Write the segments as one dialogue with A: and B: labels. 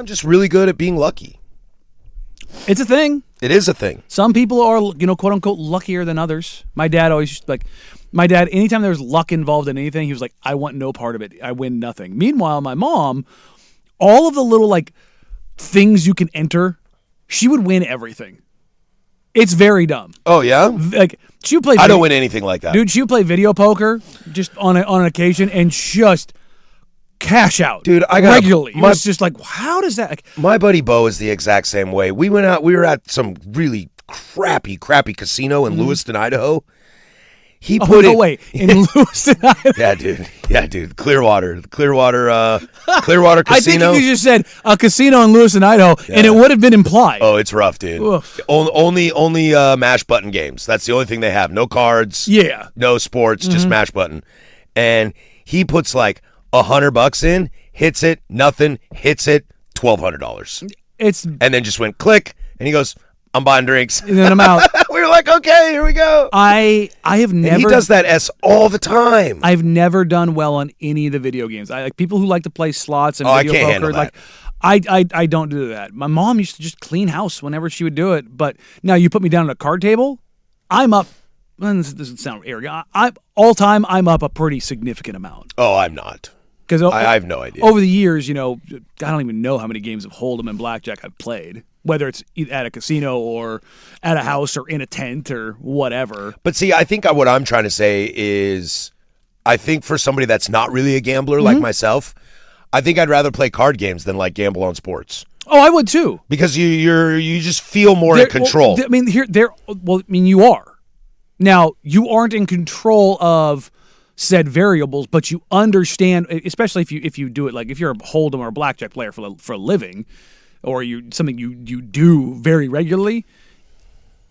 A: I'm just really good at being lucky.
B: It's a thing.
A: It is a thing.
B: Some people are, quote unquote, luckier than others. My dad always anytime there was luck involved in anything, he was like, I want no part of it. I win nothing. Meanwhile, my mom, all of the little things you can enter, she would win everything. It's very dumb.
A: Oh yeah?
B: She would play.
A: I don't win anything like that.
B: Dude, she would play video poker just on an occasion and just cash out.
A: Dude,
B: regularly. It's just how does that?
A: My buddy Bo is the exact same way. We went out. We were at some really crappy casino in Lewiston, Idaho. He put
B: in Lewiston, Idaho.
A: Yeah, dude. Clearwater casino.
B: I think you just said a casino in Lewiston, Idaho, and it would have been implied.
A: Oh, it's rough, dude.
B: Oof.
A: Only mash button games. That's the only thing they have. No cards.
B: Yeah.
A: No sports. Just mash button. And he puts $100 in, hits it, nothing, hits it, $1,200. And then just went click, and he goes, I'm buying drinks.
B: And then I'm out.
A: We were like, okay, here we go.
B: I have never.
A: And he does that all the time.
B: I've never done well on any of the video games. I like people who like to play slots and video
A: I can't
B: poker.
A: Handle that.
B: I don't do that. My mom used to just clean house whenever she would do it. But now you put me down at a card table, I'm up. This doesn't sound arrogant. All time, I'm up a pretty significant amount.
A: Oh, I'm not.
B: Because
A: I have no idea.
B: Over the years, I don't even know how many games of Hold'em and Blackjack I've played, whether it's at a casino or at a house or in a tent or whatever.
A: But see, I think what I'm trying to say is, I think for somebody that's not really a gambler like myself, I think I'd rather play card games than gamble on sports.
B: Oh, I would too.
A: Because you just feel more in control.
B: You are. Now, you aren't in control of said variables, but you understand, especially if you do it if you're a Hold'em or a Blackjack player for a living, or something you do very regularly,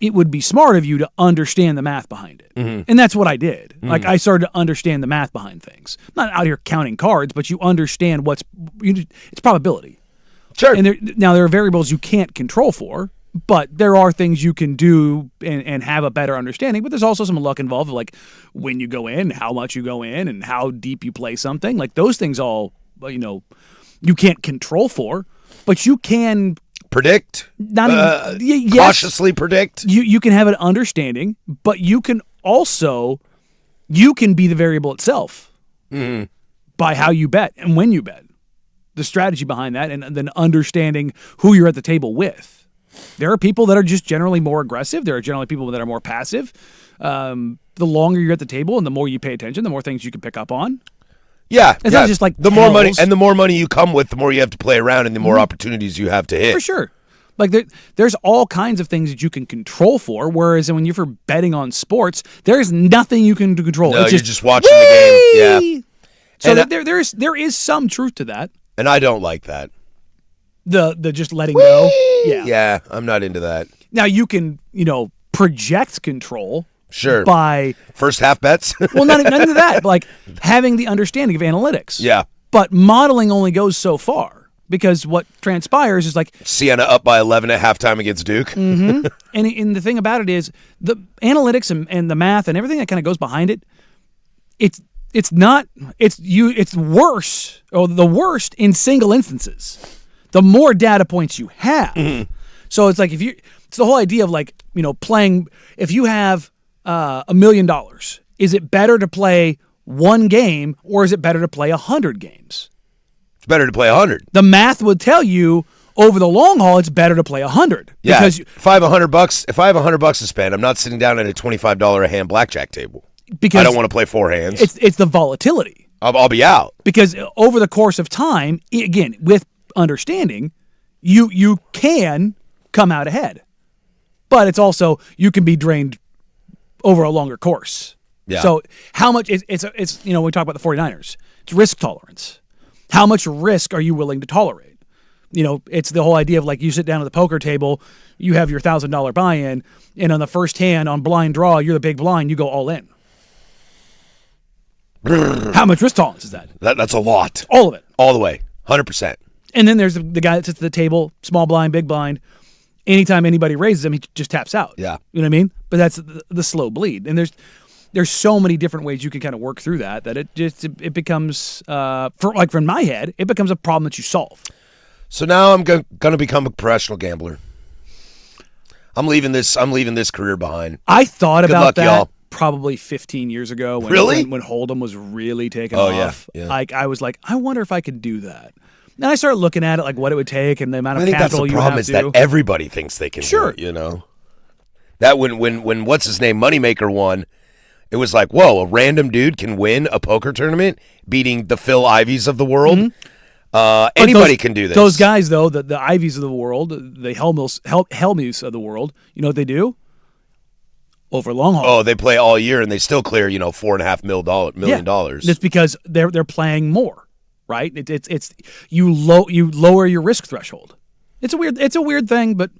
B: it would be smart of you to understand the math behind it. Mm-hmm. And that's what I did. Mm-hmm. I started to understand the math behind things. I'm not out here counting cards, but you understand it's probability.
A: Sure.
B: And there are variables you can't control for, but there are things you can do and have a better understanding. But there's also some luck involved, when you go in, how much you go in, and how deep you play something. Those things all, you can't control for, but you can
A: predict.
B: Yes,
A: cautiously predict.
B: You can have an understanding, but you can be the variable itself by how you bet and when you bet. The strategy behind that, and then understanding who you're at the table with. There are people that are just generally more aggressive. There are generally people that are more passive. The longer you're at the table and the more you pay attention, the more things you can pick up on.
A: Yeah.
B: It's not just
A: the more money, and the more money you come with, the more you have to play around and the more opportunities you have to hit.
B: For sure. There's all kinds of things that you can control for, whereas when you're betting on sports, there's nothing you can control.
A: No,
B: it's
A: you're just watching the game. Yeah.
B: So there is some truth to that.
A: And I don't like that.
B: The just letting go. Yeah.
A: Yeah, I'm not into that.
B: Now you can, project control.
A: Sure.
B: By
A: first half bets.
B: Well, not into that, but having the understanding of analytics.
A: Yeah.
B: But modeling only goes so far, because what transpires is
A: Siena up by 11 at halftime against Duke.
B: Mm-hmm. and the thing about it is the analytics and the math and everything that kind of goes behind it. It's worse, or the worst in single instances. The more data points you have. Mm-hmm. So it's it's the whole idea of playing, if you have $1 million, is it better to play one game or is it better to play 100 games?
A: It's better to play 100.
B: The math would tell you over the long haul, it's better to play 100.
A: Yeah.
B: Because
A: if I have $100 to spend, I'm not sitting down at a $25 a hand blackjack table. Because I don't want to play four hands.
B: It's the volatility.
A: I'll be out.
B: Because over the course of time, again, with understanding, you can come out ahead. But it's also, you can be drained over a longer course.
A: Yeah.
B: So how much it's when we talk about the 49ers, it's risk tolerance. How much risk are you willing to tolerate? It's the whole idea of you sit down at the poker table, you have your $1,000 buy-in, and on the first hand on blind draw, you're the big blind, you go all in. How much risk tolerance is that?
A: That's a lot.
B: All of it.
A: All the way. 100%.
B: And then there's the guy that sits at the table, small blind, big blind. Anytime anybody raises him, he just taps out.
A: Yeah.
B: You know what I mean? But that's the slow bleed. And there's so many different ways you can kind of work through that it becomes, from my head, it becomes a problem that you solve.
A: So now I'm going to become a professional gambler. I'm leaving this career behind.
B: I thought about
A: luck,
B: that
A: y'all.
B: probably 15 years ago when Hold'em was really taking off.
A: Yeah.
B: Like I was like, I wonder if I could do that. And I started looking at it, like what it would take and the amount of capital you have to.
A: I think that's the problem is that everybody thinks they can do it, you know? That when what's his name, Moneymaker won, it was like, whoa, a random dude can win a poker tournament beating the Phil Ivies of the world? Mm-hmm. Anybody can do this.
B: Those guys, though, the Ivies of the world, the Helmuths of the world, you know what they do? Over long haul.
A: Oh, they play all year and they still clear, $4.5 million.
B: It's because they're playing more, right? It's you lower your risk threshold. It's a weird thing, but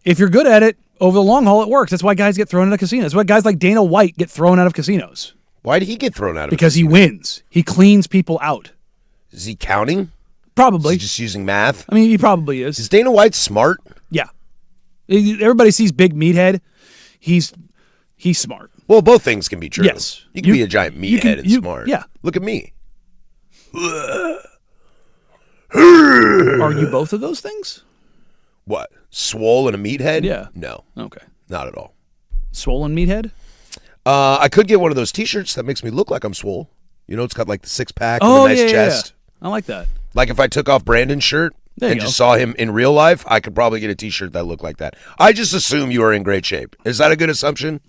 B: if you're good at it over the long haul, it works. That's why guys get thrown out of casinos. That's why guys like Dana White get thrown out of casinos.
A: Why did he get thrown out of?
B: Because he wins. He cleans people out.
A: Is he counting?
B: Probably.
A: Is he just using math?
B: I mean, he probably is.
A: Is Dana White smart?
B: Yeah. Everybody sees big meathead. He's smart.
A: Well, both things can be true.
B: Yes.
A: You can be a giant meathead and smart.
B: Yeah.
A: Look at me.
B: Are you both of those things?
A: What? Swole and a meathead?
B: Yeah.
A: No.
B: Okay.
A: Not at all.
B: Swollen meathead?
A: I could get one of those T-shirts that makes me look like I'm swole. It's got like the six-pack and
B: a
A: the nice chest.
B: Yeah. I like that.
A: Like if I took off Brandon's shirt and just saw him in real life, I could probably get a T-shirt that looked like that. I just assume you are in great shape. Is that a good assumption?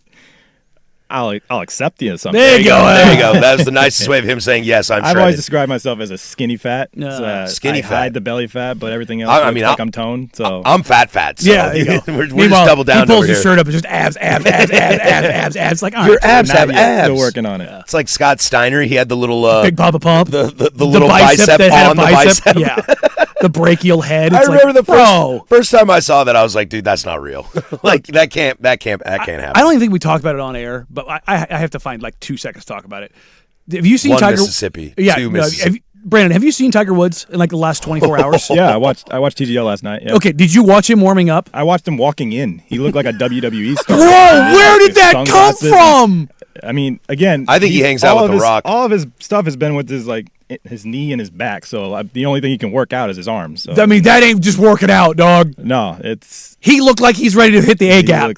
C: I'll accept the assumption.
A: There you go. There you go. That was the nicest way of him saying yes.
C: I've always described myself as a skinny fat.
A: Skinny fat.
C: I hide the belly fat, but everything else I'm toned. So
A: I'm fat. So
B: yeah, there you go.
A: we're just double down.
B: He pulls his shirt up. It's just abs. Like
A: your abs have abs.
C: Still working on it.
A: It's like Scott Steiner. He had the little
B: Big Papa Pump.
A: The little bicep on the bicep.
B: Yeah. The brachial head.
A: I remember the first time I saw that, I was like, dude, that's not real. Like that can't happen.
B: I don't even think we talked about it on air, but I have to find like 2 seconds to talk about it. Have you seen Tiger?
A: Mississippi.
B: Yeah.
A: Two Mississippi.
B: Brandon, have you seen Tiger Woods in like the last 24 hours?
C: Yeah, I watched TGL last night. Yeah.
B: Okay, did you watch him warming up?
C: I watched him walking in. He looked like a WWE star.
B: Whoa, where did that come from?
C: I mean, again,
A: I think he hangs out with The Rock.
C: All of his stuff has been with his knee and his back. So the only thing he can work out is his arms. So.
B: I mean, that ain't just working out, dog.
C: No, it's.
B: He looked like he's ready to hit the A gap.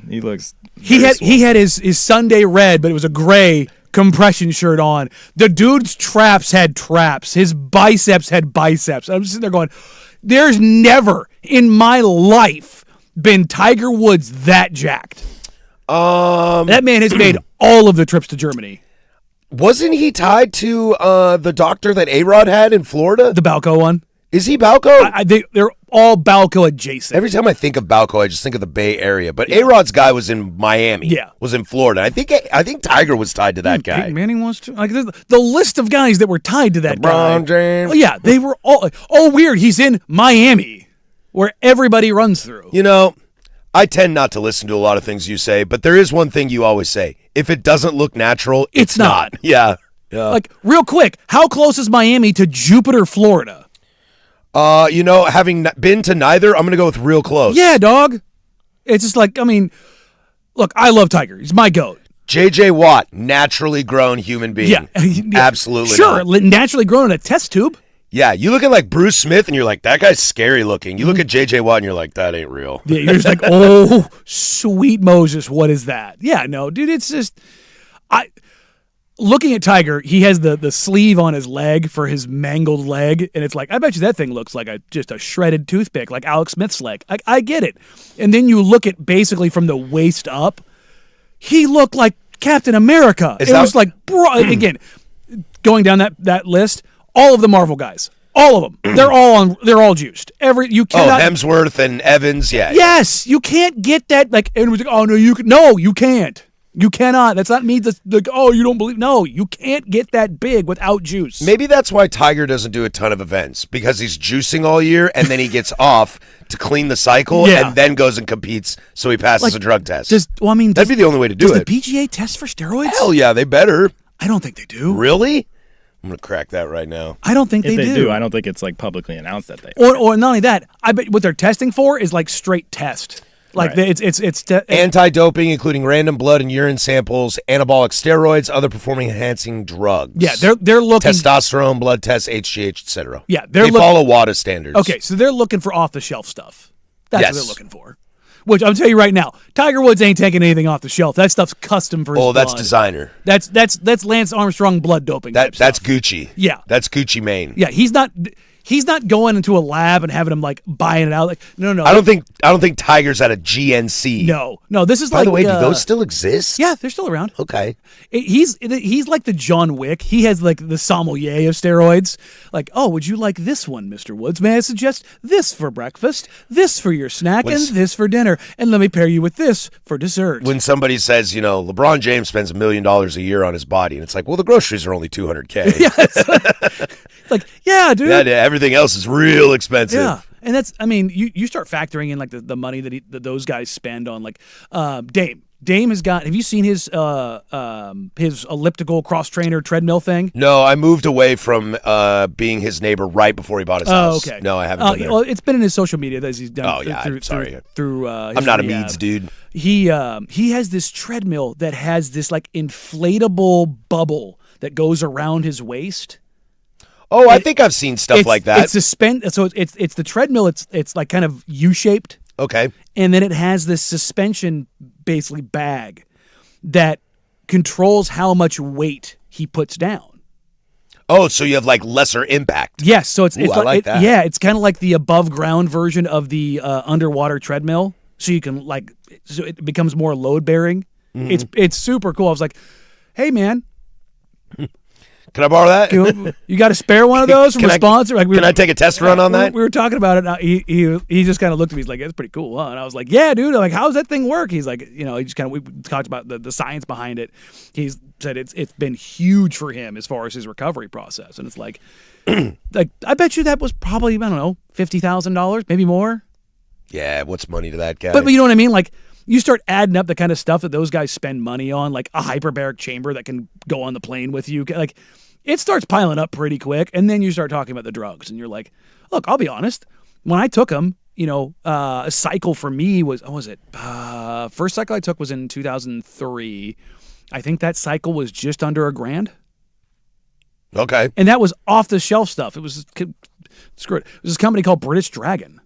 C: He looks.
B: He had his Sunday red, but it was a gray compression shirt on. The dude's traps had traps. His biceps had biceps. I'm just sitting there going, there's never in my life been Tiger Woods that jacked. That man has made all of the trips to Germany.
A: Wasn't he tied to the doctor that A-Rod had in Florida?
B: The Balco one.
A: Is he Balco?
B: They're all Balco adjacent.
A: Every time I think of Balco, I just think of the Bay Area. But A-Rod's guy was in Miami.
B: Yeah.
A: Was in Florida. I think Tiger was tied to that guy.
B: Peyton Manning was too. Like the list of guys that were tied to that guy.
A: LeBron James.
B: Oh, yeah, they were all. Oh, weird. He's in Miami, where everybody runs through.
A: I tend not to listen to a lot of things you say, but there is one thing you always say. If it doesn't look natural, it's not. Yeah.
B: Like, real quick, how close is Miami to Jupiter, Florida?
A: Having been to neither, I'm going to go with real close.
B: Yeah, dog. It's just like, I mean, look, I love Tiger. He's my GOAT.
A: J.J. Watt, naturally grown human being.
B: Yeah.
A: Absolutely
B: Sure,
A: not.
B: naturally grown in a test tube.
A: Yeah, you look at like Bruce Smith and you're like, that guy's scary looking. You look at J.J. Watt and you're like, that ain't real.
B: Yeah, you're just like, oh, sweet Moses, what is that? Yeah, no, dude, it's just, looking at Tiger, he has the sleeve on his leg for his mangled leg, and it's like, I bet you that thing looks like just a shredded toothpick, like Alex Smith's leg. I get it. And then you look at basically from the waist up, he looked like Captain America. Was like, bro, again, going down that list, all of the Marvel guys, all of them, they're all juiced. You cannot.
A: Hemsworth and Evans, yeah.
B: Yes, you can't get that. Like everyone's like, oh no, you can't. You cannot. That's not me. You don't believe. No, you can't get that big without juice.
A: Maybe that's why Tiger doesn't do a ton of events, because he's juicing all year and then he gets off to clean the cycle and then goes and competes so he passes a drug test. That'd be the only way to do it.
B: Does the PGA test for steroids?
A: Hell yeah, they better.
B: I don't think they do.
A: Really? I'm going to crack that right now.
B: I don't think
C: if
B: they do.
C: I don't think it's like publicly announced that they
B: Or not only that, I bet what they're testing for is like straight test. Like
C: Right.
B: it's
A: Anti-doping, including random blood and urine samples, anabolic steroids, other enhancing drugs.
B: Yeah, they're looking
A: testosterone, blood tests, HGH, etc.
B: Yeah,
A: they follow WADA standards.
B: Okay, so they're looking for off the shelf stuff. That's
A: Yes.
B: what they're looking for. Which I'm telling you right now, Tiger Woods ain't taking anything off the shelf. That stuff's custom for his blood.
A: That's designer.
B: That's Lance Armstrong blood doping.
A: That's Gucci.
B: Yeah,
A: that's Gucci Mane.
B: Yeah, he's not going into a lab and having him like buying it out. Like no.
A: I don't think Tiger's at a GNC.
B: No. This is
A: By the way, do those still exist?
B: Yeah, they're still around.
A: Okay.
B: He's like the John Wick. He has like the sommelier of steroids. Like, oh, would you like this one, Mr. Woods? May I suggest this for breakfast, this for your snack, and this for dinner, and let me pair you with this for dessert.
A: When somebody says, LeBron James spends $1 million a year on his body, and it's like, well, the groceries are only $200K.
B: Yes. Like, yeah, dude.
A: Yeah, everything else is real expensive.
B: Yeah, and that's, you start factoring in like the money that those guys spend on like Dame. Dame has got. Have you seen his elliptical cross trainer treadmill thing?
A: No, I moved away from being his neighbor right before he bought his house.
B: Okay.
A: No, I haven't been there.
B: Well, it's been in his social media that he's done.
A: Oh yeah,
B: sorry. Through
A: I'm not a Meads dude.
B: He has this treadmill that has this like inflatable bubble that goes around his waist.
A: Oh, I think I've seen stuff like that.
B: It's so it's the treadmill. It's like kind of U-shaped.
A: Okay.
B: And then it has this suspension basically bag that controls how much weight he puts down.
A: Oh, so you have like lesser impact.
B: Yes, so it's
A: I like that.
B: Yeah, it's kind of like the above ground version of the underwater treadmill. So you can so it becomes more load bearing. Mm-hmm. It's super cool. I was like, hey man.
A: Can I borrow that?
B: You got a spare one of those from a sponsor? Like,
A: can I take a test run on that?
B: We were talking about it. He just kind of looked at me. He's like, "That's pretty cool." Huh? And I was like, "Yeah, dude. Like, how's that thing work?" He's like, he just kind of we talked about the science behind it. He said it's been huge for him as far as his recovery process. And it's like, I bet you that was probably I don't know $50,000, maybe more.
A: Yeah, what's money to that guy?
B: But you know what I mean? Like, you start adding up the kind of stuff that those guys spend money on, like a hyperbaric chamber that can go on the plane with you. Like, it starts piling up pretty quick, and then you start talking about the drugs, and you're like, look, I'll be honest. When I took them, a cycle for me was, first cycle I took was in 2003. I think that cycle was just under $1,000.
A: Okay.
B: And that was off-the-shelf stuff. It was, screw it. It was this company called British Dragon.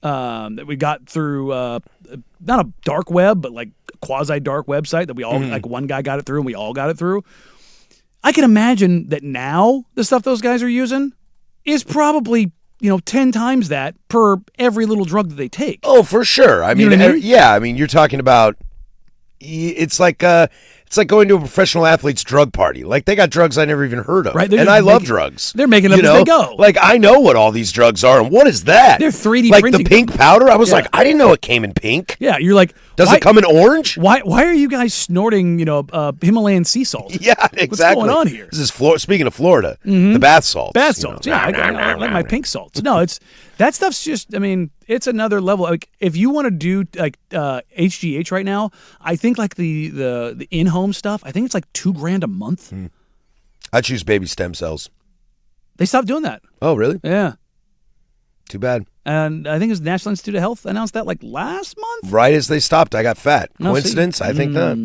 B: That we got through not a dark web, but like a quasi-dark website that we all like one guy got it through and we all got it through. I can imagine that now the stuff those guys are using is probably 10 times that per every little drug that they take.
A: Oh, for sure. I mean, yeah. I mean, you're talking about it's like going to a professional athlete's drug party. Like, they got drugs I never even heard of.
B: Right,
A: and I love drugs.
B: They're making them as they go.
A: Like, I know what all these drugs are, and what is that?
B: They're 3D
A: like
B: printing.
A: The pink powder? I was like, I didn't know it came in pink.
B: Yeah, you're like,
A: does it come in orange?
B: Why are you guys snorting, Himalayan sea salt?
A: Yeah, exactly.
B: What's going on here?
A: This is speaking of Florida, the bath salts.
B: Bath salts, yeah. I like my pink salts. No, that stuff's just, it's another level. Like, if you want to do like HGH right now, I think like the in-home stuff, I think it's like $2,000 a month.
A: I choose baby stem cells.
B: They stopped doing that.
A: Oh, really?
B: Yeah.
A: Too bad.
B: And I think it was the National Institute of Health announced that like last month.
A: Right as they stopped, I got fat. Coincidence?
B: See?
A: I think not.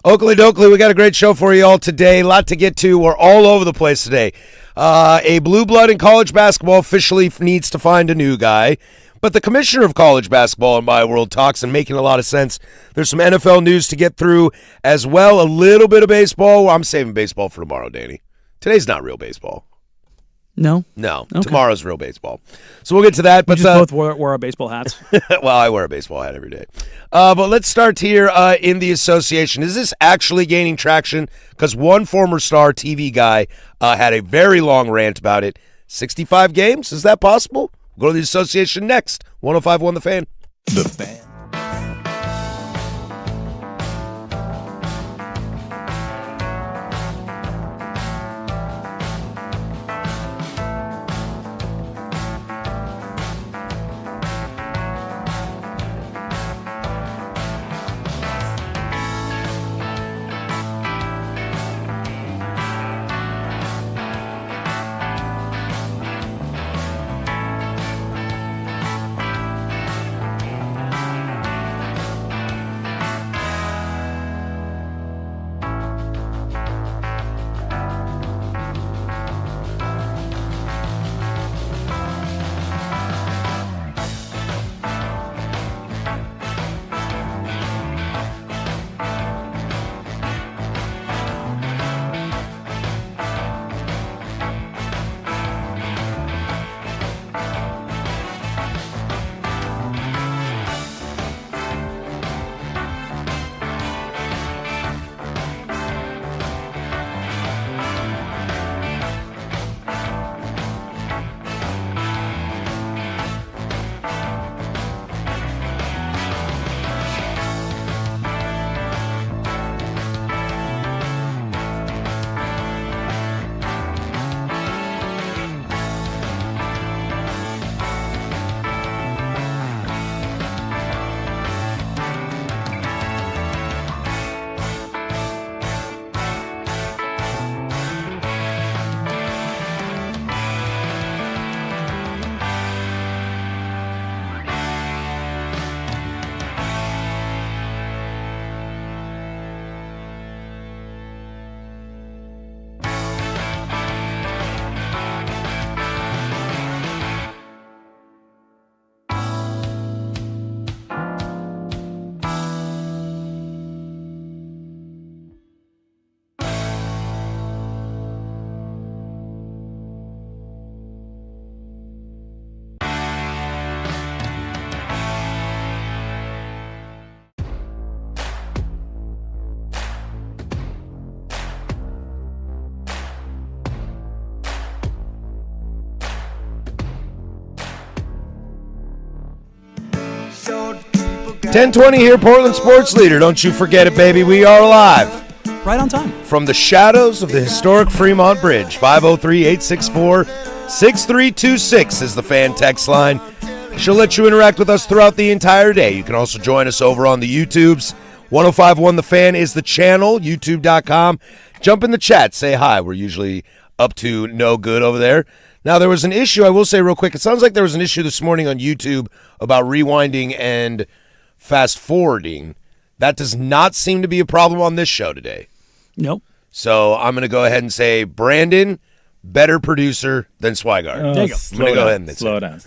A: Oakley Dokley, we got a great show for you all today. A lot to get to. We're all over the place today. A blue blood in college basketball officially needs to find a new guy. But the commissioner of college basketball in my world talks and making a lot of sense. There's some NFL news to get through as well. A little bit of baseball. Well, I'm saving baseball for tomorrow, Danny. Today's not real baseball.
B: No.
A: Okay. Tomorrow's real baseball. So we'll get to that. But
B: we just both wore our baseball hats.
A: Well, I wear a baseball hat every day. But let's start here in the association. Is this actually gaining traction? Because one former star TV guy had a very long rant about it. 65 games? Is that possible? We'll go to the association next. 105.1 The Fan.
D: The Fan.
A: 10:20 here, Portland Sports Leader. Don't you forget it, baby. We are live.
B: Right on time.
A: From the shadows of the historic Fremont Bridge, 503-864-6326 is the fan text line. She'll let you interact with us throughout the entire day. You can also join us over on the YouTubes. 1051 The Fan is the channel, youtube.com. Jump in the chat, say hi. We're usually up to no good over there. Now, there was an issue, I will say real quick. It sounds like there was an issue this morning on YouTube about rewinding and fast forwarding. That does not seem to be a problem on this show today.
B: Nope.
A: So I'm going to go ahead and say Brandon, better producer than Swigart.
B: There you go.
A: I'm going to go ahead and
C: slow down.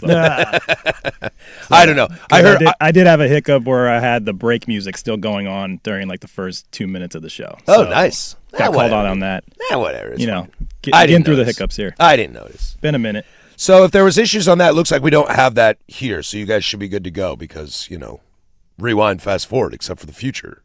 A: I don't know.
C: I did have a hiccup where I had the break music still going on during like the first 2 minutes of the show.
A: Oh, nice.
C: Got called out on that.
A: Whatever. It's fine.
C: Getting through the hiccups here.
A: I didn't notice.
C: Been a minute.
A: So if there was issues on that, it looks like we don't have that here. So you guys should be good to go because, rewind, fast forward, except for the future.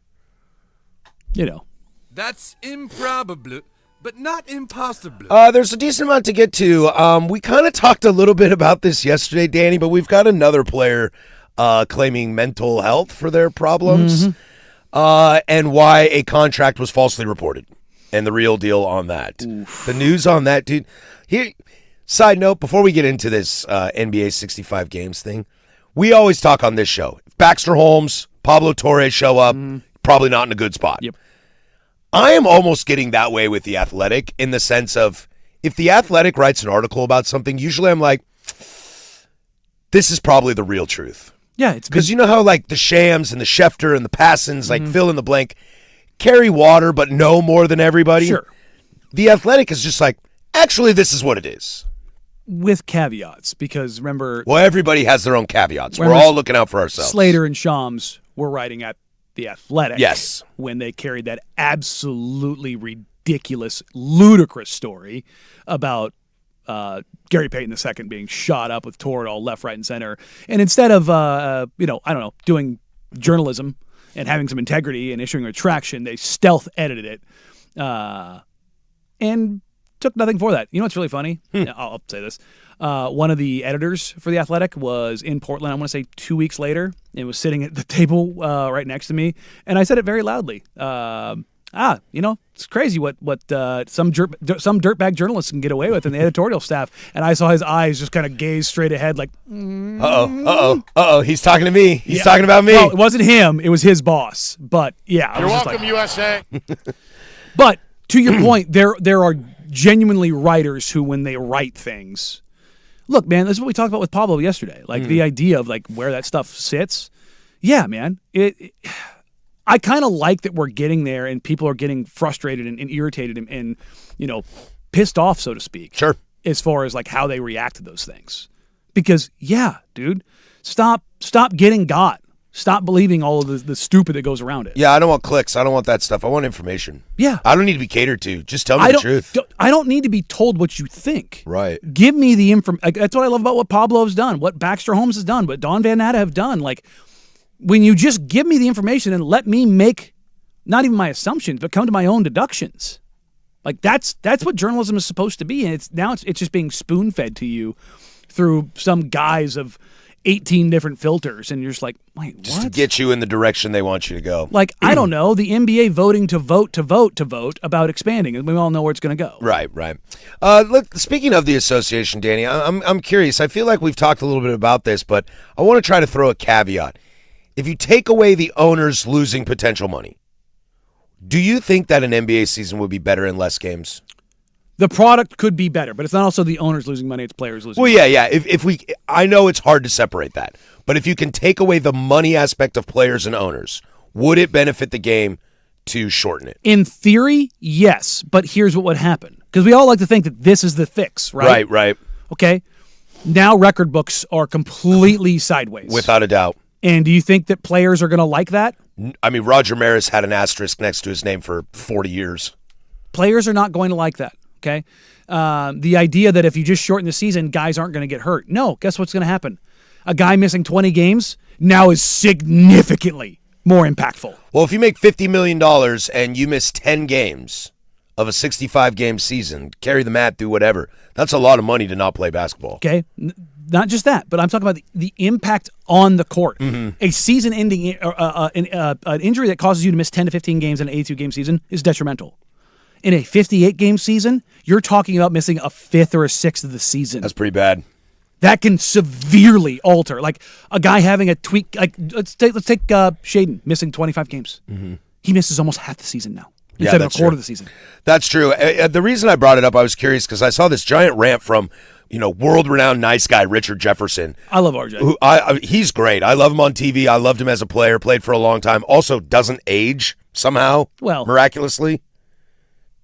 D: That's improbable, but not impossible.
A: There's a decent amount to get to. We kind of talked a little bit about this yesterday, Danny, but we've got another player claiming mental health for their problems and why a contract was falsely reported and the real deal on that. Oof. The news on that, dude. Here, side note, before we get into this NBA 65 games thing, we always talk on this show. If Baxter Holmes, Pablo Torres show up, probably not in a good spot.
B: Yep.
A: I am almost getting that way with The Athletic in the sense of if The Athletic writes an article about something, usually I'm like, this is probably the real truth.
B: Yeah, it's
A: because you know how like the Shams and the Schefter and the Passons, like fill in the blank, carry water but know more than everybody.
B: Sure.
A: The Athletic is just like, actually, this is what it is.
B: With caveats, because remember...
A: Well, everybody has their own caveats. We're all looking out for ourselves.
B: Slater and Shams were writing at The Athletic.
A: Yes.
B: When they carried that absolutely ridiculous, ludicrous story about Gary Payton II being shot up with Toradol left, right, and center. And instead of, doing journalism and having some integrity and issuing a retraction, they stealth edited it and took nothing for that. You know what's really funny? I'll say this. One of the editors for The Athletic was in Portland, I want to say 2 weeks later, and was sitting at the table right next to me, and I said it very loudly. It's crazy what some dirtbag journalists can get away with in the editorial staff. And I saw his eyes just kind of gaze straight ahead like,
A: Uh-oh, he's talking to me. He's talking about me.
B: Well, it wasn't him. It was his boss. But, yeah.
E: You're welcome, USA.
B: But, to your point, there are genuinely writers who, when they write things... Look, man, this is what we talked about with Pablo yesterday. Like, the idea of, like, where that stuff sits. Yeah, man. I kind of like that we're getting there and people are getting frustrated and irritated and pissed off, so to speak.
A: Sure.
B: As far as, like, how they react to those things. Because, yeah, dude, stop getting got. Stop believing all of the stupid that goes around it.
A: Yeah, I don't want clicks. I don't want that stuff. I want information.
B: Yeah.
A: I don't need to be catered to. Just tell me the truth.
B: I don't need to be told what you think.
A: Right.
B: Give me the information. That's what I love about what Pablo's done, what Baxter Holmes has done, what Don Van Natta have done. Like, when you just give me the information and let me make not even my assumptions, but come to my own deductions. Like, that's what journalism is supposed to be. And it's just being spoon-fed to you through some guise of 18 different filters, and you're just like, wait, what?
A: Just to get you in the direction they want you to go.
B: Like, I don't know, the NBA voting to vote about expanding, and we all know where it's going to go.
A: Right. Look, speaking of the association, Danny, I'm curious. I feel like we've talked a little bit about this, but I want to try to throw a caveat. If you take away the owners losing potential money, do you think that an NBA season would be better in less games?
B: The product could be better, but it's not also the owners losing money, it's players losing money.
A: Well, yeah. I know it's hard to separate that, but if you can take away the money aspect of players and owners, would it benefit the game to shorten it?
B: In theory, yes, but here's what would happen. Because we all like to think that this is the fix, right?
A: Right.
B: Okay? Now record books are completely sideways.
A: Without a doubt.
B: And do you think that players are going to like that?
A: I mean, Roger Maris had an asterisk next to his name for 40 years.
B: Players are not going to like that. Okay, the idea that if you just shorten the season, guys aren't going to get hurt. No, guess what's going to happen? A guy missing 20 games now is significantly more impactful.
A: Well, if you make $50 million and you miss 10 games of a 65-game season, carry the mat through whatever, that's a lot of money to not play basketball.
B: Okay, not just that, but I'm talking about the impact on the court.
A: Mm-hmm.
B: A season-ending an injury that causes you to miss 10 to 15 games in an 82-game season is detrimental. In a 58-game season, you're talking about missing a fifth or a sixth of the season.
A: That's pretty bad.
B: That can severely alter. Like a guy having a tweak. Like let's take Shaden missing 25 games. Mm-hmm. He misses almost half the season now instead of a quarter of the season.
A: That's true. The reason I brought it up, I was curious because I saw this giant rant from world-renowned nice guy Richard Jefferson.
B: I love RJ.
A: Who he's great. I love him on TV. I loved him as a player. Played for a long time. Also doesn't age somehow. Well, miraculously.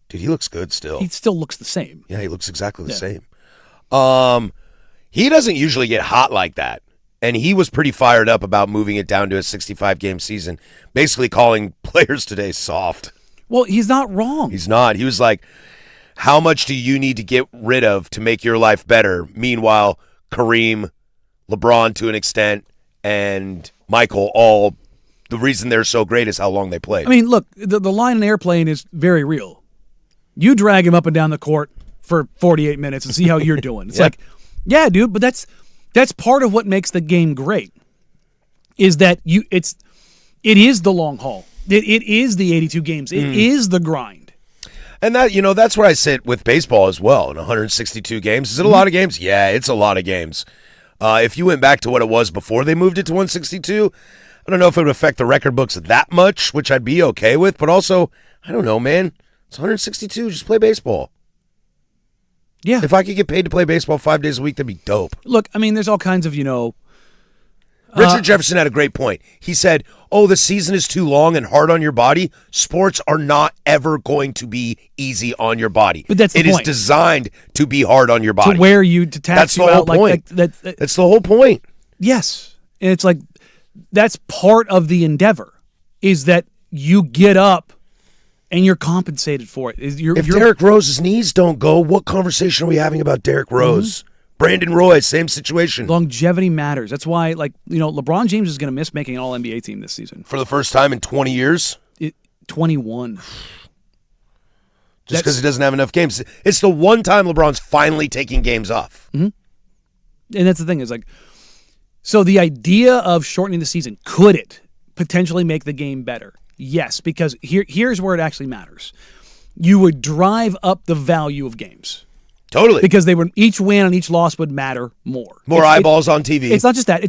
A: Dude, he looks good still.
B: He still looks the same.
A: Yeah, he looks exactly the same. He doesn't usually get hot like that. And he was pretty fired up about moving it down to a 65-game season, basically calling players today soft.
B: Well, he's not wrong.
A: He's not. He was like, how much do you need to get rid of to make your life better? Meanwhile, Kareem, LeBron to an extent, and Michael, all the reason they're so great is how long they played.
B: I mean, look, the line in airplane is very real. You drag him up and down the court for 48 minutes and see how you're doing. It's like, yeah, dude, but that's part of what makes the game great. Is that it is the long haul. It is the 82 games. It is the grind.
A: And that that's where I sit with baseball as well. In 162 games, is it a lot of games? Yeah, it's a lot of games. If you went back to what it was before they moved it to 162, I don't know if it would affect the record books that much, which I'd be okay with. But also, I don't know, man. It's 162. Just play baseball.
B: Yeah.
A: If I could get paid to play baseball 5 days a week, that'd be dope.
B: Look, I mean, there's all kinds of,
A: Richard Jefferson had a great point. He said, the season is too long and hard on your body. Sports are not ever going to be easy on your body.
B: But that's the point.
A: It is designed to be hard on your body.
B: To wear you, to tax you out.
A: That's the whole point.
B: Yes. And it's like, that's part of the endeavor, is that you get up and you're compensated for it. If
A: Derrick Rose's knees don't go, what conversation are we having about Derrick Rose? Brandon Roy, same situation.
B: Longevity matters. That's why, LeBron James is going to miss making an All-NBA team this season.
A: For the first time in 20 years?
B: 21.
A: Just because he doesn't have enough games. It's the one time LeBron's finally taking games off.
B: Mm-hmm. And that's the thing is so the idea of shortening the season, could it potentially make the game better? Yes, because here's where it actually matters. You would drive up the value of games.
A: Totally.
B: Because each win and each loss would matter more.
A: More eyeballs on TV.
B: It's not just that,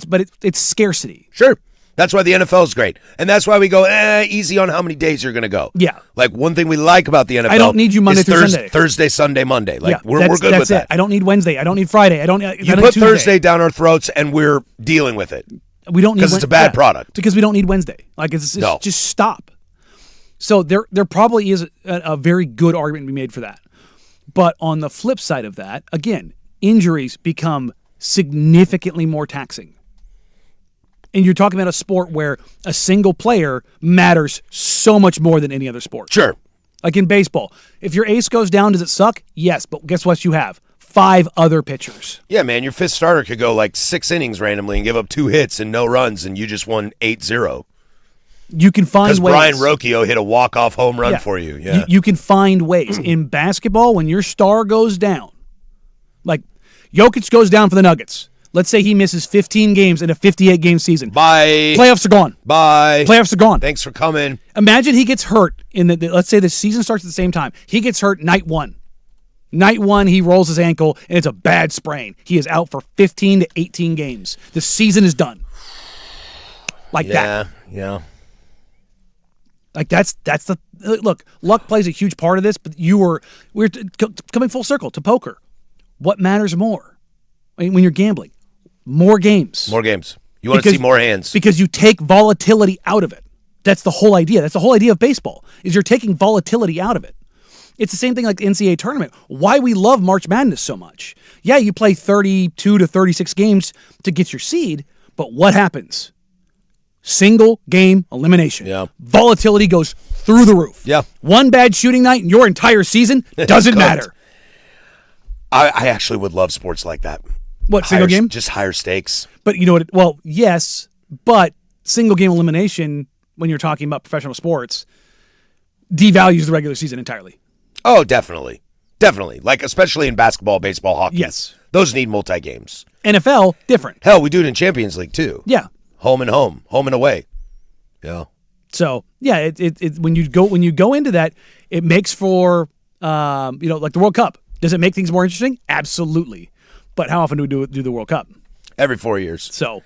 B: it's scarcity.
A: Sure. That's why the NFL is great. And that's why we go easy on how many days you're going to go.
B: Yeah.
A: Like one thing we like about the NFL
B: I don't need you Monday through Sunday.
A: Thursday, Sunday, Monday. Like we're good with that.
B: I don't need Wednesday. I don't need Friday.
A: You put Thursday down our throats and we're dealing with it.
B: We don't need
A: because it's a bad product.
B: Because we don't need Wednesday. It's just stop. So there probably is a very good argument to be made for that. But on the flip side of that, again, injuries become significantly more taxing. And you're talking about a sport where a single player matters so much more than any other sport.
A: Sure.
B: Like in baseball, if your ace goes down, does it suck? Yes, but guess what you have? 5 other pitchers.
A: Yeah, man, your fifth starter could go 6 innings randomly and give up 2 hits and no runs, and you just won 8-0.
B: You can find ways.
A: Because Brian Rocchio hit a walk-off home run for you. Yeah.
B: You can find ways. In basketball, when your star goes down, like Jokic goes down for the Nuggets. Let's say he misses 15 games in a 58-game season.
A: Bye.
B: Playoffs are gone.
A: Bye.
B: Playoffs are gone.
A: Thanks for coming.
B: Imagine he gets hurt let's say the season starts at the same time. He gets hurt night 1. Night 1, he rolls his ankle, and it's a bad sprain. He is out for 15 to 18 games. The season is done. That.
A: Yeah.
B: That's the look. Luck plays a huge part of this, but we're coming full circle to poker. What matters more? When you're gambling, more games.
A: More games. You want to see more hands
B: because you take volatility out of it. That's the whole idea. That's the whole idea of baseball. Is you're taking volatility out of it. It's the same thing like the NCAA tournament. Why we love March Madness so much? Yeah, you play 32 to 36 games to get your seed, but what happens? Single game elimination.
A: Yeah.
B: Volatility goes through the roof.
A: Yeah.
B: One bad shooting night in your entire season doesn't matter.
A: I actually would love sports like that.
B: What, single game?
A: Just higher stakes.
B: But you know what? Well, yes, but single game elimination, when you're talking about professional sports, devalues the regular season entirely.
A: Oh, definitely. Definitely. Like, especially in basketball, baseball, hockey.
B: Yes.
A: Those need multi-games.
B: NFL, different.
A: Hell, we do it in Champions League, too.
B: Yeah.
A: Home and away. Yeah.
B: So, yeah, it when you go into that, it makes for, like the World Cup. Does it make things more interesting? Absolutely. But how often do we do the World Cup?
A: Every 4 years.
B: So.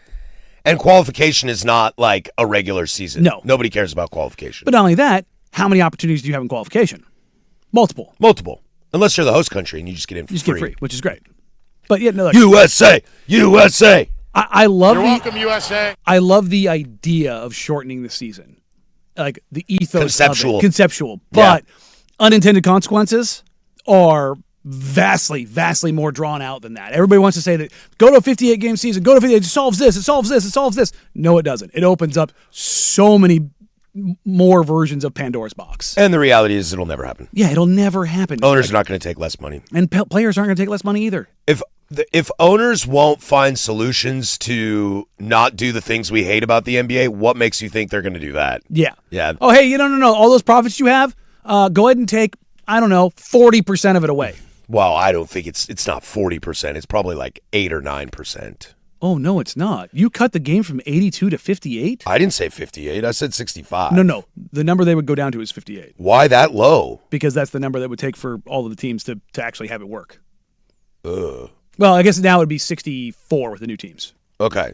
A: And qualification is not like a regular season.
B: No.
A: Nobody cares about qualification.
B: But not only that, how many opportunities do you have in qualification? Multiple.
A: Unless you're the host country and you just get in for free.
B: Get free, which is great. But yeah, no, like,
A: USA!
B: I love
E: welcome, USA.
B: I love the idea of shortening the season. Like the ethos of it. Conceptual. But unintended consequences are vastly, vastly more drawn out than that. Everybody wants to say that go to a 58-game season, go to 58, it solves this, it solves this, it solves this. No, it doesn't. It opens up so many more versions of Pandora's box.
A: And the reality is it'll never happen.
B: Yeah, it'll never happen.
A: Owners are not going to take less money.
B: And players aren't going to take less money either.
A: If owners won't find solutions to not do the things we hate about the NBA, what makes you think they're going to do that?
B: Yeah.
A: Yeah.
B: Oh, hey, no. All those profits you have, go ahead and take, 40% of it away.
A: Well, I don't think it's not 40%. It's probably like 8 or 9%.
B: Oh, no, it's not. You cut the game from 82 to 58?
A: I didn't say 58. I said 65.
B: No. The number they would go down to is 58.
A: Why that low?
B: Because that's the number that would take for all of the teams to actually have it work.
A: Ugh.
B: Well, I guess now it would be 64 with the new teams.
A: Okay.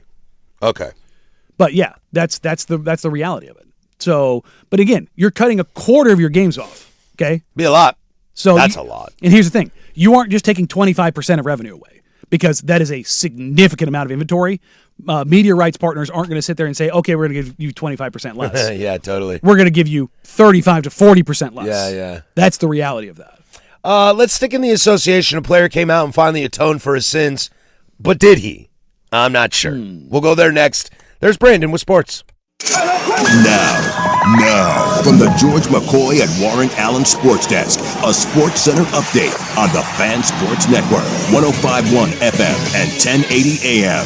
B: But yeah, that's the reality of it. So, but again, you're cutting a quarter of your games off. Okay,
A: Be a lot.
B: So
A: that's a lot.
B: And here's the thing: you aren't just taking 25% of revenue away, because that is a significant amount of inventory. Media rights partners aren't going to sit there and say, "Okay, we're going to give you 25% less."
A: Yeah, totally.
B: We're going to give you 35 to 40% less.
A: Yeah.
B: That's the reality of that.
A: Let's stick in the association. A player came out and finally atoned for his sins, but did he? I'm not sure. We'll go there next. There's Brandon with sports.
F: Now, from the George McCoy and Warren Allen Sports Desk, a Sports Center update on the Fan Sports Network, 105.1 FM and 1080 AM.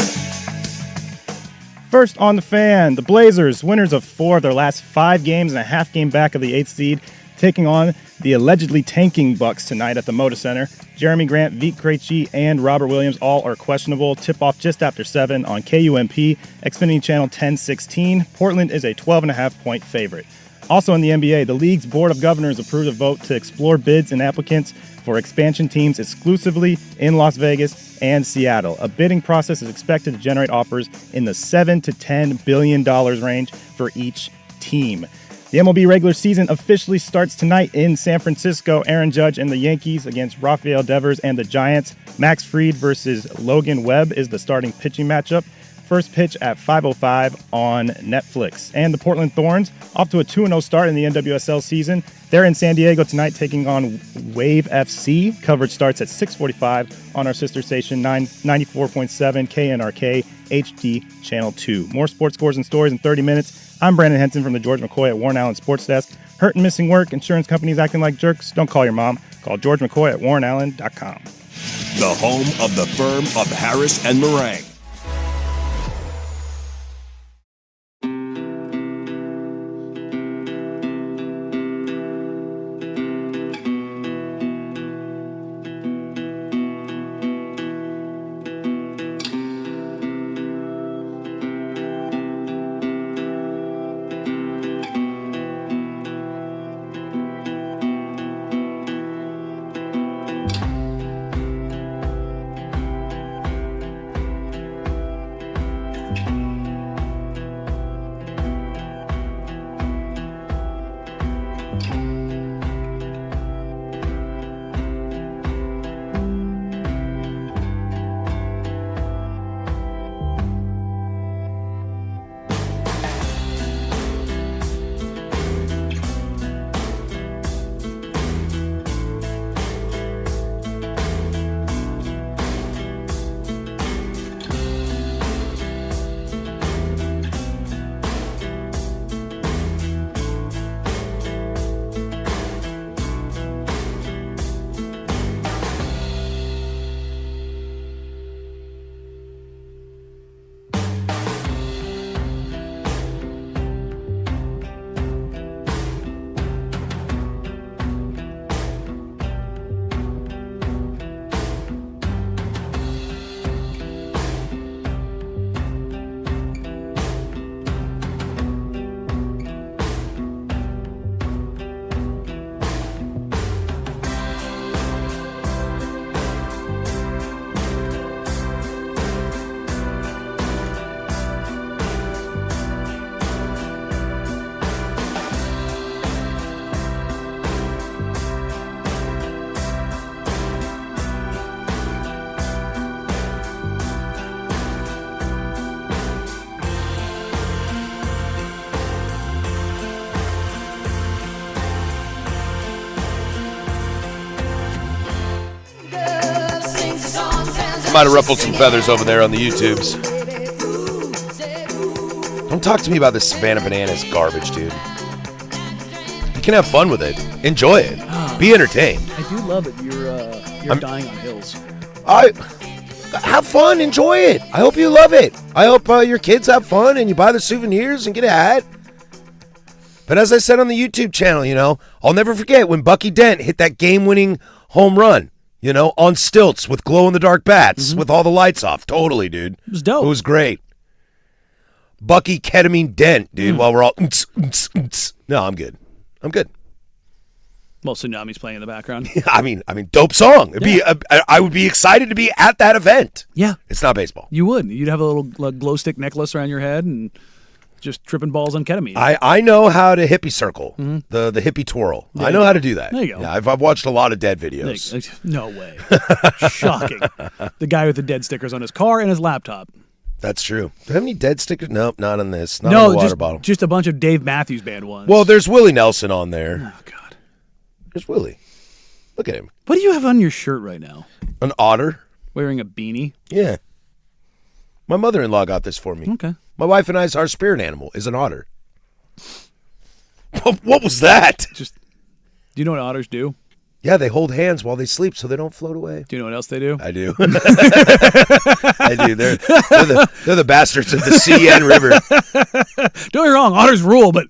C: First on the Fan, the Blazers, winners of 4 of their last 5 games and a half game back of the 8th seed, taking on the allegedly tanking Bucks tonight at the Moda Center. Jeremy Grant, Vit Krejci, and Robert Williams all are questionable. Tip-off just after 7 on KUMP, Xfinity Channel 1016. Portland is a 12.5-point favorite. Also in the NBA, the league's Board of Governors approved a vote to explore bids and applicants for expansion teams exclusively in Las Vegas and Seattle. A bidding process is expected to generate offers in the $7 to $10 billion range for each team. The MLB regular season officially starts tonight in San Francisco. Aaron Judge and the Yankees against Rafael Devers and the Giants. Max Fried versus Logan Webb is the starting pitching matchup. First pitch at 5:05 on Netflix. And the Portland Thorns off to a 2-0 start in the NWSL season. They're in San Diego tonight taking on Wave FC. Coverage starts at 6:45 on our sister station 94.7 KNRK HD Channel 2. More sports scores and stories in 30 minutes. I'm Brandon Henson from the George McCoy at Warren Allen Sports Desk. Hurt and missing work, insurance companies acting like jerks? Don't call your mom. Call George McCoy at warrenallen.com.
F: The home of the firm of Harris and Marang.
A: might have ruffled some feathers over there on the YouTubes. Don't talk to me about this Savannah Bananas garbage, dude. You can have fun with it. Enjoy it. Be entertained.
B: I do love it. You're dying on hills.
A: Have fun. Enjoy it. I hope you love it. I hope your kids have fun and you buy the souvenirs and get a hat. But as I said on the YouTube channel, you know, I'll never forget when Bucky Dent hit that game-winning home run, you know, on stilts with glow-in-the-dark bats with all the lights off. Totally, dude.
B: It was dope.
A: It was great. Bucky Ketamine Dent, dude, while we're all... No, I'm good. I'm good.
B: Well, Tsunami's playing in the background.
A: I mean, dope song. It'd be. I would be excited to be at that event.
B: Yeah.
A: It's not baseball.
B: You would. You'd have a little glow stick necklace around your head and just tripping balls on ketamine.
A: I know how to hippie circle, the hippie twirl. I know how to do that.
B: There you go.
A: Yeah, I've watched a lot of dead videos.
B: No way. Shocking. The guy with the dead stickers on his car and his laptop.
A: That's true. Do I have any dead stickers? Nope, not on this. Not on the water bottle.
B: Just a bunch of Dave Matthews Band ones.
A: Well, there's Willie Nelson on there.
B: Oh, God.
A: There's Willie. Look at him.
B: What do you have on your shirt right now?
A: An otter.
B: Wearing a beanie?
A: Yeah. My mother-in-law got this for me.
B: Okay.
A: My wife and I's, our spirit animal is an otter. What was that?
B: Do you know what otters do?
A: Yeah, they hold hands while they sleep so they don't float away.
B: Do you know what else they do?
A: I do. I do. They're the bastards of the sea and river.
B: Don't get me wrong, otters rule, but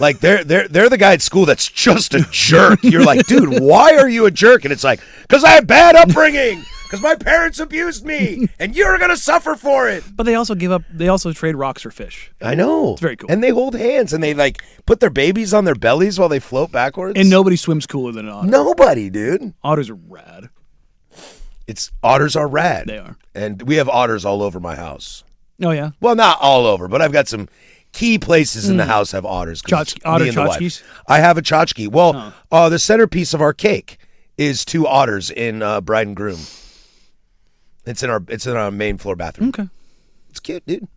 A: like they're the guy at school that's just a jerk. You're like, dude, why are you a jerk? And it's like, because I had bad upbringing. Because my parents abused me, and you're gonna suffer for it.
B: But they also give up. They also trade rocks for fish.
A: I know.
B: It's very cool.
A: And they hold hands, and they like put their babies on their bellies while they float backwards.
B: And nobody swims cooler than an otter.
A: Nobody, dude.
B: Otters are rad.
A: Otters are rad.
B: They are.
A: And we have otters all over my house.
B: Oh yeah.
A: Well, not all over, but I've got some key places in the house have otters.
B: Otter tchotchkes?
A: I have a tchotchke. Well, the centerpiece of our cake is 2 otters in bride and groom. It's in our main floor bathroom.
B: Okay.
A: It's cute, dude.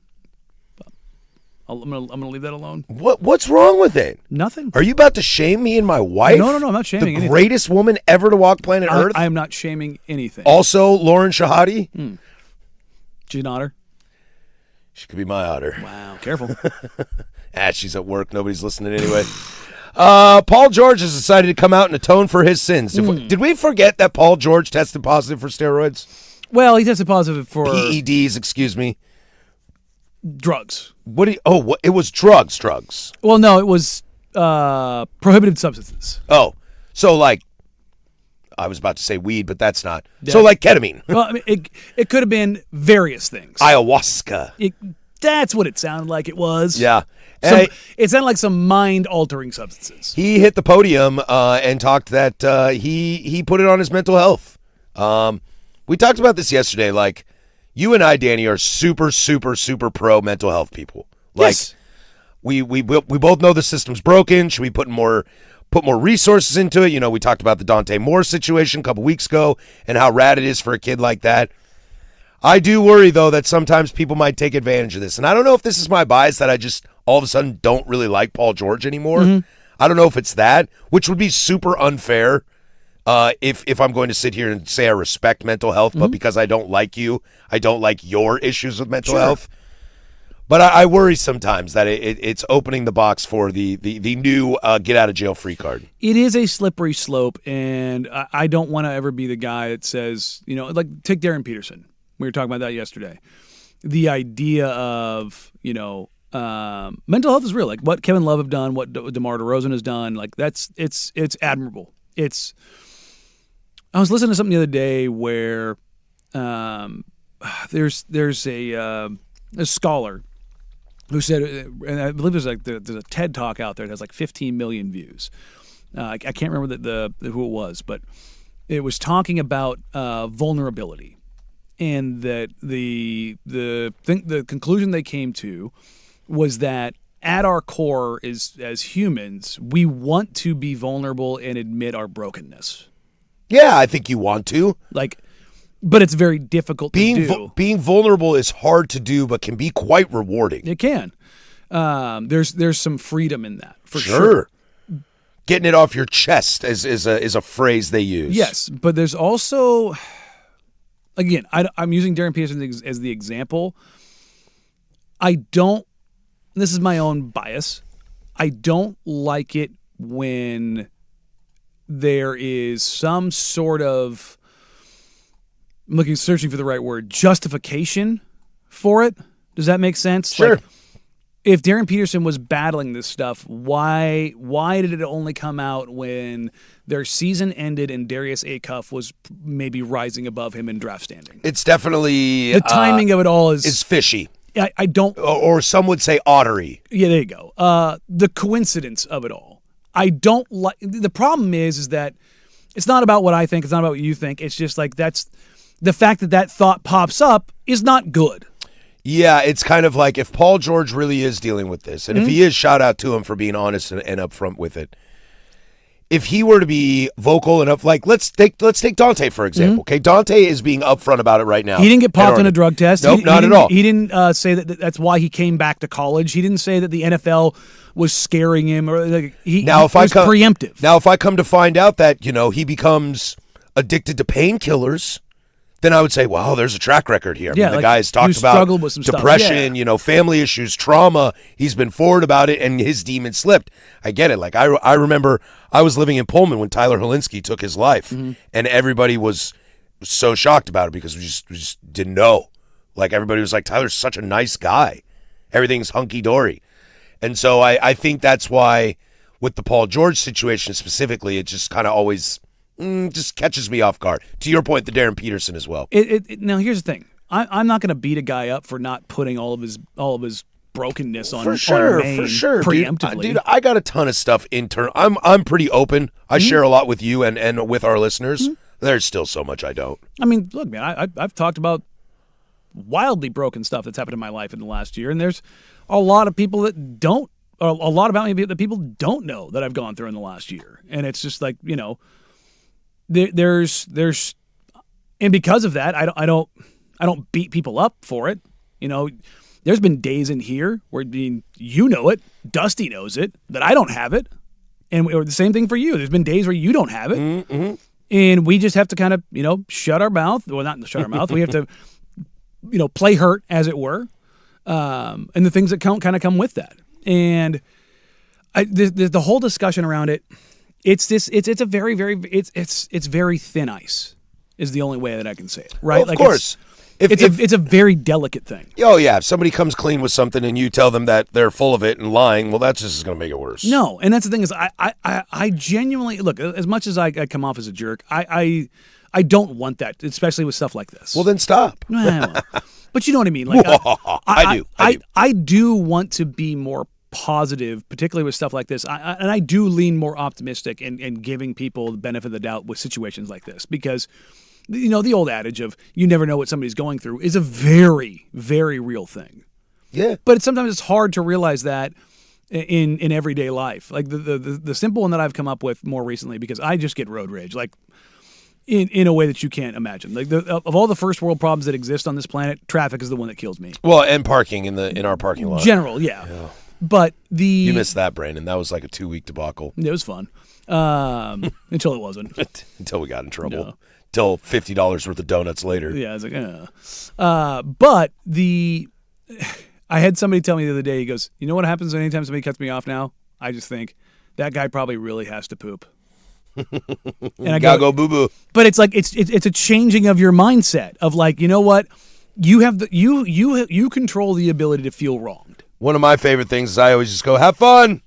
B: I'm gonna leave that alone.
A: What's wrong with it?
B: Nothing.
A: Are you about to shame me and my wife?
B: No, I'm not shaming
A: the
B: anything.
A: Greatest woman ever to walk planet Earth?
B: I am not shaming anything.
A: Also, Lauren Shahadi?
B: She's an otter.
A: She could be my otter.
B: Wow, careful.
A: She's at work. Nobody's listening anyway. Paul George has decided to come out and atone for his sins. Did we forget that Paul George tested positive for steroids?
B: Well, he tested positive for
A: PEDs, excuse me.
B: Drugs.
A: It was drugs.
B: Well, no, it was prohibited substances.
A: Oh, so like, I was about to say weed, but that's not. Yeah. So like ketamine.
B: Well, I mean, it could have been various things.
A: Ayahuasca.
B: That's what it sounded like it was.
A: Yeah.
B: It sounded like some mind-altering substances.
A: He hit the podium and talked that he put it on his mental health. We talked about this yesterday. Like, you and I, Danny, are super, super, super pro mental health people. Like,
B: yes.
A: We both know the system's broken. Should we put more resources into it? You know, we talked about the Dante Moore situation a couple weeks ago and how rad it is for a kid like that. I do worry, though, that sometimes people might take advantage of this. And I don't know if this is my bias that I just all of a sudden don't really like Paul George anymore. Mm-hmm. I don't know if it's that, which would be super unfair if I'm going to sit here and say I respect mental health, but because I don't like you, I don't like your issues with mental health. But I worry sometimes that it's opening the box for the new get-out-of-jail-free card. It
B: is a slippery slope, and I don't want to ever be the guy that says, you know, like take Darren Peterson. We were talking about that yesterday. The idea of, you know, mental health is real. Like what Kevin Love have done, what DeMar DeRozan has done, like it's admirable. I was listening to something the other day where there's a scholar who said, and I believe there's a TED Talk out there that has like 15 million views. I can't remember who it was, but it was talking about vulnerability. And that the conclusion they came to was that at our core as humans, we want to be vulnerable and admit our brokenness.
A: Yeah, I think you want to.
B: But it's very difficult to do.
A: Being vulnerable is hard to do, but can be quite rewarding.
B: It can. There's some freedom in that, for sure.
A: Getting it off your chest is a phrase they use.
B: Yes, but there's also... again, I'm using Darren Peterson as the example. This is my own bias. I don't like it when there is some sort of, searching for the right word, justification for it. Does that make sense?
A: Sure.
B: Like, if Darren Peterson was battling this stuff, why did it only come out when their season ended and Darius Acuff was maybe rising above him in draft standing?
A: It's definitely
B: the timing of it all is
A: fishy.
B: I don't,
A: or some would say ottery.
B: Yeah, there you go. The coincidence of it all. I don't like. The problem is that it's not about what I think. It's not about what you think. It's just like that's the fact that thought pops up is not good.
A: Yeah, it's kind of like if Paul George really is dealing with this, and if he is, shout out to him for being honest and upfront with it. If he were to be vocal enough, like let's take Dante for example. Okay, Dante is being upfront about it right now.
B: He didn't get popped on a drug test.
A: Nope, not at all.
B: He didn't say that that's why he came back to college. He didn't say that the NFL was scaring him or like he was preemptive.
A: Now, if I come to find out that he becomes addicted to painkillers, then I would say, wow, there's a track record here. I mean, the guy's talked about
B: with some
A: depression,
B: stuff.
A: Family issues, trauma. He's been forward about it, and his demon slipped. I get it. Like, I remember I was living in Pullman when Tyler Helinski took his life, and everybody was so shocked about it because we just didn't know. Like, everybody was like, Tyler's such a nice guy. Everything's hunky-dory. And so I think that's why with the Paul George situation specifically, it just kind of always just catches me off guard. To your point, the Darren Peterson as well.
B: Now, here's the thing. I'm not going to beat a guy up for not putting all of his brokenness on
A: for sure,
B: preemptively.
A: Dude, I got a ton of stuff internal. I'm pretty open. I share a lot with you and with our listeners. There's still so much I don't.
B: I mean, look, man, I've talked about wildly broken stuff that's happened in my life in the last year, and there's a lot of people that don't, or a lot about me that people don't know that I've gone through in the last year, and it's just like there's and because of that, I don't beat people up for it. There's been days in here where it, Dusty knows it, that I don't have it, or the same thing for you. There's been days where you don't have it, and we just have to kind of shut our mouth. Well, not shut our mouth. We have to play hurt, as it were, and the things that kind of come with that. And the whole discussion around it. It's very thin ice is the only way that I can say it, right?
A: Well, of course.
B: It's a very delicate thing.
A: Oh, yeah. If somebody comes clean with something and you tell them that they're full of it and lying, well, that's just going to make it worse.
B: No, and that's the thing is I genuinely, look, as much as I come off as a jerk, I don't want that, especially with stuff like this.
A: Well, then stop.
B: But you know what I mean? Like
A: I do.
B: do want to be more positive, particularly with stuff like this. And I do lean more optimistic and giving people the benefit of the doubt with situations like this, because the old adage of you never know what somebody's going through is a very, very real thing.
A: Yeah.
B: But sometimes it's hard to realize that in everyday life. Like the simple one that I've come up with more recently, because I just get road rage, like in a way that you can't imagine. Like of all the first world problems that exist on this planet, traffic is the one that kills me.
A: Well, and parking in our parking lot.
B: General, yeah. But
A: you missed that, Brandon. That was like a 2-week debacle.
B: It was fun until it wasn't.
A: Until we got in trouble. No. Till $50 worth of donuts later.
B: Yeah, I was like, but I had somebody tell me the other day. He goes, "You know what happens anytime somebody cuts me off now? I just think that guy probably really has to poop." And I
A: go boo boo.
B: But it's like it's a changing of your mindset of like, you know what, you have you control the ability to feel wronged.
A: One of my favorite things is I always just go, have fun.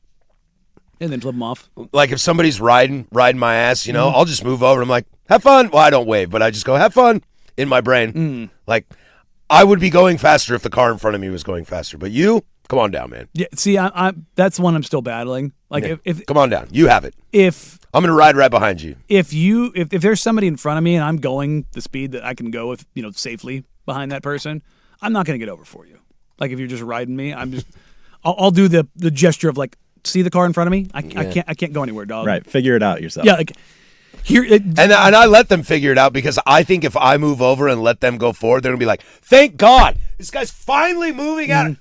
B: And then flip them off.
A: Like if somebody's riding my ass, I'll just move over. I'm like, have fun. Well, I don't wave, but I just go, have fun in my brain. Like I would be going faster if the car in front of me was going faster. But you, come on down, man.
B: Yeah. See, I that's one I'm still battling. Like if
A: come on down. You have it.
B: If
A: I'm going to ride right behind you.
B: If there's somebody in front of me and I'm going the speed that I can go with, safely behind that person, I'm not going to get over for you. Like if you're just riding me, I'll do the gesture of like, see the car in front of me? I can't go anywhere, dog.
C: Right. Figure it out yourself.
B: Yeah. Like here.
A: And I let them figure it out, because I think if I move over and let them go forward, they're going to be like, thank God, this guy's finally moving out.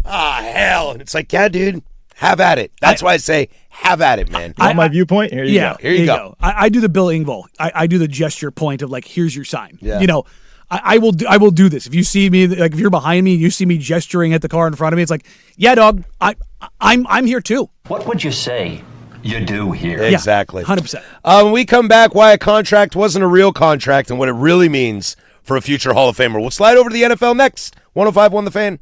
A: Hell. And it's like, yeah, dude, have at it. That's why I say, have at it, man.
C: Want my viewpoint? Here you go.
A: Here you go.
B: I do the Bill Engvall. I do the gesture point of like, here's your sign.
A: Yeah.
B: I will do this. If you see me, like if you're behind me, you see me gesturing at the car in front of me, it's like, yeah, dog, I'm here too.
E: What would you say you do here?
A: Exactly.
B: 100%.
A: When we come back, why a contract wasn't a real contract and what it really means for a future Hall of Famer. We'll slide over to the NFL next. 105.1 The Fan.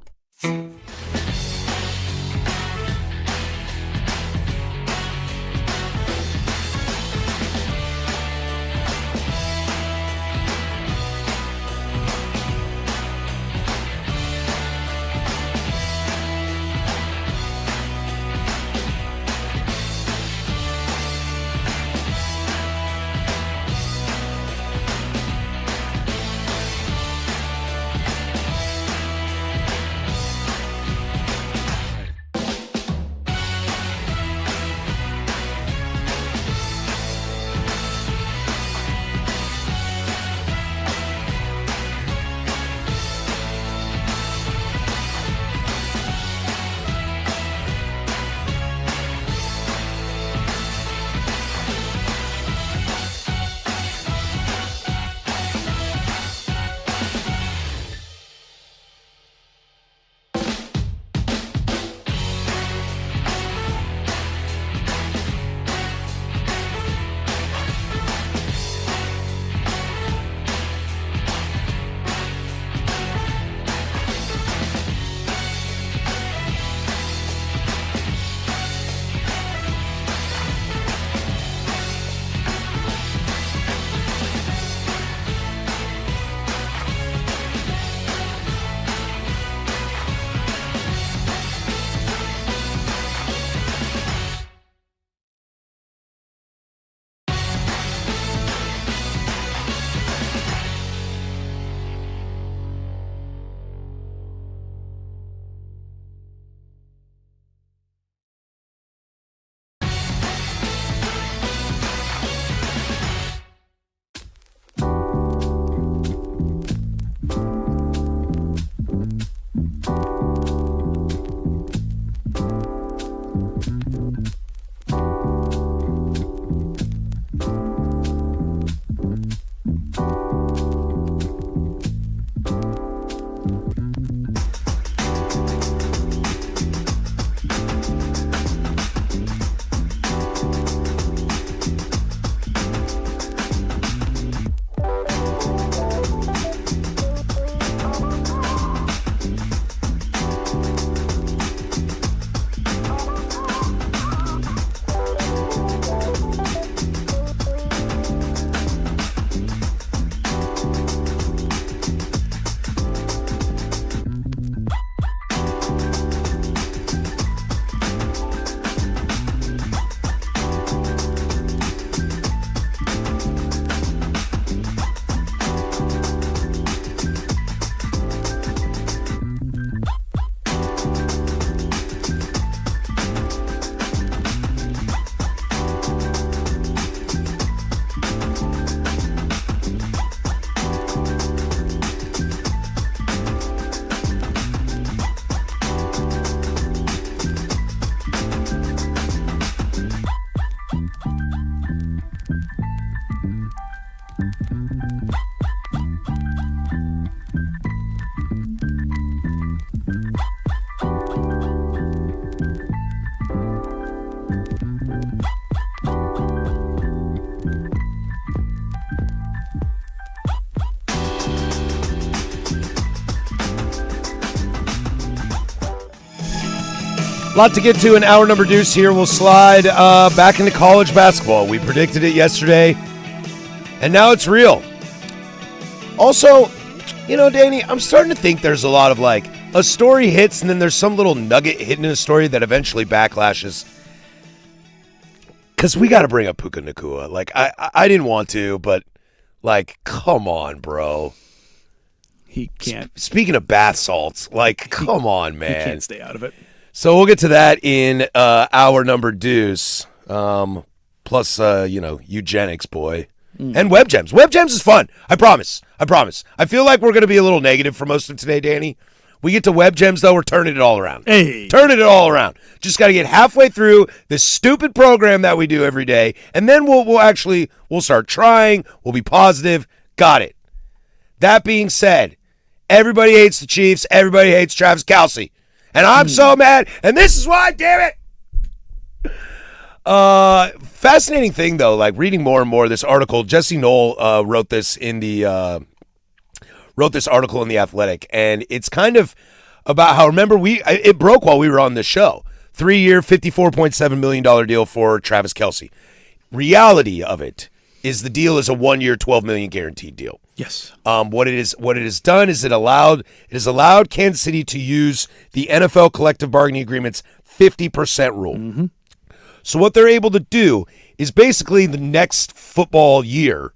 A: Lot to get to in hour number deuce here. We'll slide back into college basketball. We predicted it yesterday, and now it's real. Also, you know, Danny, I'm starting to think there's a lot of like a story hits and then there's some little nugget hidden in a story that eventually backlashes. Because we got to bring up Puka Nacua. Like, I didn't want to, but like, come on, bro.
B: He can't.
A: Speaking of bath salts, like, come on, man.
B: He can't stay out of it.
A: So we'll get to that in hour number deuce. Plus, eugenics, boy. And web gems. Web gems is fun. I promise. I feel like we're going to be a little negative for most of today, Danny. We get to web gems, though, we're turning it all around.
B: Hey.
A: Turning it all around. Just got to get halfway through this stupid program that we do every day, and then we'll start trying. We'll be positive. Got it. That being said, everybody hates the Chiefs. Everybody hates Travis Kelce. And I'm so mad. And this is why, damn it. Fascinating thing, though, like reading more and more this article. Jesse Knoll wrote this article in The Athletic. And it's kind of about how, remember, it broke while we were on this show. 3-year, $54.7 million deal for Travis Kelce. Reality of it is the deal is a 1-year, $12 million guaranteed deal.
B: Yes.
A: What it has done is it has allowed Kansas City to use the NFL collective bargaining agreement's 50% rule.
B: Mm-hmm.
A: So what they're able to do is basically the next football year,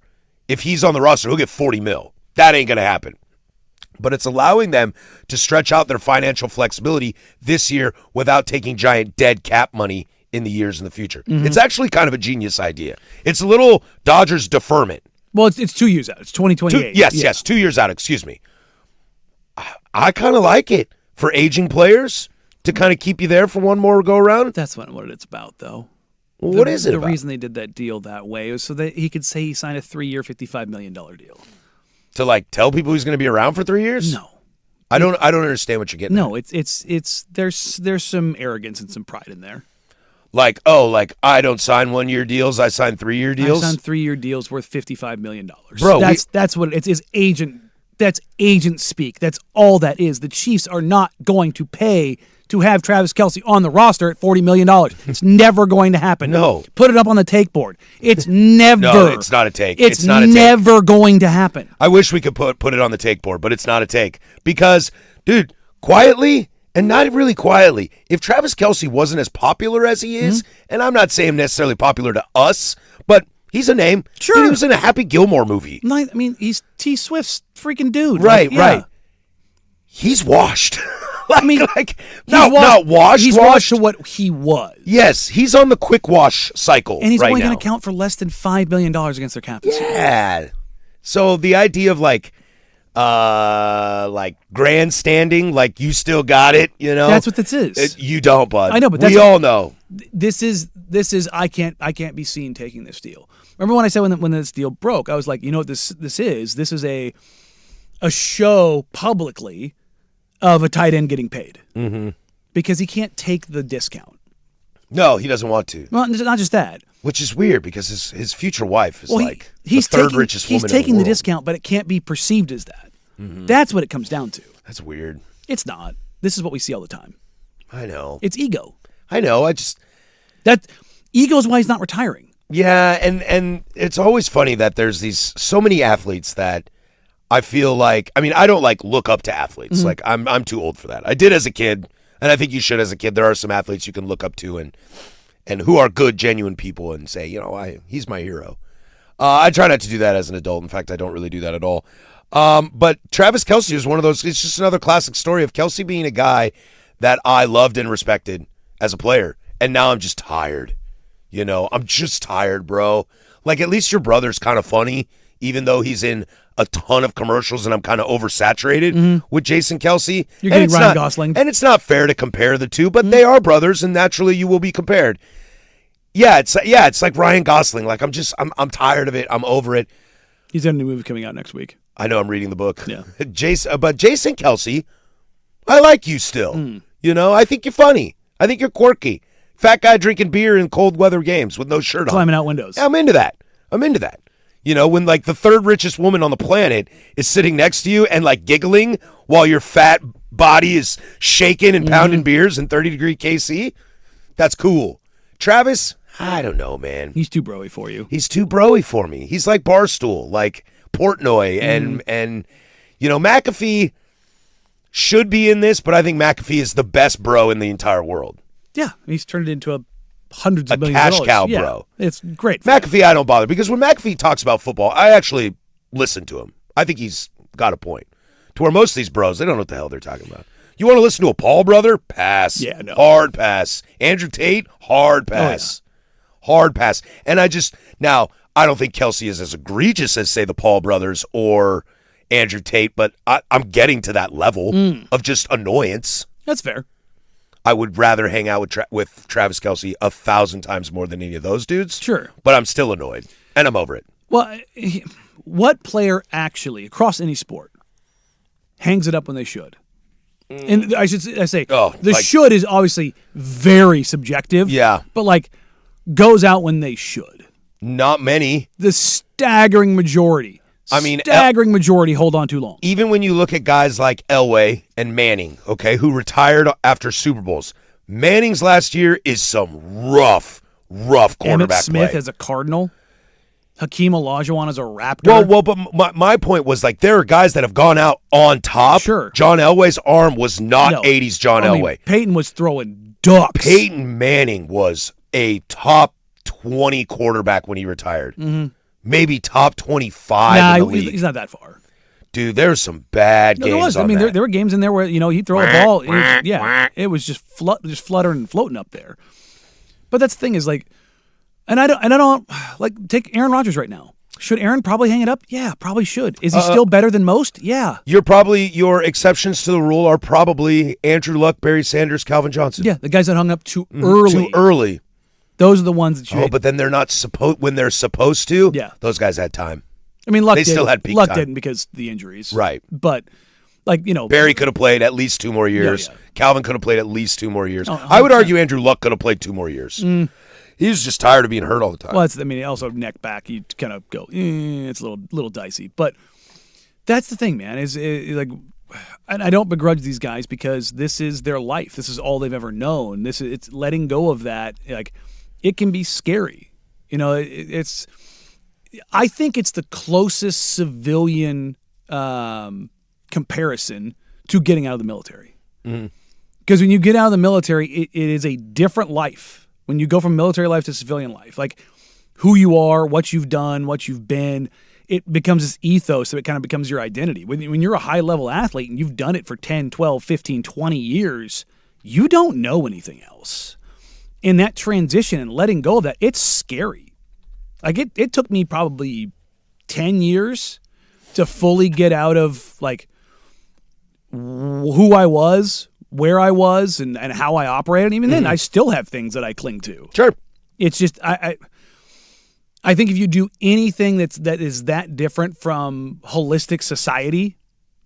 A: if he's on the roster, he'll get $40 million. That ain't gonna happen. But it's allowing them to stretch out their financial flexibility this year without taking giant dead cap money in the years in the future. Mm-hmm. It's actually kind of a genius idea. It's a little Dodgers deferment.
B: Well, it's 2 years out. It's 2028.
A: Yes, 2 years out, excuse me. I kind of like it for aging players to kind of keep you there for one more go-around.
B: That's not what it's about, though.
A: Well, what is it about?
B: The reason they did that deal that way was so that he could say he signed a 3-year, $55 million deal.
A: To, like, tell people he's going to be around for 3 years?
B: No.
A: I don't understand what you're getting at.
B: No, it's there's some arrogance and some pride in there.
A: Like I don't sign 1-year deals, I sign 3-year deals.
B: I sign 3-year deals worth $55 million.
A: Bro,
B: that's what it is. That's agent speak. That's all that is. The Chiefs are not going to pay to have Travis Kelce on the roster at $40 million. It's never going to happen.
A: No.
B: Put it up on the take board. It's never.
A: No, it's not a take.
B: It's
A: not a take.
B: never going to happen.
A: I wish we could put it on the take board, but it's not a take. Because, dude, quietly, and not really quietly, if Travis Kelce wasn't as popular as he is, and I'm not saying necessarily popular to us, but he's a name.
B: Sure.
A: Dude, he was in a Happy Gilmore movie.
B: I mean, he's T Swift's freaking dude.
A: Right. He's washed.
B: Not
A: washed.
B: He's washed to what he was.
A: Yes, he's on the quick wash cycle.
B: And he's
A: right
B: only
A: going
B: to count for less than $5 million against their cap.
A: Yeah. So the idea of like grandstanding, like you still got it, you know?
B: That's what this is.
A: You don't, bud.
B: I know, but
A: we all know.
B: This is I can't be seen taking this deal. Remember when I said when this deal broke, I was like, you know what this is? This is a show publicly of a tight end getting paid. Mm-hmm. Because he can't take the discount.
A: No, he doesn't want to.
B: Well, not just that.
A: Which is weird because his future wife is
B: he's
A: the third richest woman in the world.
B: He's taking the discount, but it can't be perceived as that. Mm-hmm. That's what it comes down to.
A: That's weird.
B: It's not. This is what we see all the time.
A: I know.
B: It's ego.
A: I know.
B: That ego is why he's not retiring.
A: Yeah, and it's always funny that there's so many athletes that I feel like, I mean, I don't look up to athletes. Mm-hmm. Like I'm too old for that. I did as a kid, and I think you should as a kid. There are some athletes you can look up to and who are good, genuine people and say, he's my hero. I try not to do that as an adult. In fact, I don't really do that at all. But Travis Kelce is one of those. It's just another classic story of Kelce being a guy that I loved and respected as a player, and now I'm just tired. I'm just tired, bro. Like, at least your brother's kind of funny, even though he's in a ton of commercials and I'm kind of oversaturated with Jason Kelce.
B: You're getting Ryan Gosling.
A: And it's not fair to compare the two, but they are brothers, and naturally you will be compared. Yeah, it's like Ryan Gosling. Like, I'm tired of it. I'm over it.
B: He's got a new movie coming out next week.
A: I know, I'm reading the book.
B: Yeah.
A: But Jason Kelce, I like you still. I think you're funny. I think you're quirky. Fat guy drinking beer in cold weather games with no shirt on.
B: Climbing out windows.
A: I'm into that. When like the third richest woman on the planet is sitting next to you and like giggling while your fat body is shaking and pounding beers in 30-degree KC, that's cool. Travis, I don't know, man.
B: He's too broy for you.
A: He's too broy for me. He's like Barstool, like Portnoy, and McAfee should be in this, but I think McAfee is the best bro in the entire world.
B: Yeah, he's turned it into hundreds of millions
A: cash
B: of dollars.
A: cow,
B: yeah,
A: bro.
B: It's great.
A: McAfee, I don't bother because when McAfee talks about football, I actually listen to him. I think he's got a point. To where most of these bros, they don't know what the hell they're talking about. You want to listen to a Paul brother? Pass.
B: Yeah, no.
A: Hard pass. Andrew Tate? Hard pass. Hard pass. And I don't think Kelce is as egregious as, say, the Paul brothers or Andrew Tate, but I'm getting to that level of just annoyance.
B: That's fair.
A: I would rather hang out with Travis Kelce 1,000 times more than any of those dudes.
B: Sure.
A: But I'm still annoyed, and I'm over it.
B: Well, what player actually, across any sport, hangs it up when they should? And I say, should is obviously very subjective.
A: Yeah.
B: But, like, goes out when they should.
A: Not many.
B: The staggering majority. Staggering majority hold on too long.
A: Even when you look at guys like Elway and Manning, okay, who retired after Super Bowls, Manning's last year is some rough quarterback
B: Emmitt Smith
A: play.
B: as a Cardinal. Hakeem Olajuwon as a Raptor.
A: Well, but my point was, like, there are guys that have gone out on top.
B: Sure.
A: John Elway's arm was not 80s John Elway.
B: Peyton was throwing ducks.
A: Peyton Manning was a top 20 quarterback when he retired.
B: Mm-hmm.
A: Maybe top 25 in the league.
B: He's not that far.
A: Dude, there's some bad games on that.
B: There were games in there where, he'd throw a ball. It was just fluttering and floating up there. But that's the thing is, like, and I don't like, take Aaron Rodgers right now. Should Aaron probably hang it up? Yeah, probably should. Is he still better than most? Yeah. Your exceptions to the rule are probably Andrew Luck, Barry Sanders, Calvin Johnson. Yeah, the guys that hung up too early.
A: Too early.
B: Those are the ones that you.
A: Oh, but then they're not when they're supposed to. Yeah, those guys had time.
B: I mean, Luck
A: still had peak
B: Luck
A: time.
B: didn't because the injuries.
A: Right.
B: But, like,
A: Barry could have played at least 2 more years. Yeah. Calvin could have played at least 2 more years.
B: Oh,
A: I would argue Andrew Luck could have played 2 more years. He was just tired of being hurt all the time.
B: Well, also neck back, you kind of go, it's a little dicey. But that's the thing, man. Is like, and I don't begrudge these guys because this is their life. This is all they've ever known. It's letting go of that. Like, it can be scary. It's. I think it's the closest civilian comparison to getting out of the military. Because when you get out of the military, it is a different life. When you go from military life to civilian life, like who you are, what you've done, what you've been, it becomes this ethos, so it kind of becomes your identity. When you're a high-level athlete and you've done it for 10, 12, 15, 20 years, you don't know anything else. In that transition and letting go of that, it's scary. Like, it took me probably 10 years to fully get out of, like, who I was, where I was, and how I operated. Even then, I still have things that I cling to.
A: Sure.
B: It's just, I think if you do anything that is that different from holistic society,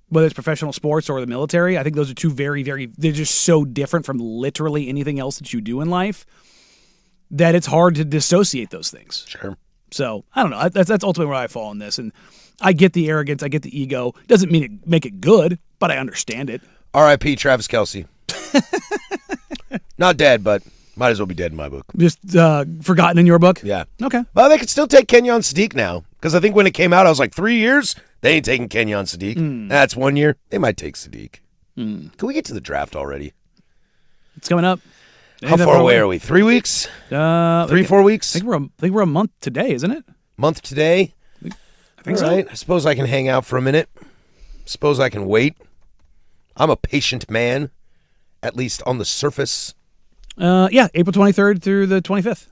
B: whether it's professional sports or the military, I think those are two very, very, they're just so different from literally anything else that you do in life that it's hard to dissociate those things.
A: Sure.
B: So, I don't know. That's ultimately where I fall in this. And I get the arrogance. I get the ego. Doesn't mean make it good, but I understand it.
A: R.I.P. Travis Kelce. Not dead, but might as well be dead in my book.
B: Just forgotten in your book?
A: Yeah.
B: Okay.
A: Well, they could still take Kenyon Sadiq now, because I think when it came out, I was like, 3 years? They ain't taking Kenyon Sadiq. That's 1 year. They might take Sadiq. Can we get to the draft already?
B: It's coming up.
A: How far away are we? 3 weeks? 4 weeks?
B: I think we're a month today, isn't it?
A: Month today?
B: I think
A: All right. I suppose I can hang out for a minute. Suppose I can wait. I'm a patient man, at least on the surface.
B: Yeah, April 23rd through the 25th.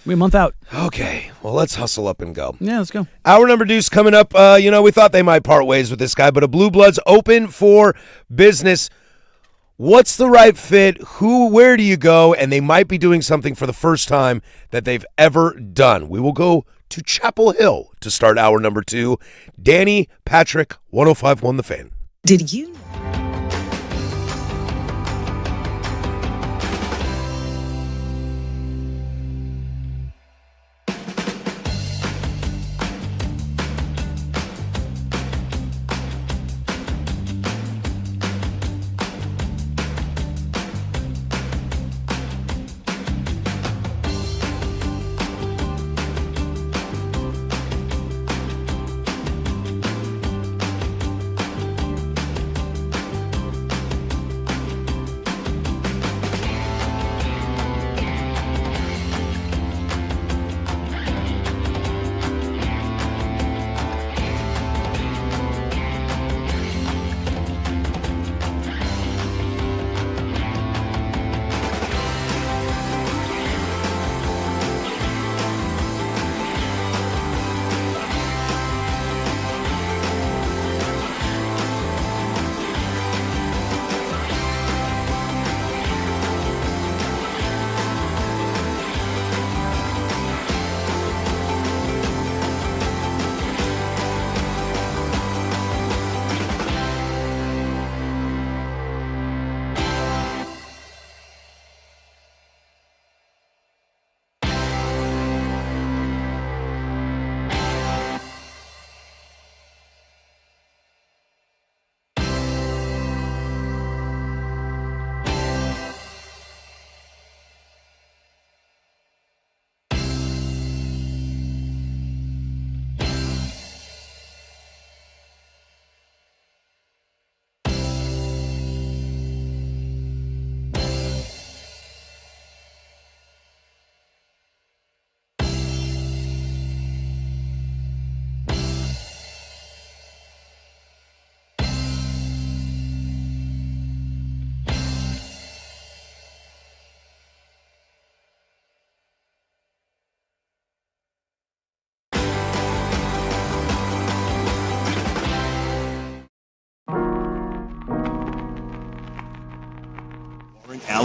B: We're a month out.
A: Okay, well, let's hustle up and go.
B: Yeah, let's go.
A: Hour number deuce coming up. We thought they might part ways with this guy, but a Blue Bloods open for business. What's the right fit? Where do you go? And they might be doing something for the first time that they've ever done. We will go to Chapel Hill to start hour number 2. Danny Patrick, 105.1 The Fan.
G: Did you?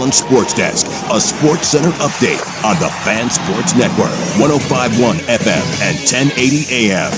F: Allen Sports Desk, a Sports Center update on the Fan Sports Network, 105.1 FM and 1080 AM.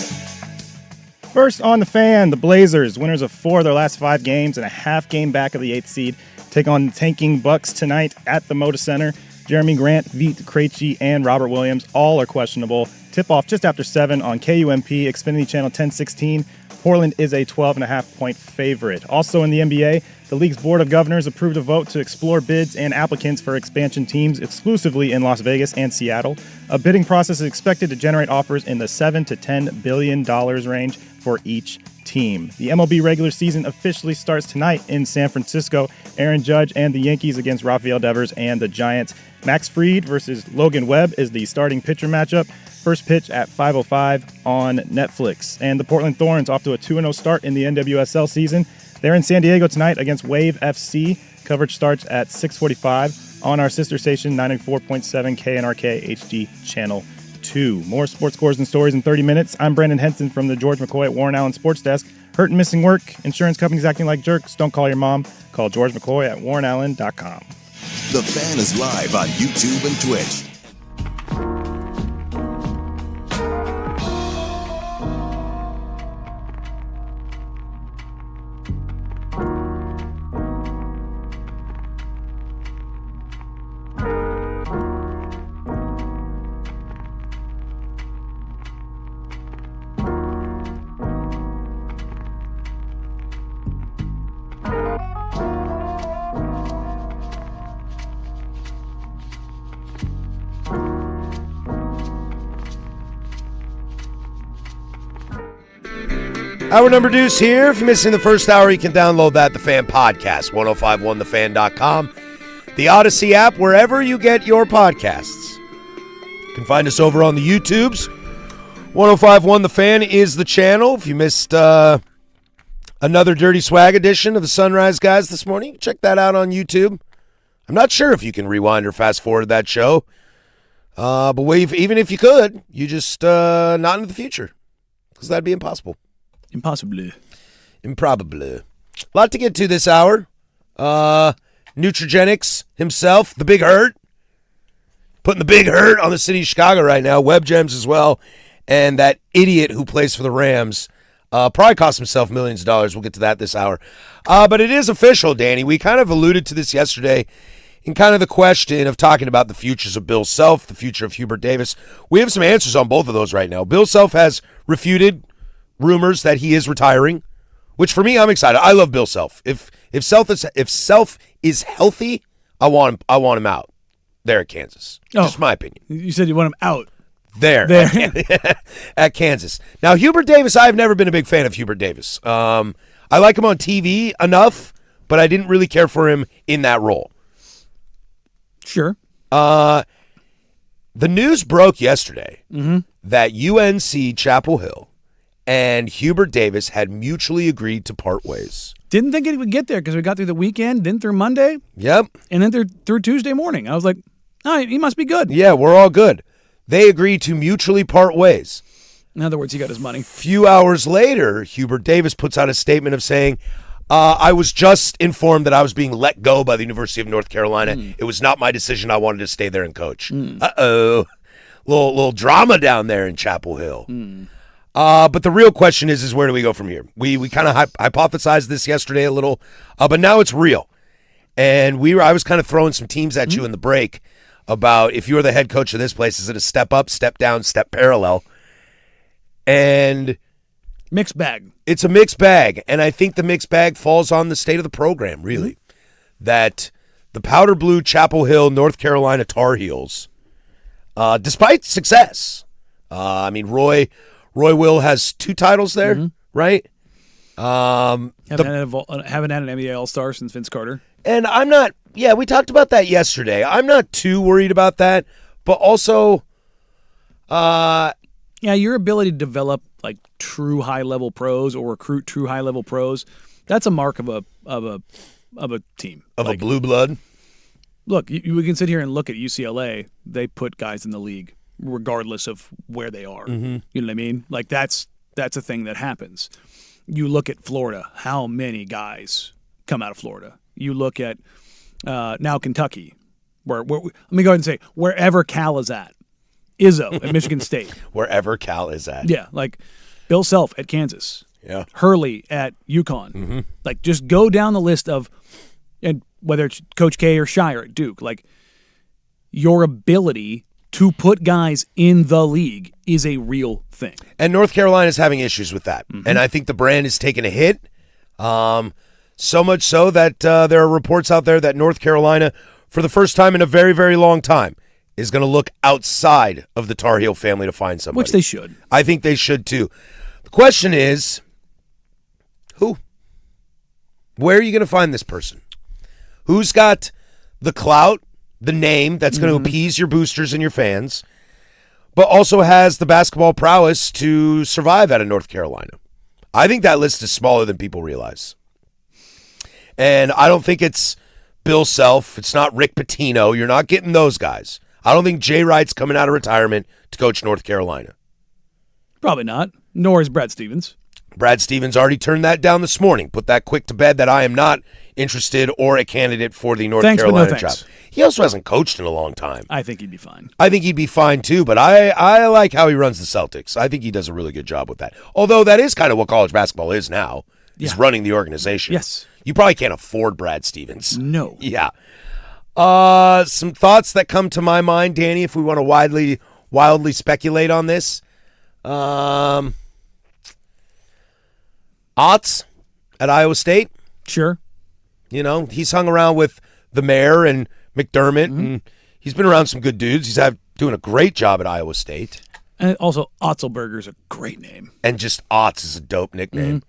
C: First on the Fan, the Blazers, winners of 4 of their last 5 games and a half game back of the 8th seed, take on tanking Bucks tonight at the Moda Center. Jeremy Grant, Vit Krejci, and Robert Williams all are questionable. Tip-off just after 7 on KUMP, Xfinity Channel 1016. Portland is a 12.5-point favorite. Also in the NBA, the league's Board of Governors approved a vote to explore bids and applicants for expansion teams exclusively in Las Vegas and Seattle. A bidding process is expected to generate offers in the $7 to $10 billion range for each team. The MLB regular season officially starts tonight in San Francisco. Aaron Judge and the Yankees against Rafael Devers and the Giants. Max Fried versus Logan Webb is the starting pitcher matchup. First pitch at 5:05 on Netflix. And the Portland Thorns off to a 2-0 start in the NWSL season. They're in San Diego tonight against Wave FC. Coverage starts at 6:45 on our sister station, 94.7 KNRK HD Channel 2. More sports scores and stories in 30 minutes. I'm Brandon Henson from the George McCoy at Warren Allen Sports Desk. Hurt and missing work, insurance companies acting like jerks. Don't call your mom. Call George McCoy at warrenallen.com.
F: The Fan is live on YouTube and Twitch.
A: Hour number deuce here. If you're missing the first hour, you can download that, The Fan Podcast, 1051thefan.com, the Odyssey app, wherever you get your podcasts. You can find us over on the YouTubes. 1051 The Fan is the channel. If you missed another Dirty Swag edition of the Sunrise Guys this morning, check that out on YouTube. I'm not sure if you can rewind or fast forward that show, but even if you could, you just not in the future, because that'd be impossible.
B: Impossibly.
A: Improbably. A lot to get to this hour. Nutrigenics himself, the Big Hurt. Putting the Big Hurt on the city of Chicago right now. Web Gems as well. And that idiot who plays for the Rams probably cost himself millions of dollars. We'll get to that this hour. But it is official, Danny. We kind of alluded to this yesterday in kind of the question of talking about the futures of Bill Self, the future of Hubert Davis. We have some answers on both of those right now. Bill Self has refuted rumors that he is retiring, which for me, I'm excited. I love Bill Self. If Self is healthy, I want him out there at Kansas. Just my opinion.
B: You said you want him out
A: there. At Kansas. Now, Hubert Davis, I've never been a big fan of Hubert Davis. I like him on TV enough, but I didn't really care for him in that role.
B: Sure.
A: The news broke yesterday that UNC Chapel Hill and Hubert Davis had mutually agreed to part ways.
B: Didn't think it would get there because we got through the weekend, then through Monday.
A: Yep.
B: And then through Tuesday morning. I was like, all right, he must be good.
A: Yeah, we're all good. They agreed to mutually part ways.
B: In other words, he got his money.
A: Few hours later, Hubert Davis puts out a statement of saying, I was just informed that I was being let go by the University of North Carolina. It was not my decision. I wanted to stay there and coach. Uh-oh. Little drama down there in Chapel Hill. But the real question is where do we go from here? We kind of hypothesized this yesterday a little, but now it's real. And I was kind of throwing some teams at you in the break about if you were the head coach of this place, is it a step up, step down, step parallel? And
B: mixed bag.
A: It's a mixed bag, and I think the mixed bag falls on the state of the program, really. That the powder blue Chapel Hill, North Carolina Tar Heels, despite success, I mean, Roy Will has 2 titles there, right?
B: Haven't had an NBA All-Star since Vince Carter.
A: And I'm not, we talked about that yesterday. I'm not too worried about that, but also,
B: your ability to develop like true high-level pros or recruit true high-level pros, that's a mark of a team.
A: Of a blue blood?
B: Look, we can sit here and look at UCLA. They put guys in the league regardless of where they are. You know what I mean? Like that's a thing that happens. You look at Florida, how many guys come out of Florida? You look at now Kentucky. Let me go ahead and say wherever Cal is at. Izzo at Michigan State.
A: Wherever Cal is at.
B: Yeah, like Bill Self at Kansas.
A: Yeah.
B: Hurley at UConn.
A: Mm-hmm.
B: Like, just go down the list of, and whether it's Coach K or Shire at Duke, like, your ability to put guys in the league is a real thing.
A: And North Carolina is having issues with that.
B: Mm-hmm.
A: And I think the brand is taking a hit. So much so that there are reports out there that North Carolina, for the first time in a very, very long time, is going to look outside of the Tar Heel family to find somebody.
B: Which they should.
A: I think they should too. The question is, who? Where are you going to find this person? Who's got the clout, the name that's going to appease your boosters and your fans, but also has the basketball prowess to survive out of North Carolina? I think that list is smaller than people realize. And I don't think it's Bill Self. It's not Rick Pitino. You're not getting those guys. I don't think Jay Wright's coming out of retirement to coach North Carolina.
B: Probably not. Nor is Brad Stevens.
A: Brad Stevens already turned that down this morning. Put that quick to bed that I am not interested or a candidate for the North Carolina job. He also hasn't coached in a long time.
B: I think he'd be fine.
A: I think he'd be fine too, but I like how he runs the Celtics. I think he does a really good job with that. Although that is kind of what college basketball is now. He's running the organization.
B: Yes.
A: You probably can't afford Brad Stevens.
B: No.
A: Yeah. Some thoughts that come to my mind, Danny, if we want to wildly speculate on this. Otts at Iowa State.
B: Sure.
A: You know, he's hung around with the mayor and McDermott, and he's been around some good dudes. He's doing a great job at Iowa State.
B: And also, Otzelberger is a great name.
A: And just Otts is a dope nickname.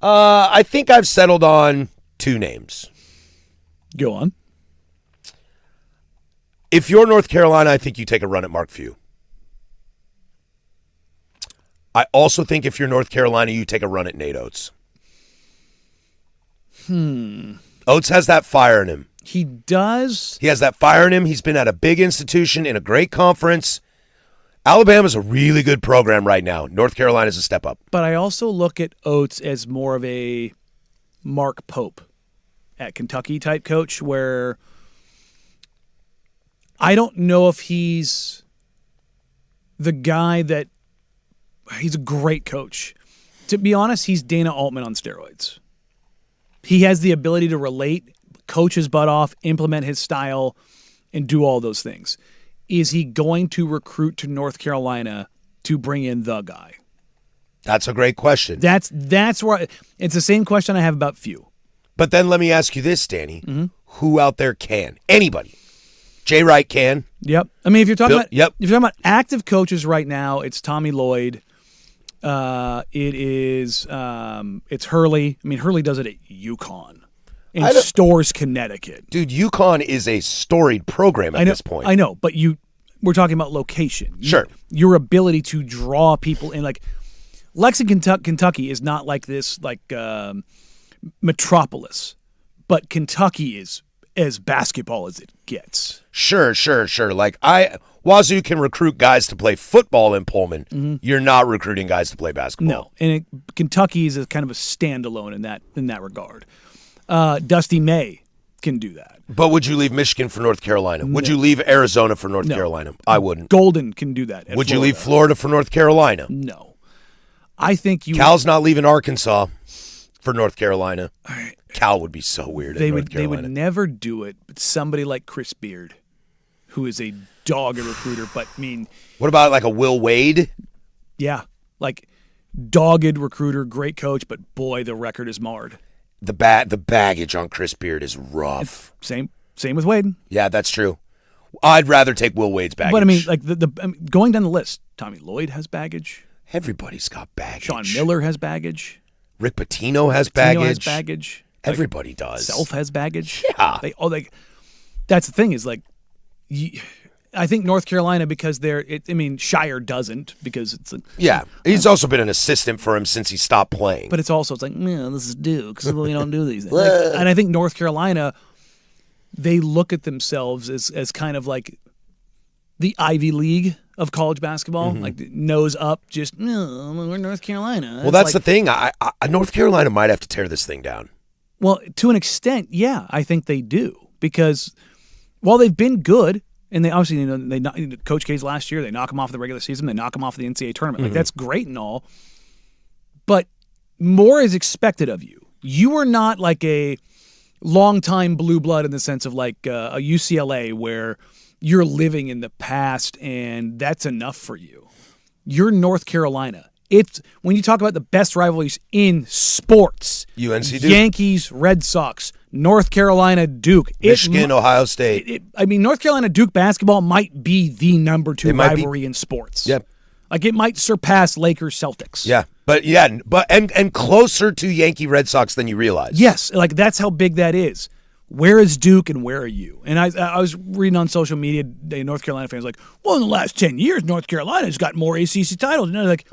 A: I think I've settled on two names.
B: Go on.
A: If you're North Carolina, I think you take a run at Mark Few. I also think if you're North Carolina, you take a run at Nate Oates. Oates has that fire in him.
B: He does.
A: He has that fire in him. He's been at a big institution in a great conference. Alabama's a really good program right now. North Carolina's a step up.
B: But I also look at Oates as more of a Mark Pope at Kentucky type coach, where I don't know if he's the guy that he's a great coach. To be honest, he's Dana Altman on steroids. He has the ability to relate, coach his butt off, implement his style, and do all those things. Is he going to recruit to North Carolina to bring in the guy?
A: That's a great question.
B: That's where it's the same question I have about Few.
A: But then let me ask you this, Danny. Who out there can? Anybody. Jay Wright can.
B: Yep. I mean, if you're talking
A: Bill,
B: if you're talking about active coaches right now, it's Tommy Lloyd. It's Hurley. I mean, Hurley does it at UConn in Storrs, Connecticut.
A: Dude, UConn is a storied program at this point.
B: I know, but we're talking about location.
A: Sure.
B: Your ability to draw people in, like Lexington, Kentucky is not like this, metropolis, but Kentucky is as basketball as it gets.
A: Sure. Like Wazoo can recruit guys to play football in Pullman. You're not recruiting guys to play basketball.
B: No, and Kentucky is a kind of a standalone in that regard. Dusty May can do that.
A: But would you leave Michigan for North Carolina? Would you leave Arizona for North Carolina? I wouldn't.
B: Golden can do that.
A: Would you leave Florida for North Carolina?
B: No. I think
A: Cal's not leaving Arkansas for North Carolina. Cal would be so weird at North Carolina.
B: They would never do it, but somebody like Chris Beard, who is a dogged recruiter, but I mean...
A: What about like a Will Wade?
B: Yeah, like dogged recruiter, great coach, but boy, the record is marred.
A: The baggage on Chris Beard is rough.
B: Same with Wade.
A: Yeah, that's true. I'd rather take Will Wade's baggage.
B: But I mean, like going down the list, Tommy Lloyd has baggage.
A: Everybody's got baggage.
B: Sean Miller has baggage.
A: Rick Pitino has baggage. Everybody does.
B: Self has baggage.
A: Yeah.
B: That's the thing is like, I think North Carolina, because Shire doesn't, because it's
A: he's also been an assistant for him since he stopped playing.
B: But it's like, this is Duke, so we don't do these things. And I think North Carolina, they look at themselves as kind of like the Ivy League of college basketball, like nose up, just we're North Carolina.
A: Well, that's the thing. North Carolina might have to tear this thing down.
B: Well, to an extent, yeah, I think they do. because while they've been good, and they obviously, Coach K's last year, they knock him off the regular season, they knock him off the NCAA tournament. Like, that's great and all, but more is expected of you. You are not like a longtime blue blood in the sense of like a UCLA where you're living in the past and that's enough for you. You're North Carolina. It's when you talk about the best rivalries in sports,
A: UNC Duke,
B: Yankees, Red Sox, North Carolina, Duke,
A: Michigan, Ohio State.
B: North Carolina Duke basketball might be the number 2 rivalry in sports.
A: Yep.
B: Like it might surpass Lakers Celtics.
A: Yeah. But closer to Yankee Red Sox than you realize.
B: Yes, like that's how big that is. Where is Duke and where are you? And I was reading on social media, North Carolina fans like, well, in the last 10 years, North Carolina's got more ACC titles. And they're like,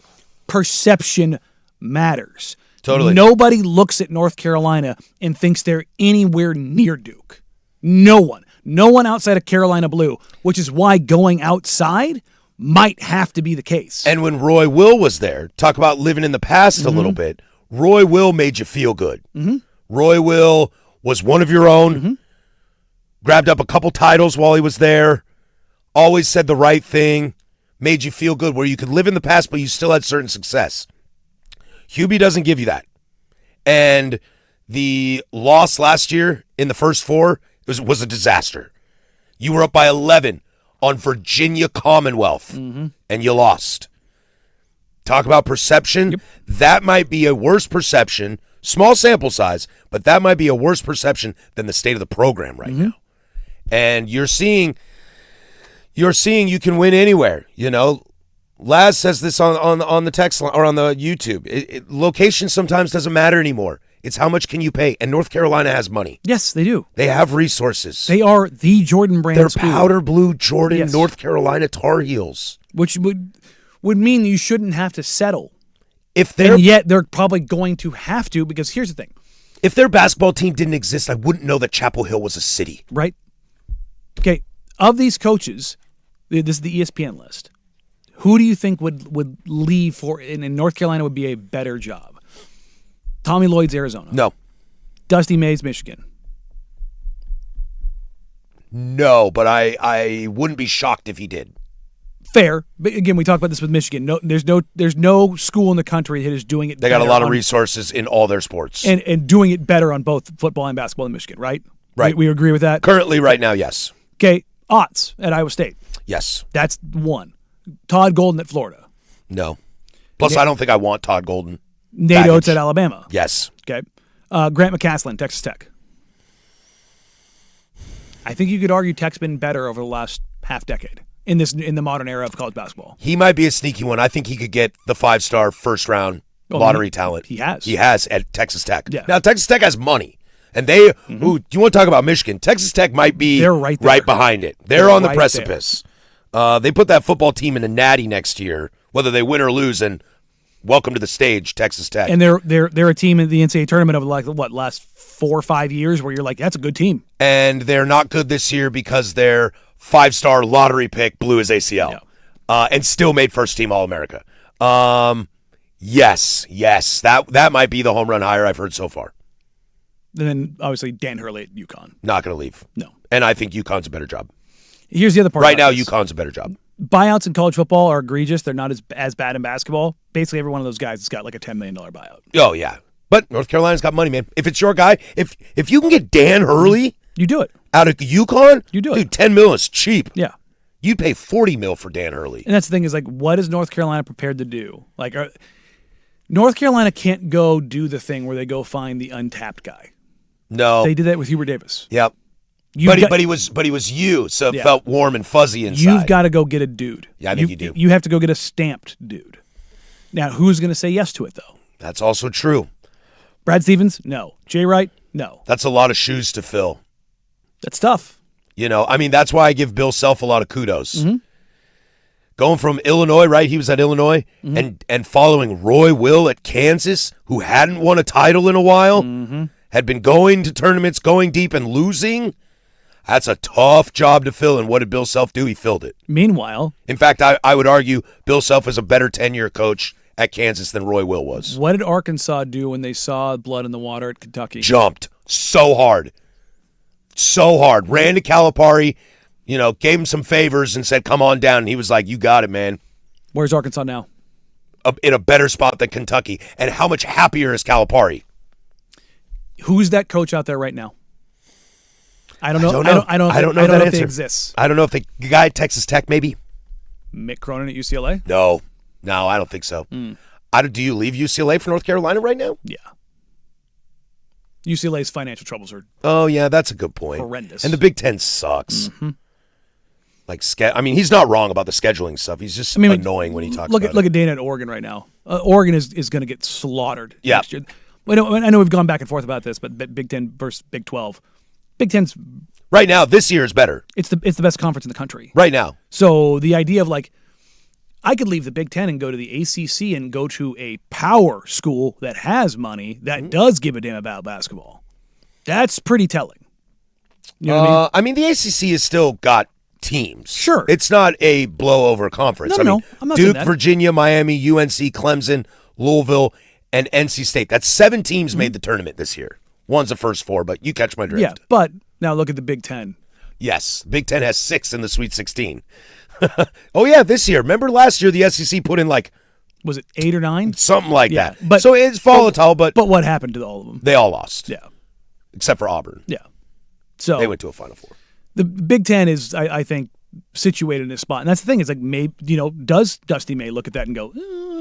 B: perception matters.
A: Totally.
B: Nobody looks at North Carolina and thinks they're anywhere near Duke. No one. No one outside of Carolina Blue, which is why going outside might have to be the case.
A: And when Roy Will was there, talk about living in the past a little bit, Roy Will made you feel good. Roy Will was one of your own, grabbed up a couple titles while he was there, always said the right thing, made you feel good, where you could live in the past, but you still had certain success. Hubie doesn't give you that. And the loss last year in the first 4 was a disaster. You were up by 11 on Virginia Commonwealth, and you lost. Talk about perception.
B: Yep.
A: That might be a worse perception, small sample size, but that might be a worse perception than the state of the program right now. And you're seeing you can win anywhere. Laz says this on the text line or on the YouTube. Location sometimes doesn't matter anymore. It's how much can you pay. And North Carolina has money.
B: Yes, they do.
A: They have resources.
B: They are the Jordan brand
A: They're
B: school.
A: powder blue Jordan North Carolina Tar Heels.
B: Which would mean you shouldn't have to settle.
A: And
B: yet they're probably going to have to, because here's the thing.
A: If their basketball team didn't exist, I wouldn't know that Chapel Hill was a city.
B: Right? Okay, of these coaches, this is the ESPN list. Who do you think would leave for in North Carolina would be a better job? Tommy Lloyd's Arizona.
A: No.
B: Dusty May's Michigan.
A: No, but I wouldn't be shocked if he did.
B: Fair, but again, we talked about this with Michigan. No, there's no school in the country that is doing it.
A: They got a lot of resources in all their sports,
B: and doing it better on both football and basketball in Michigan. Right.
A: Right.
B: We agree with that.
A: Currently, right now, yes.
B: Okay. Otts at Iowa State.
A: Yes.
B: That's one. Todd Golden at Florida.
A: No. Plus, I don't think I want Todd Golden.
B: Nate Oates at Alabama.
A: Yes.
B: Okay. Grant McCasland, Texas Tech. I think you could argue Tech's been better over the last half decade in the modern era of college basketball.
A: He might be a sneaky one. I think he could get the 5-star first-round lottery talent.
B: He has.
A: He has at Texas Tech.
B: Yeah.
A: Now, Texas Tech has money. And they, you want to talk about Michigan? Texas Tech might be
B: They're right there.
A: right behind it. They're on the
B: right
A: precipice. They put that football team in the Natty next year, whether they win or lose, and welcome to the stage, Texas Tech.
B: And they're a team in the NCAA tournament over last 4 or 5 years where you're like, that's a good team.
A: And they're not good this year because their 5-star lottery pick blew his ACL and still made first team All-America. Yes, that might be the home run hire I've heard so far.
B: And then obviously Dan Hurley at UConn.
A: Not going to leave.
B: No.
A: And I think UConn's a better job.
B: Here's the other part.
A: Right now,
B: this.
A: UConn's a better job.
B: Buyouts in college football are egregious. They're not as bad in basketball. Basically, every one of those guys has got like a $10 million buyout.
A: Oh, yeah. But North Carolina's got money, man. If it's your guy, if you can get Dan Hurley
B: you do it
A: out of UConn,
B: you do it.
A: Dude, $10 million is cheap.
B: Yeah.
A: You'd pay $40 million for Dan Hurley.
B: And that's the thing is like, what is North Carolina prepared to do? Like, North Carolina can't go do the thing where they go find the untapped guy.
A: No.
B: They did that with Hubert Davis.
A: Yep. But he was you, so it felt warm and fuzzy inside.
B: You've got to go get a dude.
A: Yeah, I think you do.
B: You have to go get a stamped dude. Now, who's going to say yes to it, though?
A: That's also true.
B: Brad Stevens? No. Jay Wright? No.
A: That's a lot of shoes to fill.
B: That's tough.
A: That's why I give Bill Self a lot of kudos.
B: Mm-hmm.
A: Going from Illinois, right? He was at Illinois, and following Roy Will at Kansas, who hadn't won a title in a while, had been going to tournaments, going deep, and losing. That's a tough job to fill, and what did Bill Self do? He filled it.
B: Meanwhile,
A: in fact, I would argue Bill Self is a better tenure coach at Kansas than Roy Will was.
B: What did Arkansas do when they saw blood in the water at Kentucky?
A: Jumped so hard. so hard. Ran to Calipari, gave him some favors and said, come on down. And he was like, you got it, man.
B: Where's Arkansas now?
A: In a better spot than Kentucky. And how much happier is Calipari?
B: Who's that coach out there right now? I don't know.
A: I don't know that answer.
B: If it exists.
A: I don't know if the guy at Texas Tech, maybe?
B: Mick Cronin at UCLA?
A: No, I don't think so. Do you leave UCLA for North Carolina right now?
B: Yeah. UCLA's financial troubles are
A: Oh, yeah, that's a good point.
B: horrendous.
A: And the Big Ten sucks. He's not wrong about the scheduling stuff. He's just annoying when he talks about it.
B: Look at Dana at Oregon right now. Oregon is going to get slaughtered next year. I know we've gone back and forth about this, but Big Ten versus Big 12. Big Ten's
A: right now. This year is better.
B: It's the best conference in the country
A: right now.
B: So the idea of I could leave the Big Ten and go to the ACC and go to a power school that has money that does give a damn about basketball. That's pretty telling. You know what I mean?
A: The ACC has still got teams.
B: Sure,
A: it's not a blowover conference.
B: No, I'm not
A: Duke,
B: saying that.
A: Virginia, Miami, UNC, Clemson, Louisville, and NC State. That's 7 teams made the tournament this year. One's the first 4, but you catch my drift.
B: Yeah, but now look at the Big Ten.
A: Yes, Big Ten has 6 in the Sweet 16. Oh, yeah, this year. Remember last year the SEC put in
B: was it 8 or 9?
A: Something like that.
B: But,
A: so it's volatile, but
B: what happened to all of them?
A: They all lost.
B: Yeah.
A: Except for Auburn.
B: Yeah. So
A: they went to a Final Four.
B: The Big Ten is, I think, situated in a spot. And that's the thing is maybe, does Dusty May look at that and go,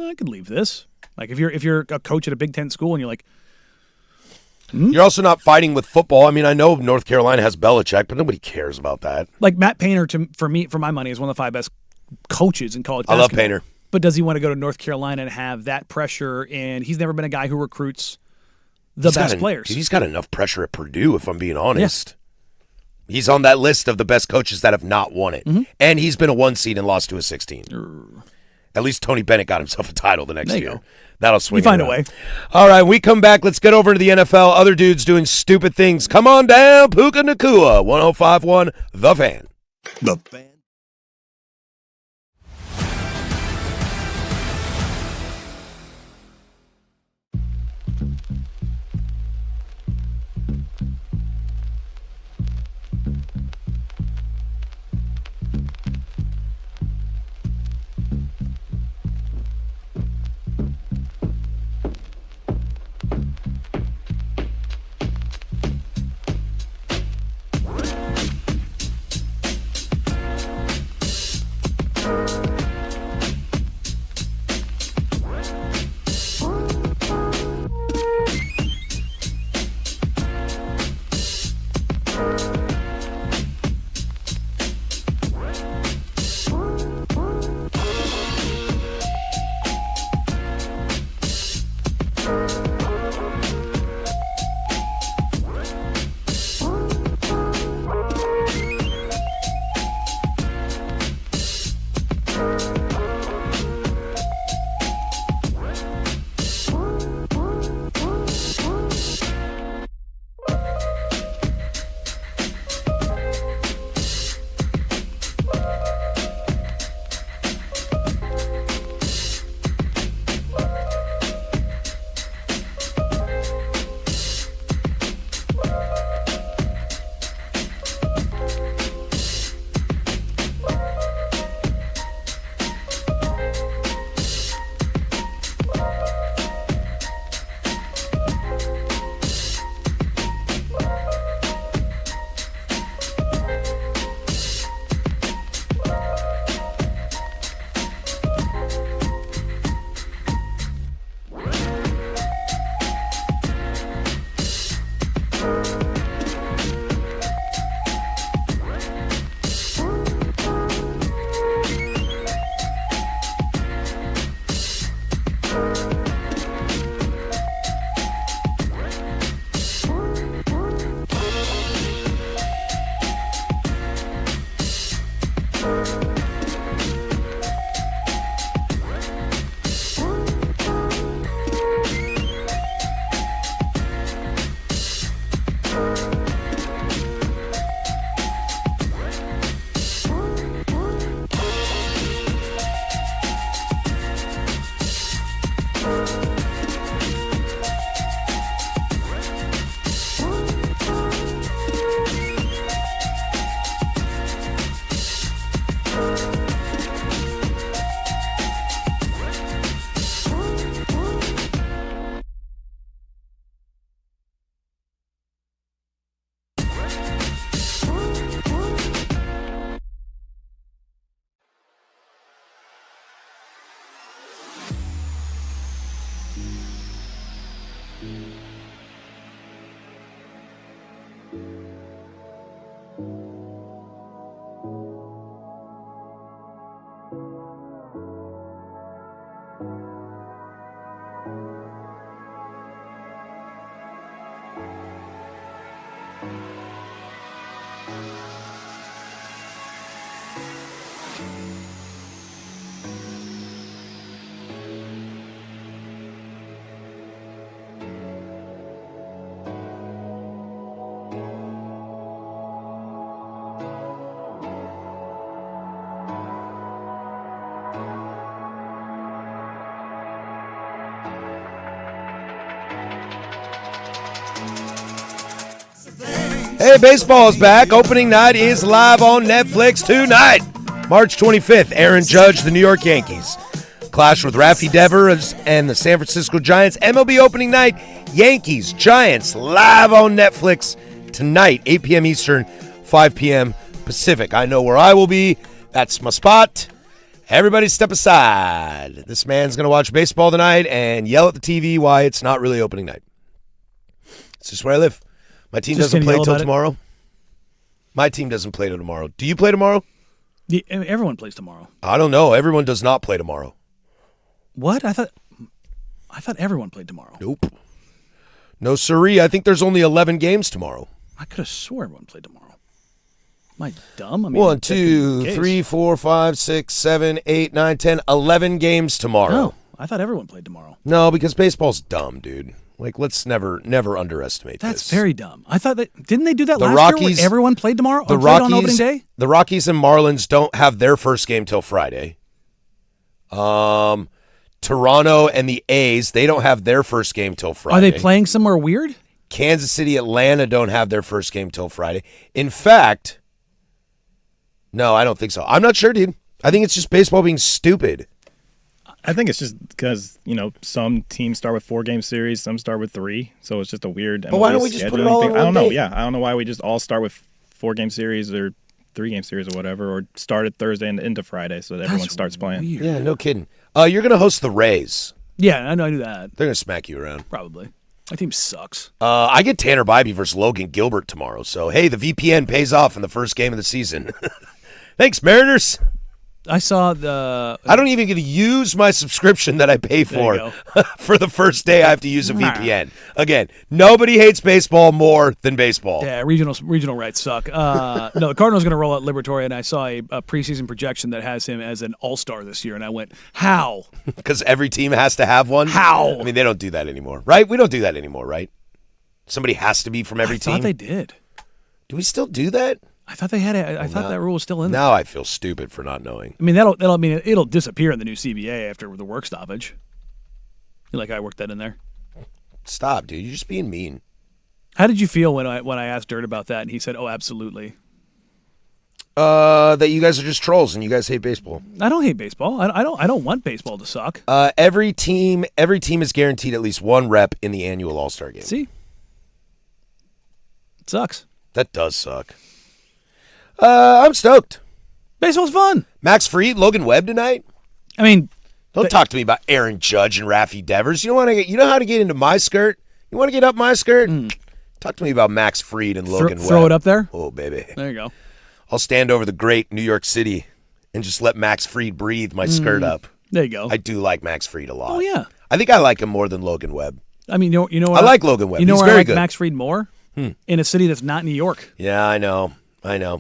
B: I could leave this? If you're a coach at a Big Ten school and you're like,
A: You're also not fighting with football. I know North Carolina has Belichick, but nobody cares about that.
B: Matt Painter, for my money, is one of the 5 best coaches in college basketball.
A: I love Painter.
B: But does he want to go to North Carolina and have that pressure? And he's never been a guy who recruits the best players.
A: Dude, he's got enough pressure at Purdue, if I'm being honest. Yeah. He's on that list of the best coaches that have not won it. And he's been a 1 seed and lost to a 16. At least Tony Bennett got himself a title the next year.
B: Go.
A: That'll swing.
B: You find a way.
A: All right, we come back. Let's get over to the NFL. Other dudes doing stupid things. Come on down, Puka Nacua, 105.1 The Fan.
F: The Fan.
A: Hey, baseball's back. Opening night is live on Netflix tonight. March 25th, Aaron Judge, the New York Yankees clash with Rafi Devers and the San Francisco Giants. MLB opening night, Yankees, Giants, live on Netflix tonight, 8 p.m. Eastern, 5 p.m. Pacific. I know where I will be. That's my spot. Everybody step aside. This man's going to watch baseball tonight and yell at the TV why it's not really opening night. It's just where I live. My team doesn't play till tomorrow. My team doesn't play till tomorrow. Do you play tomorrow?
B: Everyone plays tomorrow.
A: I don't know. Everyone does not play tomorrow.
B: What? I thought everyone played tomorrow.
A: Nope. No siree. I think there's only 11 games tomorrow.
B: I could have swore everyone played tomorrow. Am I dumb? I mean,
A: 1, 2, 3, 4, 5, 6, 7, 8, 9, 10, 11 games tomorrow.
B: No, I thought everyone played tomorrow.
A: No, because baseball's dumb, dude. Like, let's never underestimate this.
B: That's very dumb. I thought didn't they do that last year where everyone played tomorrow? Played on opening day?
A: The Rockies and Marlins don't have their first game till Friday. Toronto and the A's, they don't have their first game till Friday.
B: Are they playing somewhere weird?
A: Kansas City, Atlanta don't have their first game till Friday. In fact, no, I don't think so. I'm not sure, dude. I think it's just baseball being stupid.
C: I think it's just because, some teams start with 4-game series, some start with 3. So it's just a weird
A: But why don't we just put it all in one
C: I don't know.
A: day?
C: Yeah, I don't know why we just all start with 4-game series or 3-game series or whatever, or start at Thursday and into Friday so that everyone starts playing.
B: Weird.
A: Yeah, no kidding. You're going to host the Rays.
B: Yeah, I knew that.
A: They're going to smack you around.
B: Probably. My team sucks.
A: I get Tanner Bybee versus Logan Gilbert tomorrow. So, hey, the VPN pays off in the first game of the season. Thanks, Mariners.
B: I saw
A: I don't even get to use my subscription that I pay for. For the first day, I have to use a VPN. Again, nobody hates baseball more than baseball.
B: Yeah, regional rights suck. No, the Cardinals going to roll out Liberatore, and I saw a preseason projection that has him as an all-star this year, and I went, how?
A: Because every team has to have one?
B: How?
A: I mean, they don't do that anymore, right? We don't do that anymore, right? Somebody has to be from every team?
B: I thought they did.
A: Do we still do that?
B: I thought they had it. I thought that rule was still in there.
A: Now I feel stupid for not knowing.
B: I mean, it'll disappear in the new CBA after the work stoppage. I worked that in there.
A: Stop, dude. You're just being mean.
B: How did you feel when I asked Dirt about that and he said, "Oh, absolutely."
A: That you guys are just trolls and you guys hate baseball.
B: I don't hate baseball. I don't want baseball to suck.
A: Every team is guaranteed at least one rep in the annual All-Star game.
B: See, it sucks.
A: That does suck. I'm stoked.
B: Baseball's fun.
A: Max Fried, Logan Webb tonight.
B: I mean,
A: don't talk to me about Aaron Judge and Rafi Devers. You know how to get into my skirt? You want to get up my skirt? Talk to me about Max Fried and Logan Webb.
B: Throw it up there?
A: Oh, baby.
B: There you go.
A: I'll stand over the great New York City and just let Max Fried breathe my skirt up.
B: There you go.
A: I do like Max Fried a lot.
B: Oh, yeah.
A: I think I like him more than Logan Webb.
B: I mean, you know what?
A: I like Logan Webb.
B: You know
A: He's
B: where
A: very
B: I like
A: good.
B: Max Fried more? In a city that's not New York.
A: Yeah, I know.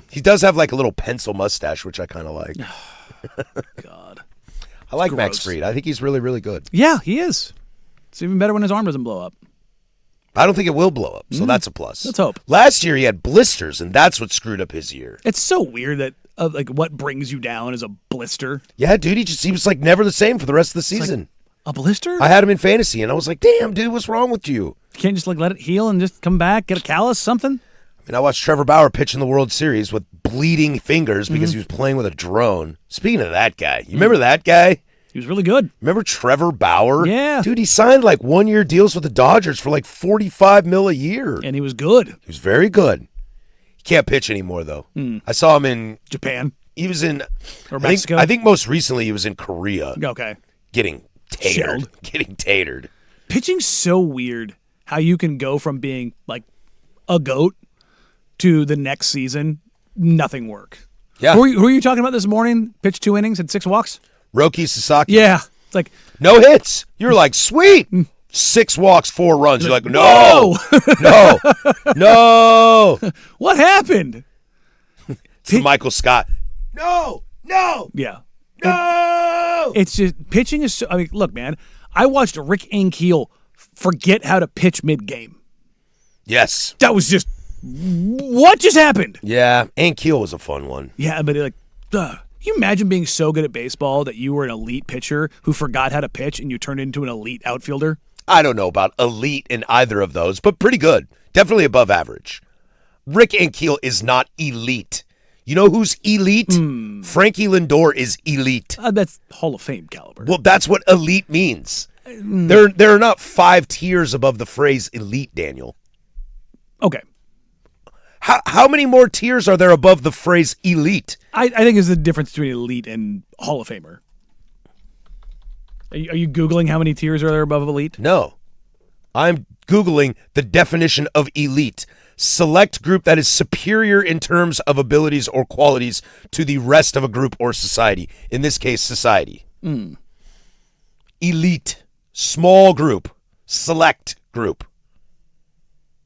A: He does have like a little pencil mustache, which I kind of like.
B: God.
A: I like Max Fried. I think he's really, really good.
B: Yeah, he is. It's even better when his arm doesn't blow up.
A: I don't think it will blow up, so that's a plus.
B: Let's hope.
A: Last year he had blisters, and that's what screwed up his year.
B: It's so weird that what brings you down is a blister.
A: Yeah, dude, he was like never the same for the rest of the season.
B: A blister?
A: I had him in fantasy, and I was like, damn, dude, what's wrong with you?
B: You can't just let it heal and just come back, get a callus, something?
A: I mean, I watched Trevor Bauer pitch in the World Series with bleeding fingers because he was playing with a drone. Speaking of that guy, you remember that guy?
B: He was really good.
A: Remember Trevor Bauer?
B: Yeah.
A: Dude, he signed like 1-year deals with the Dodgers for like $45 million a year.
B: And he was good.
A: He was very good. He can't pitch anymore, though. I saw him in
B: Japan.
A: He was in
B: or Mexico.
A: I think most recently he was in Korea.
B: Okay.
A: Getting tatered.
B: Pitching's so weird how you can go from being like a GOAT to the next season, nothing work.
A: Yeah.
B: Who are you talking about this morning? Pitched 2 innings, had 6 walks?
A: Roki Sasaki.
B: Yeah. It's like
A: no hits. You're like, sweet. 6 walks, 4 runs. You're like, no. No.
B: What happened?
A: It's the Michael Scott. No.
B: Yeah.
A: No.
B: It's just pitching is so, I mean, look, man, I watched Rick Ankiel forget how to pitch mid-game.
A: Yes.
B: That was just what just happened?
A: Yeah, Ankiel was a fun one.
B: Yeah, but can you imagine being so good at baseball that you were an elite pitcher who forgot how to pitch and you turned into an elite outfielder?
A: I don't know about elite in either of those, but pretty good. Definitely above average. Rick Ankiel is not elite. You know who's elite? Frankie Lindor is elite.
B: That's Hall of Fame caliber.
A: Well, that's what elite means. There are not 5 tiers above the phrase elite, Daniel.
B: Okay.
A: How many more tiers are there above the phrase elite?
B: I think there's a difference between elite and Hall of Famer. Are you Googling how many tiers are there above elite?
A: No. I'm Googling the definition of elite. Select group that is superior in terms of abilities or qualities to the rest of a group or society. In this case, society. Elite. Small group. Select group.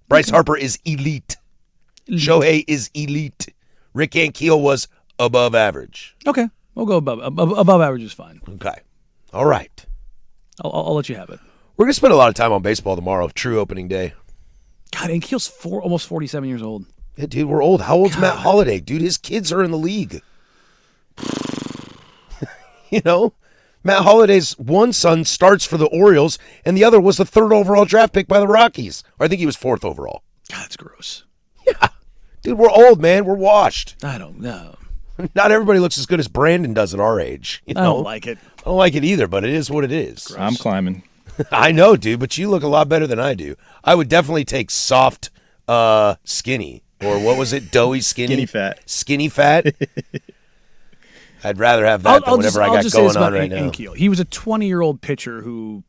A: Bryce Harper is elite. Shohei is elite. Rick Ankiel was above average.
B: Okay. We'll go above. Above average is fine.
A: Okay. All right.
B: I'll let you have it.
A: We're going to spend a lot of time on baseball tomorrow. True opening day.
B: God, Ankiel's almost 47 years old.
A: Yeah, dude, we're old. How old's Matt Holliday? Dude, his kids are in the league. You know? Matt Holliday's one son starts for the Orioles, and the other was the 3rd overall draft pick by the Rockies. Or I think he was 4th overall.
B: God, that's gross.
A: Yeah. Dude, we're old, man. We're washed.
B: I don't know.
A: Not everybody looks as good as Brandon does at our age. You know?
B: I don't like it.
A: I don't like it either, but it is what it is.
B: Gross.
C: I'm climbing.
A: I know, dude, but you look a lot better than I do. I would definitely take soft, skinny, or what was it, doughy skinny?
C: Skinny fat.
A: Skinny fat. I'd rather have that than whatever I got going on right now.
B: Ankiel. He was a 20-year-old pitcher who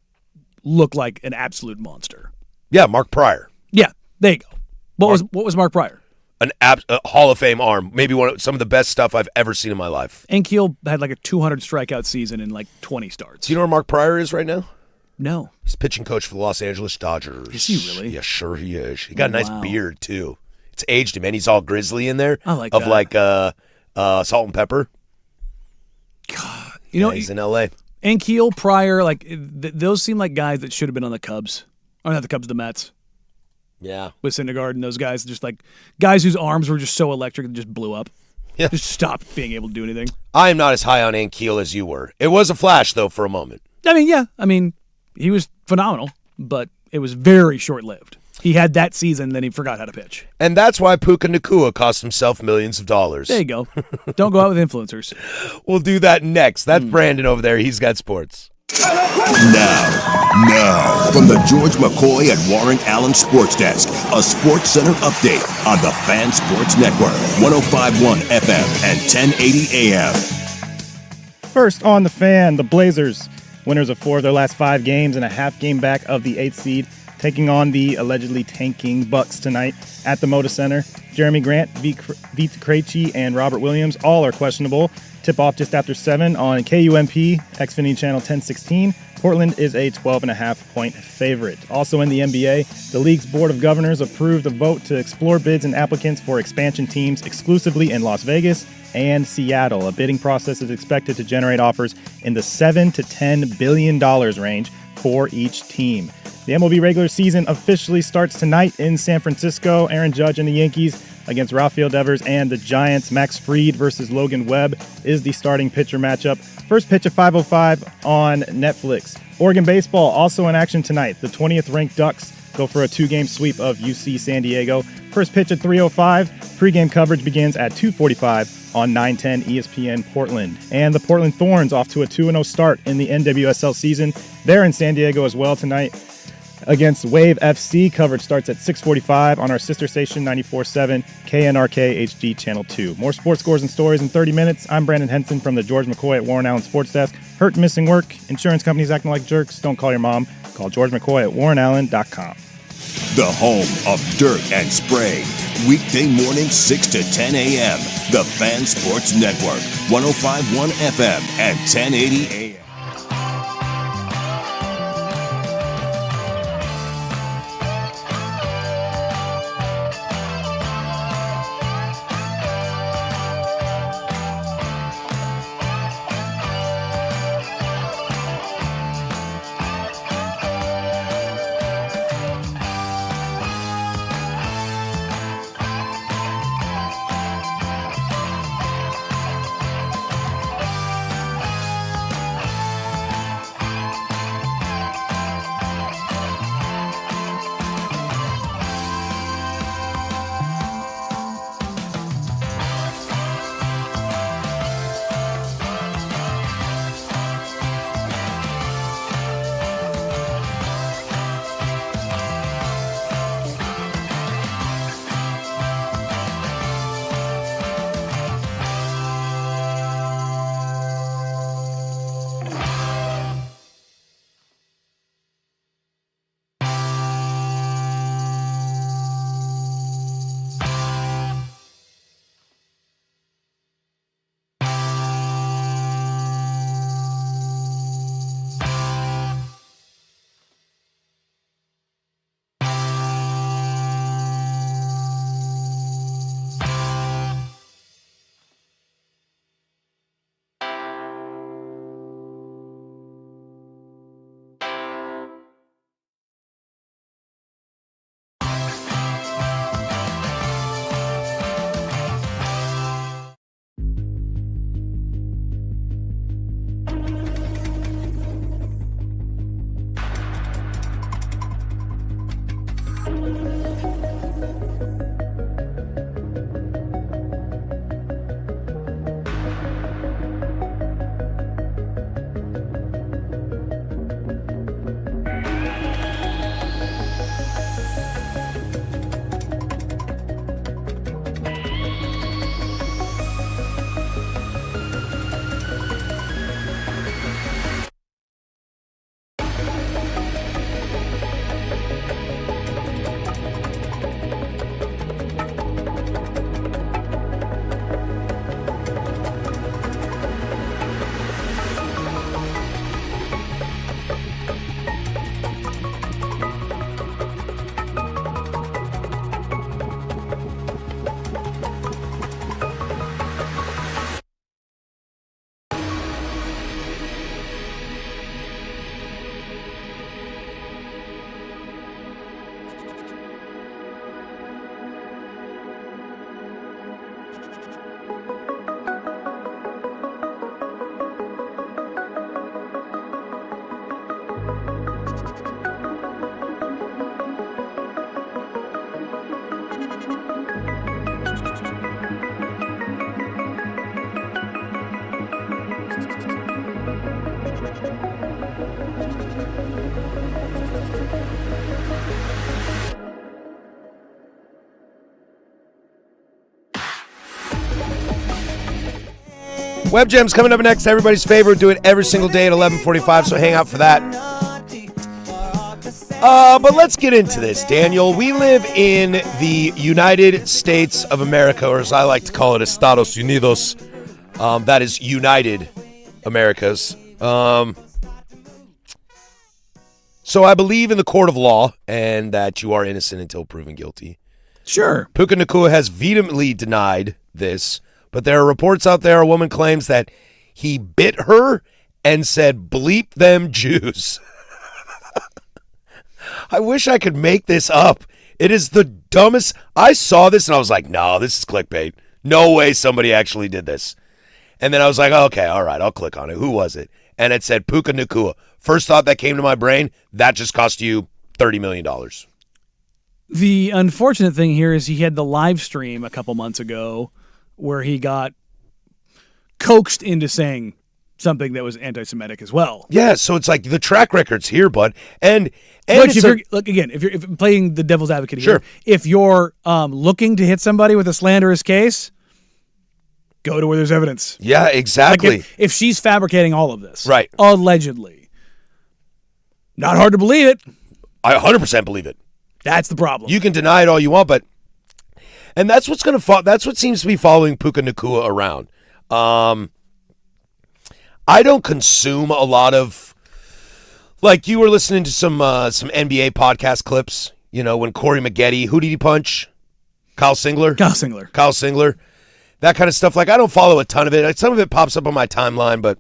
B: looked like an absolute monster.
A: Yeah, Mark Pryor.
B: Yeah, there you go. What was Mark Pryor?
A: A Hall of Fame arm. Maybe some of the best stuff I've ever seen in my life.
B: Ankiel had like a 200 strikeout season in like 20 starts.
A: Do you know where Mark Pryor is right now?
B: No.
A: He's pitching coach for the Los Angeles Dodgers.
B: Is he really?
A: Yeah, sure he is. He got a nice beard, too. It's aged him, and he's all grizzly in there.
B: I like
A: of
B: that.
A: Like salt and pepper.
B: God. You know,
A: he's in L.A.
B: Ankiel, Pryor, like those seem like guys that should have been on the Cubs. Or not the Cubs, the Mets.
A: Yeah.
B: With Syndergaard and those guys. Just like guys whose arms were just so electric and just blew up.
A: Yeah.
B: Just stopped being able to do anything.
A: I am not as high on Ankiel as you were. It was a flash, though, for a moment.
B: I mean, he was phenomenal, but it was very short-lived. He had that season, then he forgot how to pitch.
A: And that's why Puka Nacua cost himself millions of dollars.
B: There you go. Don't go out with influencers.
A: We'll do that next. That's Brandon over there. He's got sports.
F: Now, from the George McCoy and Warren Allen Sports Desk, a Sports Center update on the Fan Sports Network, 105.1 FM and 1080 AM.
C: First on the Fan, the Blazers, winners of 4 of their last 5 games and a half game back of the 8th seed, taking on the allegedly tanking Bucks tonight at the Moda Center. Jeremy Grant, Krejci, and Robert Williams all are questionable. Tip-off just after 7 on KUMP, Xfinity Channel 1016. Portland is a 12.5-point favorite. Also in the NBA, the league's Board of Governors approved a vote to explore bids and applicants for expansion teams exclusively in Las Vegas and Seattle. A bidding process is expected to generate offers in the $7 to $10 billion range for each team. The MLB regular season officially starts tonight in San Francisco. Aaron Judge and the Yankees against Rafael Devers and the Giants. Max Fried versus Logan Webb is the starting pitcher matchup. First pitch at 5:05 on Netflix. Oregon baseball also in action tonight. The 20th ranked Ducks go for a 2-game sweep of UC San Diego. First pitch at 3:05. Pre-game coverage begins at 2:45 on 910 ESPN Portland. And the Portland Thorns off to a 2-0 start in the NWSL season. They're in San Diego as well tonight against Wave FC. Coverage starts at 6:45 on our sister station 94.7 KNRK HD Channel 2. More sports scores and stories in 30 minutes. I'm Brandon Henson from the George McCoy at Warren Allen Sports Desk. Hurt, missing work, insurance companies acting like jerks. Don't call your mom. Call George McCoy at warrenallen.com.
F: The home of dirt and spray. Weekday morning 6 to 10 a.m. The Fan Sports Network, 105.1 FM and 1080 a.m.
A: Web Gem's coming up next. Everybody's favorite. Do it every single day at 11:45, so hang out for that. But let's get into this, Daniel. We live in the United States of America, or as I like to call it, Estados Unidos. That is United Americas. So I believe in the court of law and that you are innocent until proven guilty.
B: Sure.
A: Puka Nacua has vehemently denied this, but there are reports out there a woman claims that he bit her and said, "Bleep them Jews." I wish I could make this up. It is the dumbest. I saw this and I was like, no, this is clickbait. No way somebody actually did this. And then I was like, okay, all right, I'll click on it. Who was it? And it said Puka Nacua. First thought that came to my brain, that just cost you $30 million.
B: The unfortunate thing here is he had the live stream a couple months ago where he got coaxed into saying something that was anti-Semitic as well.
A: Yeah, so it's like the track record's here, bud. And
B: Which if you're playing the devil's advocate here,
A: sure.
B: If you're looking to hit somebody with a slanderous case, go to where there's evidence.
A: Yeah, exactly.
B: Like if she's fabricating all of this,
A: right?
B: Allegedly, not hard to believe it.
A: I 100% believe it.
B: That's the problem.
A: You can deny it all you want, and that's what's going to that's what seems to be following Puka Nacua around. I don't consume a lot of, like you were listening to some NBA podcast clips, when Corey Maggette, who did he punch? Kyle Singler?
B: Kyle Singler.
A: That kind of stuff. Like, I don't follow a ton of it. Some of it pops up on my timeline, but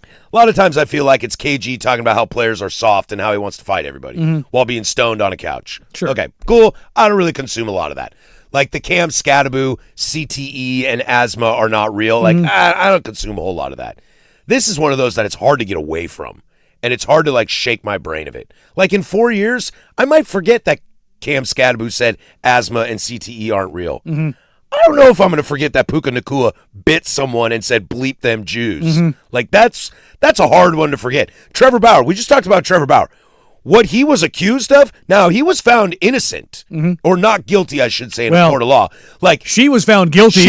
A: a lot of times I feel like it's KG talking about how players are soft and how he wants to fight everybody while being stoned on a couch.
B: Sure.
A: Okay, cool. I don't really consume a lot of that. Like the Cam Scadaboo, CTE, and asthma are not real. Like, I don't consume a whole lot of that. This is one of those that it's hard to get away from, and it's hard to, like, shake my brain of it. Like, in 4 years, I might forget that Cam Scadaboo said asthma and CTE aren't real. I don't know if I'm going to forget that Puka Nacua bit someone and said, "Bleep them Jews." Like, that's a hard one to forget. Trevor Bauer, we just talked about Trevor Bauer. What he was accused of, now he was found innocent, or not guilty, I should say, in a court of law. Like,
B: she was found guilty.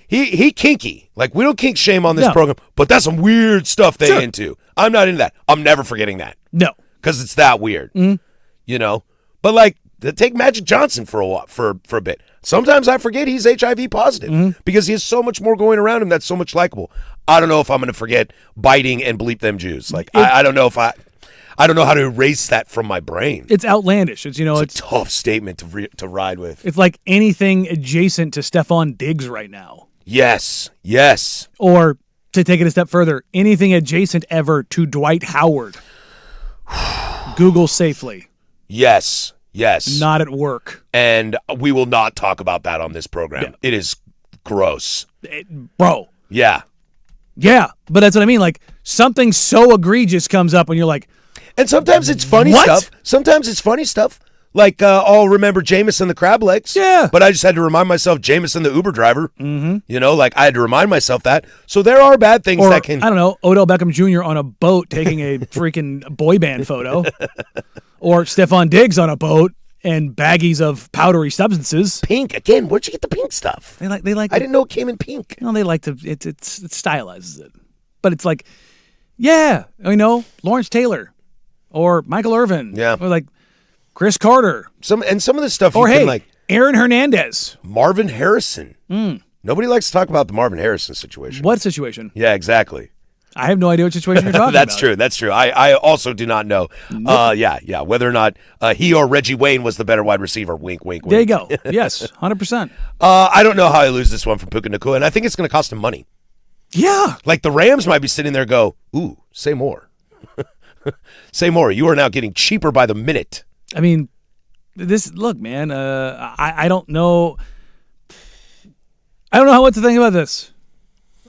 A: He kinky. Like, we don't kink shame on this program, but that's some weird stuff they into. I'm not into that. I'm never forgetting that.
B: No.
A: Because it's that weird. But, like, take Magic Johnson for a while, for a bit. Sometimes I forget he's HIV positive because he has so much more going around him that's so much likable. I don't know if I'm going to forget biting and bleep them Jews. Like, I don't know if I don't know how to erase that from my brain.
B: It's outlandish. It's
A: a tough statement to ride with.
B: It's like anything adjacent to Stephon Diggs right now.
A: Yes.
B: Or to take it a step further, anything adjacent ever to Dwight Howard. Google safely.
A: Yes.
B: Not at work.
A: And we will not talk about that on this program. Yeah. It is gross.
B: Bro.
A: Yeah.
B: Yeah, but that's what I mean. Like, something so egregious comes up and you're like...
A: And sometimes it's funny stuff. Like, I'll remember Jameson the crab legs.
B: Yeah.
A: But I just had to remind myself Jameson the Uber driver. Like, I had to remind myself that. So there are bad things that can...
B: I don't know, Odell Beckham Jr. on a boat taking a freaking boy band photo. Or Stephon Diggs on a boat and baggies of powdery substances.
A: Pink. Again, where'd you get the pink stuff?
B: They like.
A: I didn't know it came in pink.
B: No, they like to... It stylizes it. But it's like, yeah, Lawrence Taylor. Or Michael Irvin.
A: Yeah.
B: Or like Chris Carter.
A: Some of the stuff
B: or
A: you can like
B: Aaron Hernandez.
A: Marvin Harrison. Nobody likes to talk about the Marvin Harrison situation.
B: What situation?
A: Yeah, exactly.
B: I have no idea what situation you're talking about.
A: That's true. I also do not know.
B: Nope.
A: Whether or not he or Reggie Wayne was the better wide receiver. Wink, wink, wink.
B: There you go. Yes, 100%.
A: I don't know how I lose this one from Puka Nacua, and I think it's going to cost him money.
B: Yeah.
A: Like the Rams might be sitting there go, ooh, say more. Say more. You are now getting cheaper by the minute.
B: I mean, look, man, I don't know. I don't know what to think about this.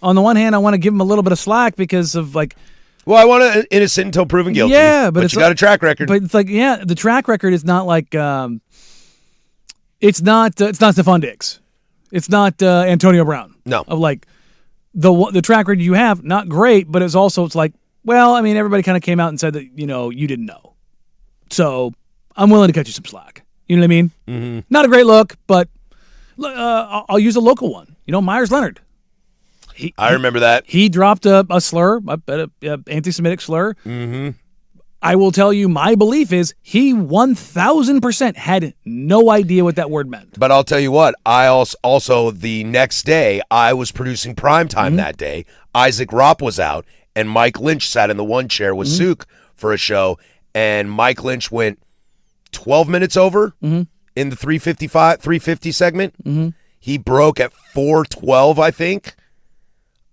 B: On the one hand, I want to give him a little bit of slack because of like.
A: Well, I want to innocent until proven guilty.
B: Yeah, but
A: you got a track record.
B: But it's like, the track record is not like. It's not Stephon Diggs. It's not Antonio Brown.
A: No.
B: Of like the track record you have, not great, but it's like. Well, I mean, everybody kind of came out and said that, you didn't know. So I'm willing to cut you some slack. You know what I mean?
A: Mm-hmm.
B: Not a great look, but I'll use a local one. Myers Leonard.
A: I remember that.
B: He dropped a slur, an anti-Semitic slur.
A: Mm-hmm.
B: I will tell you, my belief is he 1,000% had no idea what that word meant.
A: But I'll tell you what, I also the next day, I was producing primetime that day. Isaac Ropp was out, and Mike Lynch sat in the one chair with Suk for a show, and Mike Lynch went 12 minutes over in the 350 segment. He broke at 4:12, I think.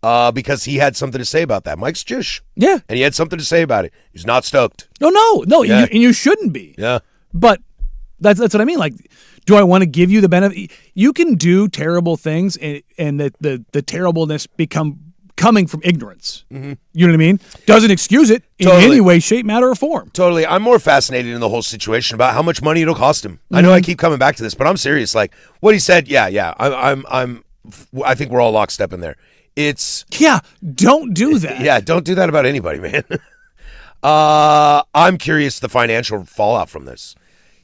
A: Because he had something to say about that. Mike's Jewish.
B: Yeah.
A: And he had something to say about it. He's not stoked.
B: No.
A: Yeah.
B: And you shouldn't be.
A: Yeah.
B: But that's what I mean. Like, do I want to give you the benefit? You can do terrible things and the terribleness coming from ignorance. You know what I mean? Doesn't excuse it in any way, shape, matter, or form.
A: Totally. I'm more fascinated in the whole situation about how much money it'll cost him. I know I keep coming back to this, but I'm serious. Like, what he said, yeah. I think we're all lockstep in there.
B: Don't do that.
A: Yeah, don't do that about anybody, man. I'm curious the financial fallout from this.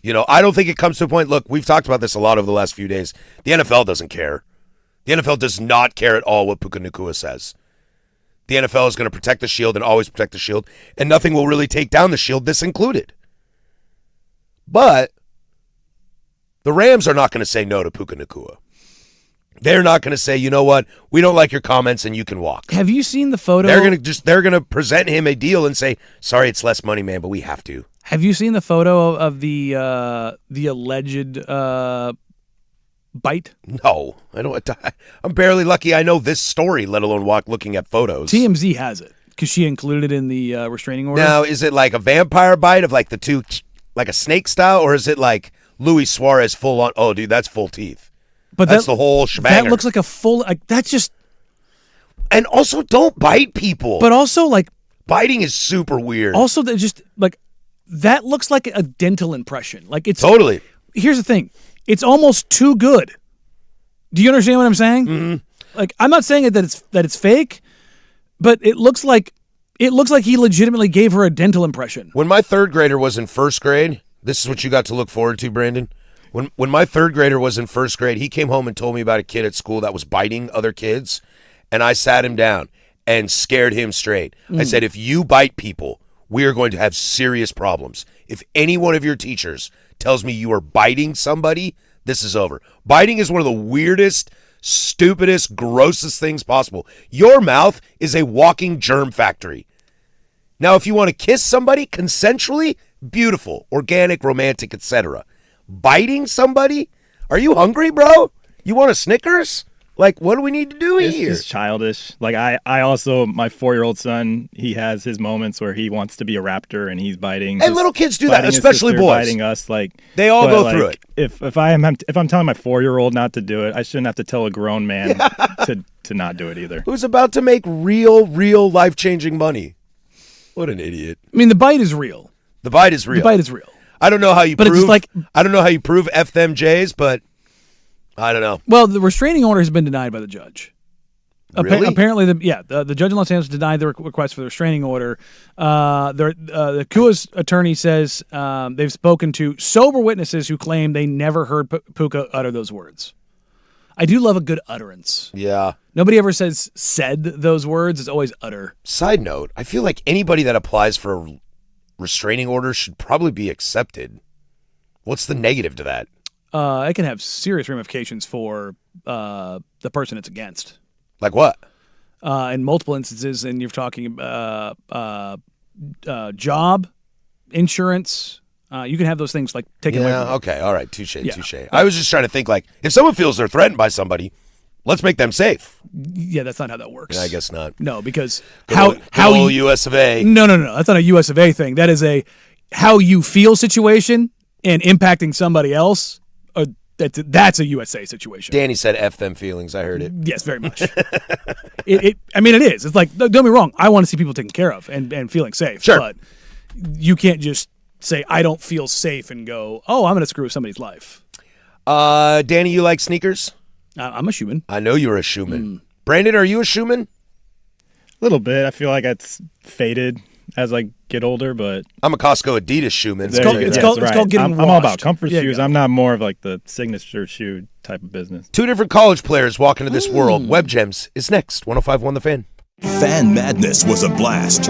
A: I don't think it comes to a point. Look, we've talked about this a lot over the last few days. The NFL doesn't care. The NFL does not care at all what Puka Nacua says. The NFL is going to protect the shield and always protect the shield, and nothing will really take down the shield, this included. But the Rams are not going to say no to Puka Nacua. They're not going to say, you know what, we don't like your comments and you can walk.
B: Have you seen the photo?
A: They're going to present him a deal and say, sorry, it's less money, man, but we have to.
B: Have you seen the photo of the alleged bite?
A: No, I don't. I'm barely lucky I know this story, let alone looking at photos.
B: TMZ has it because she included it in the restraining order.
A: Now, is it like a vampire bite of like the two, like a snake style, or is it like Luis Suarez full on? Oh, dude, that's full teeth. But that's the whole shebang.
B: That looks like a full. That's just.
A: And also, don't bite people.
B: But also, like,
A: biting is super weird.
B: Also, that just like that looks like a dental impression. Like it's
A: totally.
B: Here's the thing: it's almost too good. Do you understand what I'm saying?
A: Mm-hmm.
B: Like, I'm not saying that it's fake, but it looks like he legitimately gave her a dental impression.
A: When my third grader was in first grade, this is what you got to look forward to, Brandon. When my third grader was in first grade, he came home and told me about a kid at school that was biting other kids, and I sat him down and scared him straight. I said, if you bite people, we are going to have serious problems. If any one of your teachers tells me you are biting somebody, this is over. Biting is one of the weirdest, stupidest, grossest things possible. Your mouth is a walking germ factory. Now, if you want to kiss somebody consensually, beautiful, organic, romantic, etc. Biting somebody? Are you hungry, bro? You want a Snickers? Like, what do we need to do here?
C: It's childish. Like, I also, my 4-year-old son, he has his moments where he wants to be a raptor and he's biting.
A: And little kids do that, especially boys.
C: Biting us, like
A: they all go through it.
C: If I'm telling my 4-year-old not to do it, I shouldn't have to tell a grown man to not do it either.
A: Who's about to make real life-changing money? What an idiot!
B: I mean, the bite is real.
A: The bite is real. I don't know how you prove. I don't know how you prove F them J's, but I don't know.
B: Well, the restraining order has been denied by the judge.
A: Really?
B: Apparently, the judge in Los Angeles denied the request for the restraining order. The Nacua's attorney says they've spoken to sober witnesses who claim they never heard Puka utter those words. I do love a good utterance.
A: Yeah.
B: Nobody ever said those words. It's always utter.
A: Side note, I feel like anybody that applies for a restraining order should probably be accepted. What's the negative to that?
B: It can have serious ramifications for the person it's against.
A: Like what?
B: In multiple instances, and you're talking job, insurance. You can have those things like taken away from you.
A: Okay, all right, touche. I was just trying to think, like, if someone feels they're threatened by somebody, let's make them safe.
B: Yeah, that's not how that works.
A: Yeah, I guess not.
B: No, because
A: how US of A.
B: No, that's not a US of A thing. That is a how you feel situation and impacting somebody else. That's a USA situation.
A: Danny said F them feelings. I heard it.
B: Yes, very much. It is. It's like, don't get me wrong. I want to see people taken care of and feeling safe.
A: Sure.
B: But you can't just say, I don't feel safe and go, oh, I'm going to screw with somebody's life.
A: Danny, you like sneakers?
B: I'm a shoeman.
A: I know you're a shoeman. Brandon, are you a shoeman?
C: A little bit. I feel like it's faded. as I get older, but
A: I'm a Costco Adidas shoeman.
B: It's called getting
C: I'm all about
B: washed.
C: comfort shoes. I'm not more of like the signature shoe type of business.
A: 2 different college players walk into this world. Web Gems is next. 105.1 The Fan.
F: Fan Madness was a blast.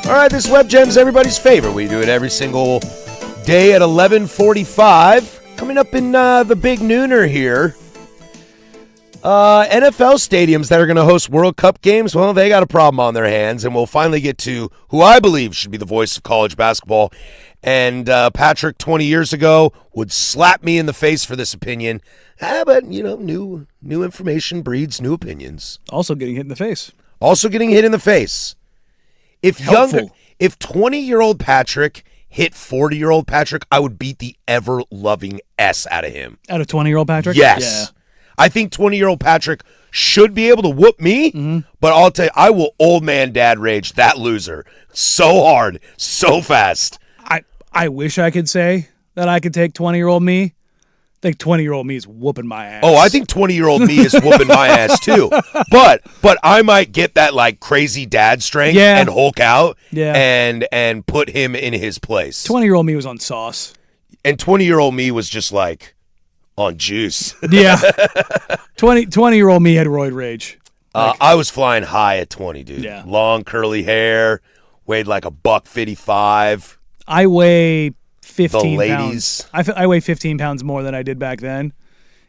A: All right, this Web Gem's everybody's favorite. We do it every single day at 11:45. Coming up in the big nooner here. NFL stadiums that are going to host World Cup games, well, they got a problem on their hands, and we'll finally get to who I believe should be the voice of college basketball. And Patrick, 20 years ago, would slap me in the face for this opinion. But, you know, new information breeds new opinions.
B: Also getting hit in the face.
A: If 20-year-old Patrick hit 40-year-old Patrick, I would beat the ever-loving S out of him.
B: Out of 20-year-old Patrick?
A: Yes.
B: Yeah.
A: I think 20-year-old Patrick should be able to whoop me, but I'll tell you, I will old man dad rage that loser so hard, so fast.
B: I wish I could say that I could take 20-year-old me think 20-year-old me is whooping my ass.
A: Oh, I think 20-year-old me is whooping my ass too. But I might get that like crazy dad strength and Hulk out and put him in his place.
B: 20-year-old me was on sauce.
A: And 20-year-old me was just like on juice.
B: Yeah. 20-year-old me had roid rage.
A: I was flying high at 20, dude.
B: Yeah.
A: Long curly hair, weighed like $155.
B: I weigh 15
A: the ladies.
B: pounds. I weigh 15 pounds more than I did back then.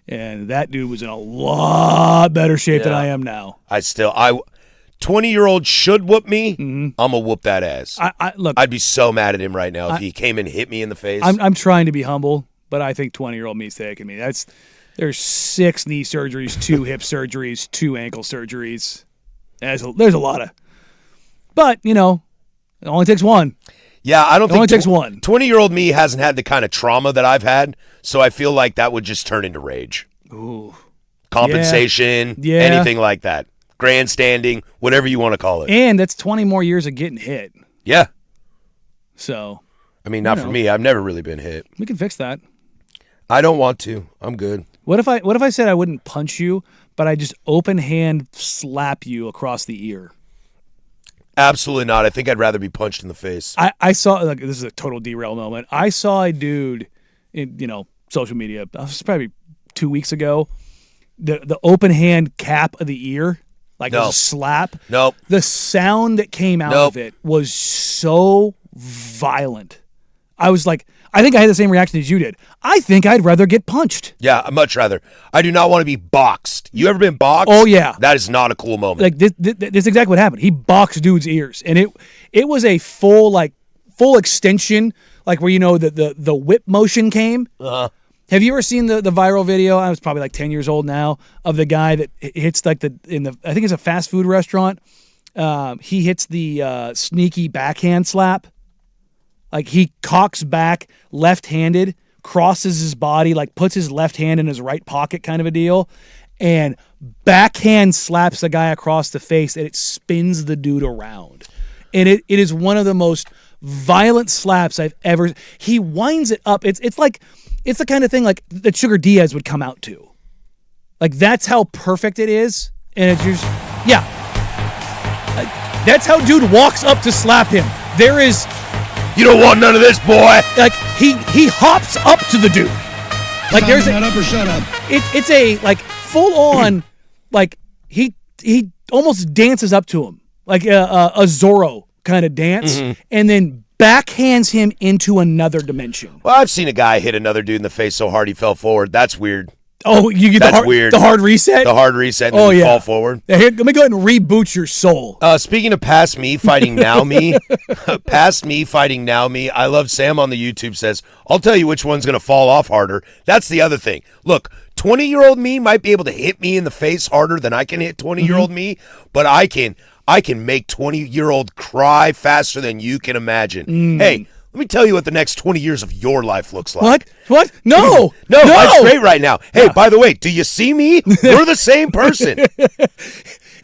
B: And that dude was in a lot better shape than I am now.
A: 20-year-old should whoop me. Mm-hmm. I'm going to whoop that ass.
B: Look,
A: I'd be so mad at him right now if he came and hit me in the face.
B: I'm trying to be humble, but I think 20-year-old me's taking me. There's 6 knee surgeries, 2 hip surgeries, 2 ankle surgeries. There's a lot of. But, it only takes one.
A: Yeah, I don't think
B: it only takes one.
A: 20-year-old me hasn't had the kind of trauma that I've had, so I feel like that would just turn into rage.
B: Ooh.
A: Compensation, anything like that. Grandstanding, whatever you want to call it.
B: And that's 20 more years of getting hit.
A: Yeah.
B: So.
A: I mean, not for me. I've never really been hit.
B: We can fix that.
A: I don't want to. I'm good.
B: What if I said I wouldn't punch you, but I just open hand slap you across the ear?
A: Absolutely not. I think I'd rather be punched in the face.
B: I saw, this is a total derail moment. I saw a dude in, social media, this was probably 2 weeks ago, the open hand cap of the ear, like a slap.
A: Nope.
B: The sound that came out of it was so violent. I was like, I think I had the same reaction as you did. I think I'd rather get punched.
A: Yeah, I'd much rather. I do not want to be boxed. You ever been boxed?
B: Oh, yeah.
A: That is not a cool moment.
B: Like, this is exactly what happened. He boxed dude's ears, and it was a full extension, like where, the whip motion came.
A: Uh-huh.
B: Have you ever seen the viral video? I was probably like 10 years old now, of the guy that hits I think it's a fast food restaurant. He hits the sneaky backhand slap. Like, he cocks back left-handed, crosses his body, like puts his left hand in his right pocket kind of a deal, and backhand slaps the guy across the face, and it spins the dude around. And it is one of the most violent slaps I've ever. He winds it up. It's the kind of thing like that Sugar Diaz would come out to. Like, that's how perfect it is. And it's just, that's how dude walks up to slap him. There is.
A: You don't want none of this, boy.
B: Like, he hops up to the dude. Like, there's
G: shut up or shut up.
B: It's a like full on, like he almost dances up to him like a Zorro kind of dance, and then backhands him into another dimension.
A: Well, I've seen a guy hit another dude in the face so hard he fell forward. That's weird.
B: Oh, you get
A: weird.
B: The hard reset?
A: The hard reset and then you fall forward.
B: Here, let me go ahead and reboot your soul.
A: Speaking of past me fighting now me, past me fighting now me, I love Sam on the YouTube says, I'll tell you which one's going to fall off harder. That's the other thing. Look, 20-year-old me might be able to hit me in the face harder than I can hit 20-year-old me, but I can make 20-year-old cry faster than you can imagine. Hey, let me tell you what the next 20 years of your life looks like.
B: What? No.
A: No, life's great right now. Hey, by the way, do you see me? We're the same person.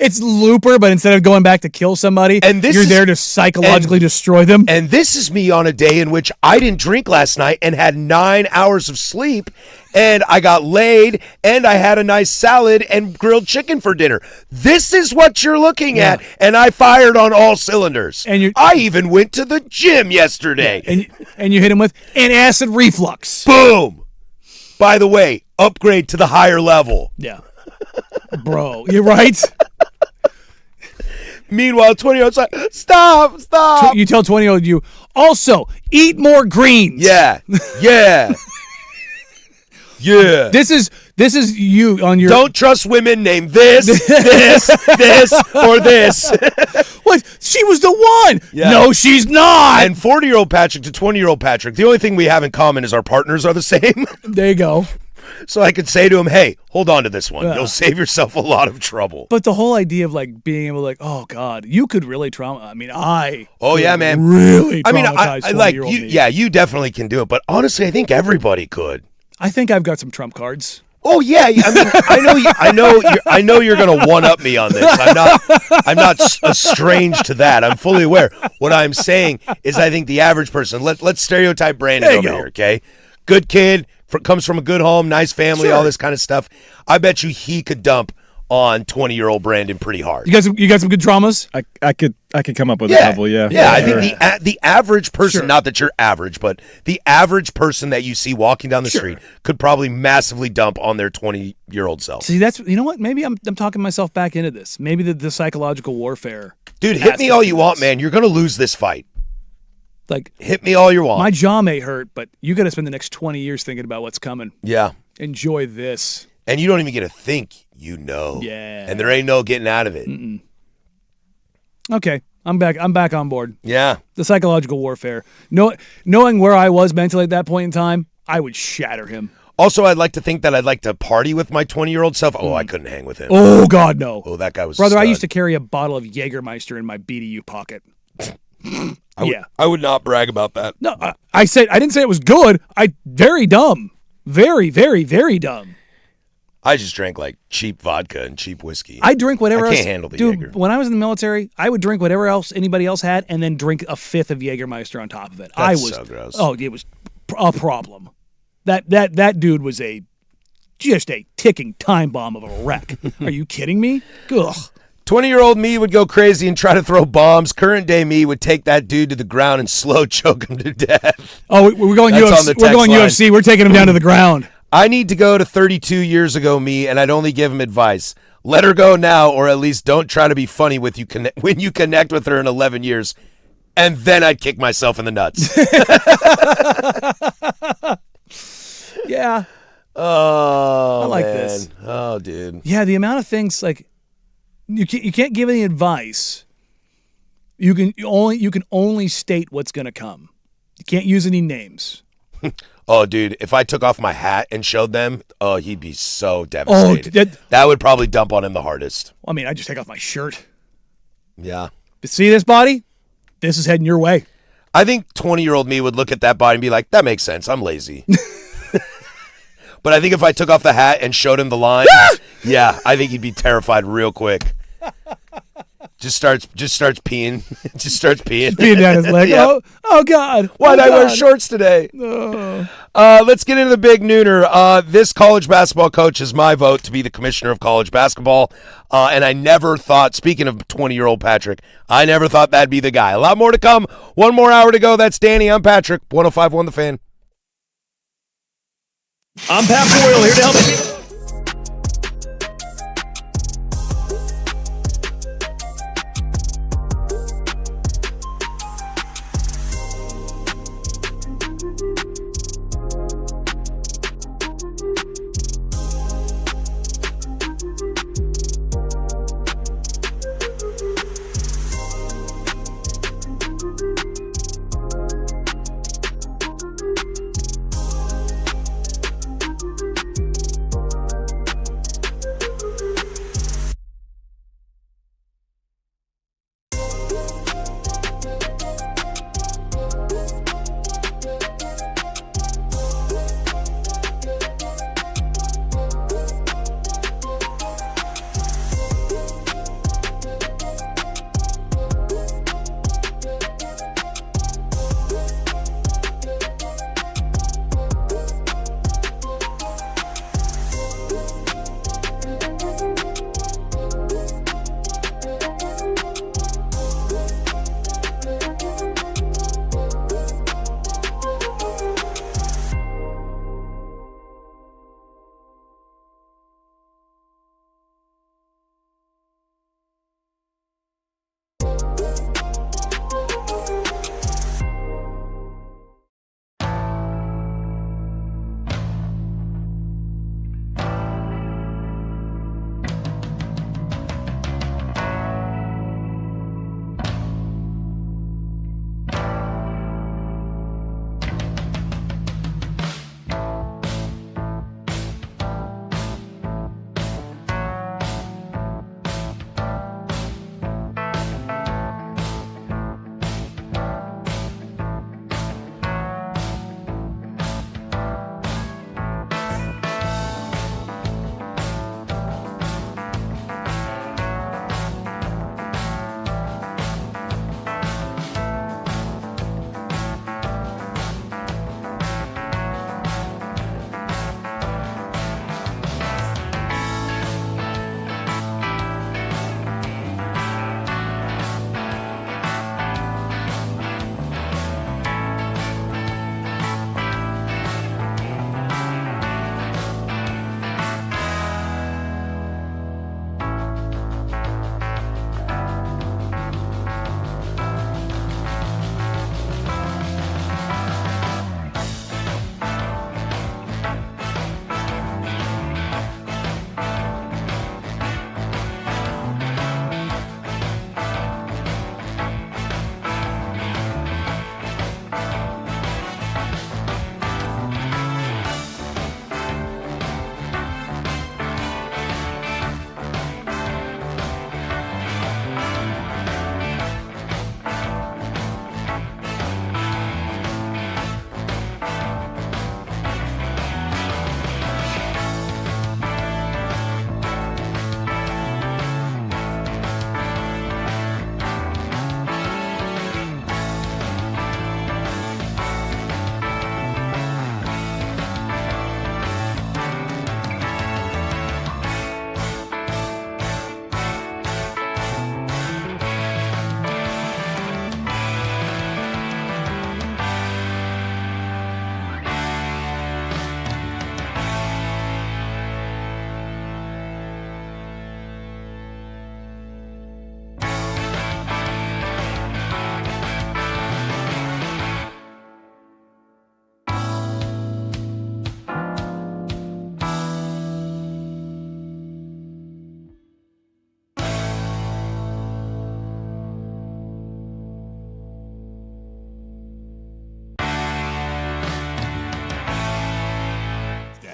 B: It's Looper, but instead of going back to kill somebody, you're there to psychologically destroy them.
A: And this is me on a day in which I didn't drink last night and had 9 hours of sleep, and I got laid, and I had a nice salad and grilled chicken for dinner. This is what you're looking at, and I fired on all cylinders. And I even went to the gym yesterday.
B: And you hit him with an acid reflux.
A: Boom! By the way, upgrade to the higher level.
B: Yeah. Bro, you're right.
A: Meanwhile, 20-year-old's like, stop.
B: You tell 20-year-old you, also, eat more greens.
A: Yeah.
B: This is you on your.
A: Don't trust women named this, or this.
B: What? She was the one. Yeah. No, she's not.
A: And 40-year-old Patrick to 20-year-old Patrick, the only thing we have in common is our partners are the same.
B: There you go.
A: So I could say to him, hey, hold on to this one. You'll save yourself a lot of trouble.
B: But the whole idea of like being able to like, oh God, you could really trauma. I mean,
A: man.
B: Really
A: I like you.
B: Me.
A: Yeah, you definitely can do it. But honestly, I think everybody could.
B: I think I've got some trump cards.
A: Oh yeah, I mean, I know you're gonna one up me on this. I'm not strange to that. I'm fully aware. What I'm saying is, I think the average person. Let's stereotype Brandon over here, okay? Good kid, comes from a good home, nice family, all this kind of stuff. I bet you he could dump on 20-year-old Brandon pretty hard.
B: You got some good dramas?
C: I could come up with a couple, yeah.
A: Yeah, I think the average person, not that you're average, but the average person that you see walking down the street could probably massively dump on their 20-year-old self.
B: See, that's, you know what? Maybe I'm talking myself back into this. Maybe the psychological warfare.
A: Dude, hit me all you want, man. You're going to lose this fight.
B: Like,
A: hit me all you want.
B: My jaw may hurt, but you got to spend the next 20 years thinking about what's coming.
A: Yeah.
B: Enjoy this.
A: And you don't even get to think, you know.
B: Yeah.
A: And there ain't no getting out of it.
B: Okay. I'm back on board.
A: Yeah.
B: The psychological warfare. Knowing where I was mentally at that point in time, I would shatter him.
A: Also, I'd like to think that I'd like to party with my 20-year-old self. Oh, I couldn't hang with him.
B: Oh, God, no.
A: Oh, that guy was
B: Brother,
A: a stud.
B: I used to carry a bottle of Jägermeister in my BDU pocket.
A: I would not brag about that.
B: No, I didn't say it was good. Very dumb. Very, very, very dumb.
A: I just drank like cheap vodka and cheap whiskey.
B: I drink whatever else.
A: I can't handle the
B: Dude,
A: Jaeger.
B: when I was in the military, I would drink whatever else anybody else had and then drink a fifth of Jägermeister on top of it.
A: That's so gross.
B: Oh, it was a problem. That dude was just a ticking time bomb of a wreck. Are you kidding me? Ugh.
A: 20-year-old me would go crazy and try to throw bombs. Current day me would take that dude to the ground and slow choke him to death.
B: Oh, we're going UFC. We're going UFC. We're taking him down to the ground.
A: I need to go to 32 years ago me, and I'd only give him advice. Let her go now, or at least don't try to be funny with you when you connect with her in 11 years. And then I'd kick myself in the nuts.
B: Yeah.
A: Oh,
B: I like
A: man.
B: this.
A: Oh, dude.
B: Yeah, the amount of things like you can't give any advice. You can only state what's going to come. You can't use any names.
A: Oh, dude, if I took off my hat and showed them, he'd be so devastated. That would probably dump on him the hardest.
B: I mean, I just take off my shirt.
A: Yeah.
B: See this body? This is heading your way.
A: I think 20-year-old me would look at that body and be like, that makes sense. I'm lazy. But I think if I took off the hat and showed him the line, yeah, I think he'd be terrified real quick. Just starts peeing. Just starts peeing.
B: Peeing down his leg.
A: Yeah.
B: Oh God.
A: Why'd I wear shorts today? Let's get into the big nooner. This college basketball coach is my vote to be the commissioner of college basketball. And I never thought, speaking of 20-year-old Patrick, I never thought that'd be the guy. A lot more to come. One more hour to go. That's Danny. I'm Patrick. 105.1 The Fan.
G: I'm Pat Boyle here to help you.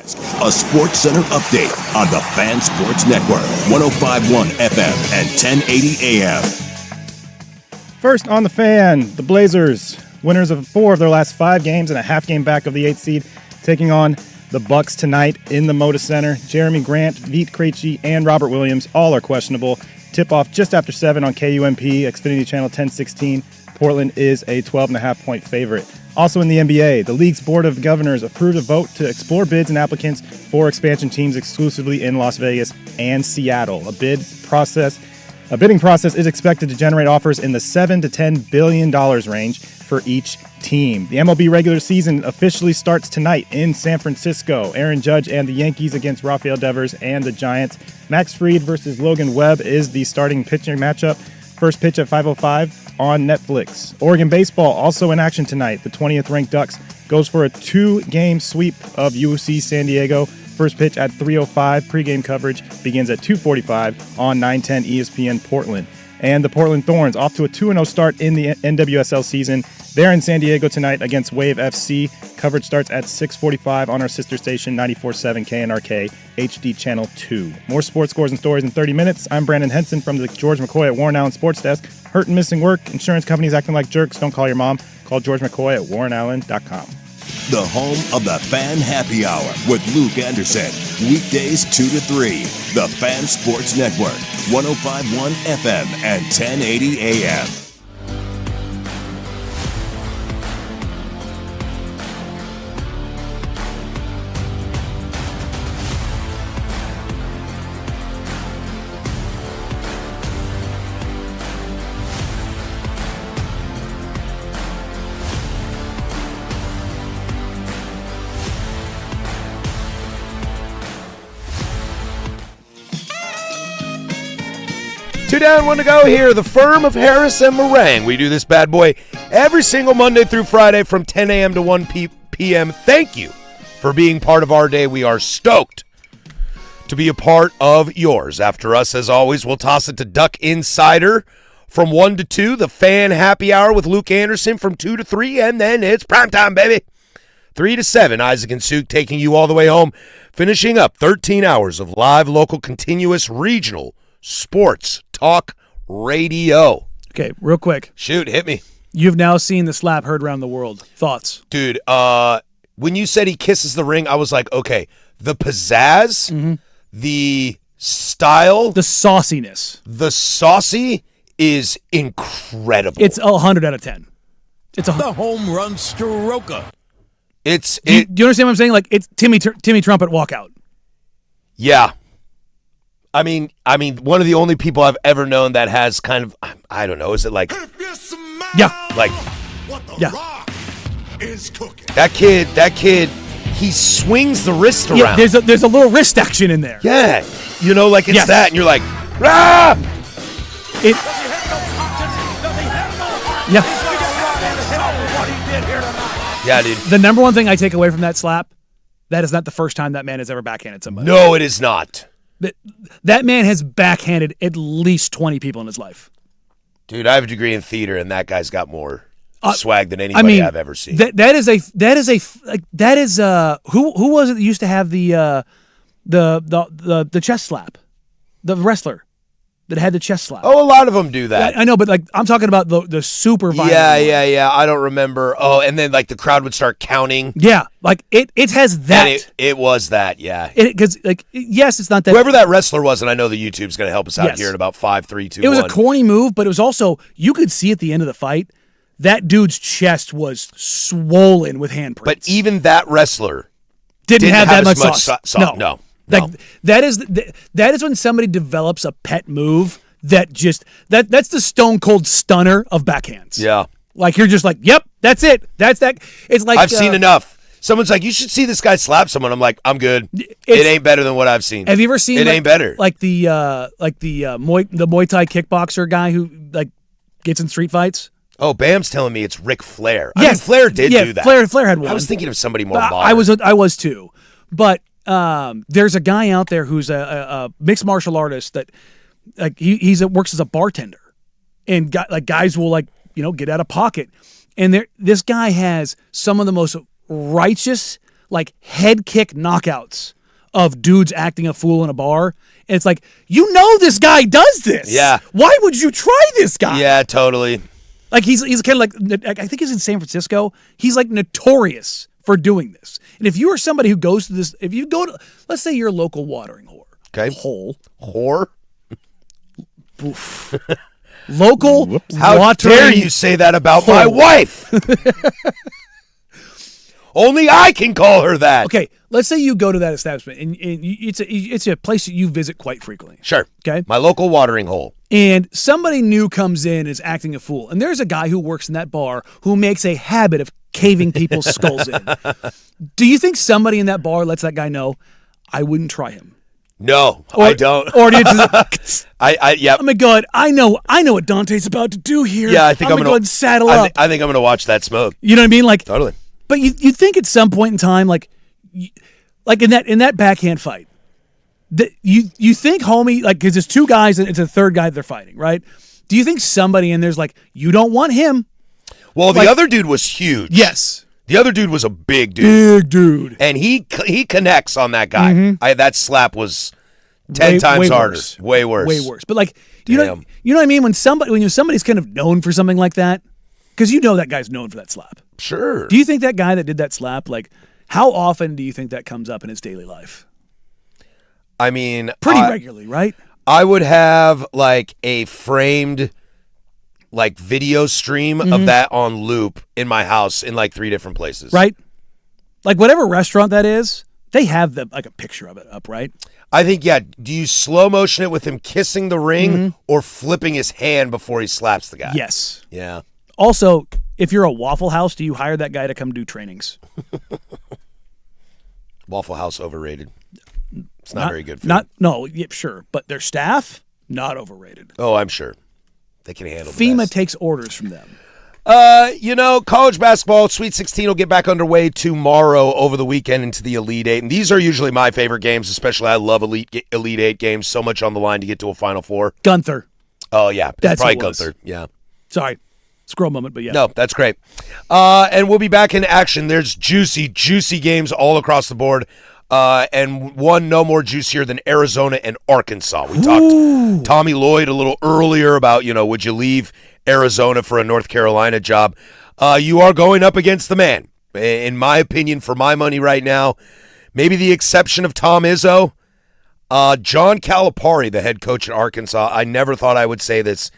F: A Sports Center update on the Fan Sports Network, 105.1 FM and 1080 AM.
C: First on the Fan, the Blazers, winners of 4 of their last 5 games and a half game back of the 8th seed, taking on the Bucks tonight in the Moda Center. Jeremy Grant, Vit Krejci, and Robert Williams all are questionable. Tip-off just after 7 on KUMP, Xfinity Channel 1016. Portland is a 12.5-point favorite. Also in the NBA, the league's Board of Governors approved a vote to explore bids and applicants for expansion teams exclusively in Las Vegas and Seattle. A bidding process is expected to generate offers in the $7 to $10 billion range for each team. The MLB regular season officially starts tonight in San Francisco. Aaron Judge and the Yankees against Rafael Devers and the Giants. Max Fried versus Logan Webb is the starting pitching matchup. First pitch at 5:05 on Netflix. Oregon baseball also in action tonight. The 20th ranked Ducks goes for a 2-game sweep of UC San Diego. First pitch at 3:05. Pregame coverage begins at 2:45 on 910 ESPN Portland. And the Portland Thorns off to a 2-0 start in the NWSL season. They're in San Diego tonight against Wave FC. Coverage starts at 6:45 on our sister station, 94.7 KNRK, HD Channel 2. More sports scores and stories in 30 minutes. I'm Brandon Henson from the George McCoy at Warren Allen Sports Desk. Hurt and missing work, insurance companies acting like jerks. Don't call your mom. Call George McCoy at warrenallen.com.
F: The home of the Fan Happy Hour with Luke Anderson. Weekdays 2 to 3. The Fan Sports Network, 105.1 FM and 1080 AM.
A: Two down, one to go here. The firm of Harris and Marang. We do this bad boy every single Monday through Friday from 10 a.m. to 1 p.m. Thank you for being part of our day. We are stoked to be a part of yours. After us, as always, we'll toss it to Duck Insider from 1 to 2. The Fan Happy Hour with Luke Anderson from 2 to 3. And then it's primetime, baby. 3 to 7, Isaac and Suk taking you all the way home. Finishing up 13 hours of live, local, continuous, regional sports talk radio.
B: Okay, real quick.
A: Shoot, hit me.
B: You've now seen the slap heard around the world. Thoughts?
A: Dude, when you said he kisses the ring, I was like, okay, the pizzazz, the style,
B: the sauciness.
A: The saucy is incredible.
B: It's 100 out of 10. It's
G: the home run stroker.
B: Do you understand what I'm saying? Like, it's Timmy Trumpet walkout.
A: Yeah. I mean, one of the only people I've ever known that has kind of, I don't know, is it like,
B: yeah,
A: like,
D: yeah, rock is cooking.
A: That kid, he swings the wrist around.
B: Yeah, there's a little wrist action in there.
A: Yeah, you know, like it's that, and you're like, ah! Yeah, dude.
B: The number one thing I take away from that slap, that is not the first time that man has ever backhanded somebody.
A: No, it is not.
B: That man has backhanded at least 20 people in his life.
A: Dude, I have a degree in theater, and that guy's got more swag than anybody I've ever seen.
B: Who was it that used to have the chest slap? The wrestler that had the chest slap.
A: Oh, a lot of them do that.
B: I know, but like I'm talking about the super violent.
A: Yeah. I don't remember. Oh, and then like the crowd would start counting.
B: Yeah, like it has that.
A: And it was that, yeah.
B: Because yes, it's not that.
A: Whoever that wrestler was, and I know the YouTube's going to help us out here in about 5, 3, 2, 1.
B: It was a corny move, but it was also, you could see at the end of the fight, that dude's chest was swollen with handprints.
A: But even that wrestler
B: didn't have that much sauce.
A: No.
B: That is when somebody develops a pet move that's the stone cold stunner of backhands.
A: Yeah.
B: Like you're just like, yep, that's it. That's that. It's like
A: I've seen enough. Someone's like, you should see this guy slap someone. I'm like, I'm good. It ain't better than what I've seen.
B: Have you ever seen?
A: It ain't better.
B: Like the Muay Thai kickboxer guy who like gets in street fights.
A: Oh, Bam's telling me it's Ric Flair. Yes, I mean, Flair did do that.
B: Flair had one.
A: I was thinking of somebody more modern.
B: I was too, but. There's a guy out there who's a mixed martial artist that like he works as a bartender, and guys will get out of pocket, and this guy has some of the most righteous like head kick knockouts of dudes acting a fool in a bar. And it's like, you know this guy does this.
A: Yeah.
B: Why would you try this guy?
A: Yeah, totally.
B: Like he's kind of like, I think he's in San Francisco. He's like notorious for doing this. And if you are somebody who goes to this, if you go to, let's say you're a local watering hole.
A: Okay.
B: Whore. Local.
A: How
B: watering
A: dare you say that about my wife? Only I can call her that.
B: Okay, let's say you go to that establishment, and it's a place that you visit quite frequently.
A: Sure.
B: Okay.
A: My local watering hole.
B: And somebody new comes in and is acting a fool. And there's a guy who works in that bar who makes a habit of caving people's skulls in. Do you think somebody in that bar lets that guy know, I wouldn't try him?
A: No, I don't.
B: Or do you just,
A: yeah.
B: oh my God, I know what Dante's about to do here.
A: Yeah, I think I'm gonna
B: go ahead and saddle up.
A: I think I'm gonna watch that smoke.
B: You know what I mean? Like
A: Totally.
B: But you think at some point in time, like in that backhand fight, that you think, homie, like, because there's two guys and it's a third guy that they're fighting, right? Do you think somebody in there's like, you don't want him?
A: Well, the other dude was huge.
B: Yes.
A: The other dude was a big dude.
B: Big dude.
A: And he connects on that guy.
B: Mm-hmm.
A: That slap was 10 times harder.
B: Worse.
A: Way worse.
B: Way worse. But like, you know what I mean? When somebody's kind of known for something like that, because you know that guy's known for that slap.
A: Sure.
B: Do you think that guy that did that slap, like, how often do you think that comes up in his daily life?
A: I mean,
B: pretty regularly, right?
A: I would have like a framed like video stream of that on loop in my house in like 3 different places.
B: Right? Like whatever restaurant that is, they have like a picture of it up, right?
A: I think, yeah. Do you slow motion it with him kissing the ring or flipping his hand before he slaps the guy?
B: Yes.
A: Yeah.
B: Also, if you're a Waffle House, do you hire that guy to come do trainings?
A: Waffle House overrated. It's not very good food.
B: Sure. But their staff, not overrated.
A: Oh, I'm sure. They can handle the
B: FEMA
A: best.
B: takes orders from them.
A: College basketball, Sweet 16 will get back underway tomorrow over the weekend into the Elite Eight. And these are usually my favorite games, especially I love Elite Eight games. So much on the line to get to a Final Four.
B: Gunther.
A: Oh, yeah.
B: That's
A: probably
B: what it was.
A: Gunther. Yeah.
B: Sorry. Scroll moment, but yeah.
A: No, that's great. And we'll be back in action. There's juicy games all across the board. And one no more juicier than Arizona and Arkansas. We talked Tommy Lloyd a little earlier about, would you leave Arizona for a North Carolina job? You are going up against the man. In my opinion, for my money right now, maybe the exception of Tom Izzo, John Calipari, the head coach at Arkansas. I never thought I would say this.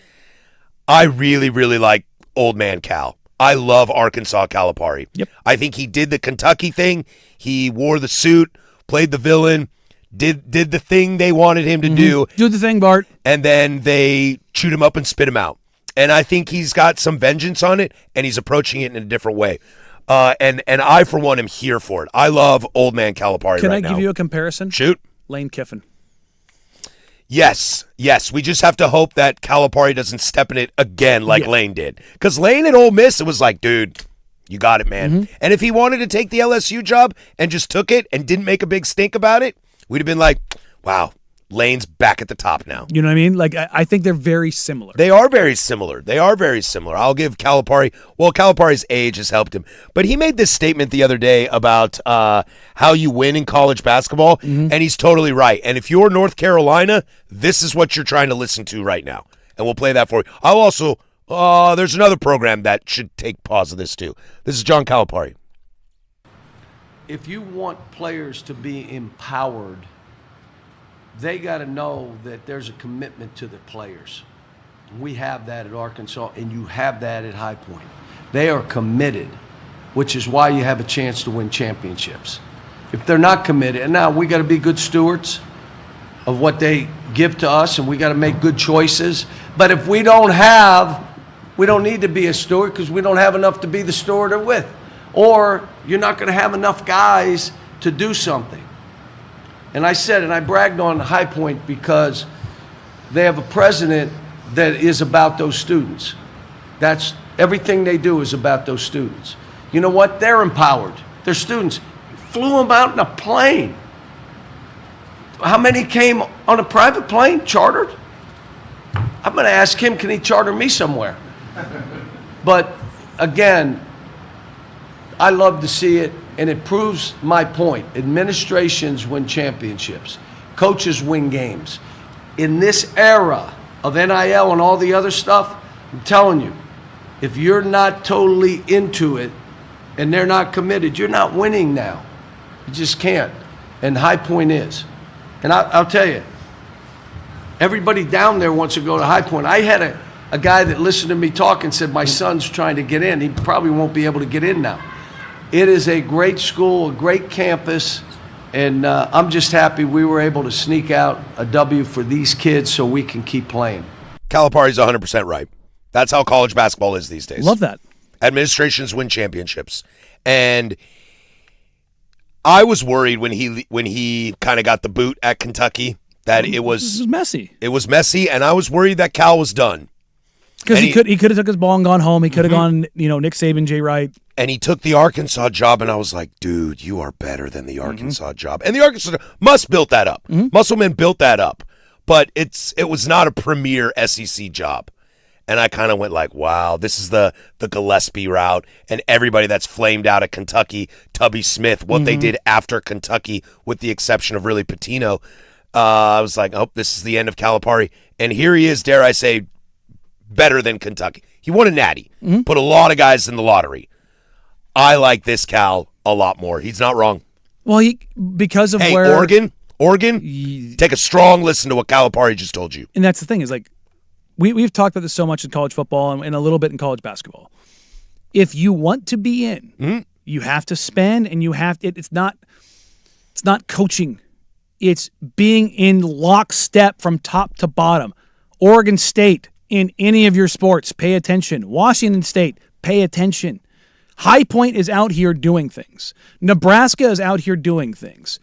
A: I really, really like Old Man Cal. I love Arkansas Calipari.
B: Yep.
A: I think he did the Kentucky thing. He wore the suit, played the villain, did the thing they wanted him to do.
B: Do the thing, Bart.
A: And then they chewed him up and spit him out. And I think he's got some vengeance on it, and he's approaching it in a different way. And I, for one, am here for it. I love Old Man Calipari
B: Can
A: right now.
B: I give you a comparison?
A: Shoot.
B: Lane Kiffin.
A: Yes. We just have to hope that Calipari doesn't step in it again like Lane did. Because Lane at Ole Miss, it was like, dude, you got it, man. And if he wanted to take the LSU job and just took it and didn't make a big stink about it, we'd have been like, wow, Lane's back at the top now.
B: You know what I mean? Like, I think they're very similar.
A: They are very similar. I'll give Calipari, Calipari's age has helped him. But he made this statement the other day about how you win in college basketball, and he's totally right. And if you're North Carolina, this is what you're trying to listen to right now. And we'll play that for you. I'll also, there's another program that should take pause of this too. This is John Calipari.
H: If you want players to be empowered, they got to know that there's a commitment to the players. We have that at Arkansas, and you have that at High Point. They are committed, which is why you have a chance to win championships. If they're not committed, and now we got to be good stewards of what they give to us, and we got to make good choices. But if we don't need to be a steward because we don't have enough to be the steward they're with. Or you're not going to have enough guys to do something. And I said, and I bragged on High Point because they have a president that is about those students. That's everything they do is about those students. You know what? They're empowered. They're students. Flew them out in a plane. How many came on a private plane, chartered? I'm going to ask him, can he charter me somewhere? But again, I love to see it. And it proves my point. Administrations win championships. Coaches win games. In this era of NIL and all the other stuff, I'm telling you, if you're not totally into it and they're not committed, you're not winning now. You just can't. And High Point is. And I'll tell you, everybody down there wants to go to High Point. I had a guy that listened to me talk and said, my son's trying to get in. He probably won't be able to get in now. It is a great school, a great campus, and I'm just happy we were able to sneak out a W for these kids so we can keep playing.
A: Calipari's 100% right. That's how college basketball is these days.
B: Love that.
A: Administrations win championships. And I was worried when he kind of got the boot at Kentucky that it was
B: messy.
A: It was messy, and I was worried that Cal was done.
B: Because he could have took his ball and gone home. He could have gone, Nick Saban, Jay Wright.
A: And he took the Arkansas job, and I was like, dude, you are better than the Arkansas job. And the Arkansas must built that up. Musselman built that up. But it was not a premier SEC job. And I kind of went like, wow, this is the Gillespie route. And everybody that's flamed out at Kentucky, Tubby Smith, what they did after Kentucky, with the exception of really Pitino, I was like, oh, this is the end of Calipari. And here he is, dare I say, better than Kentucky. He won a natty, put a lot of guys in the lottery. I like this Cal a lot more. He's not wrong.
B: Well, because of where
A: Oregon, take a strong listen to what Calipari just told you.
B: And that's the thing is like we've talked about this so much in college football and a little bit in college basketball. If you want to be in, you have to spend, and you have to. It's not coaching. It's being in lockstep from top to bottom. Oregon State, in any of your sports, pay attention. Washington State, pay attention. High Point is out here doing things. Nebraska is out here doing things.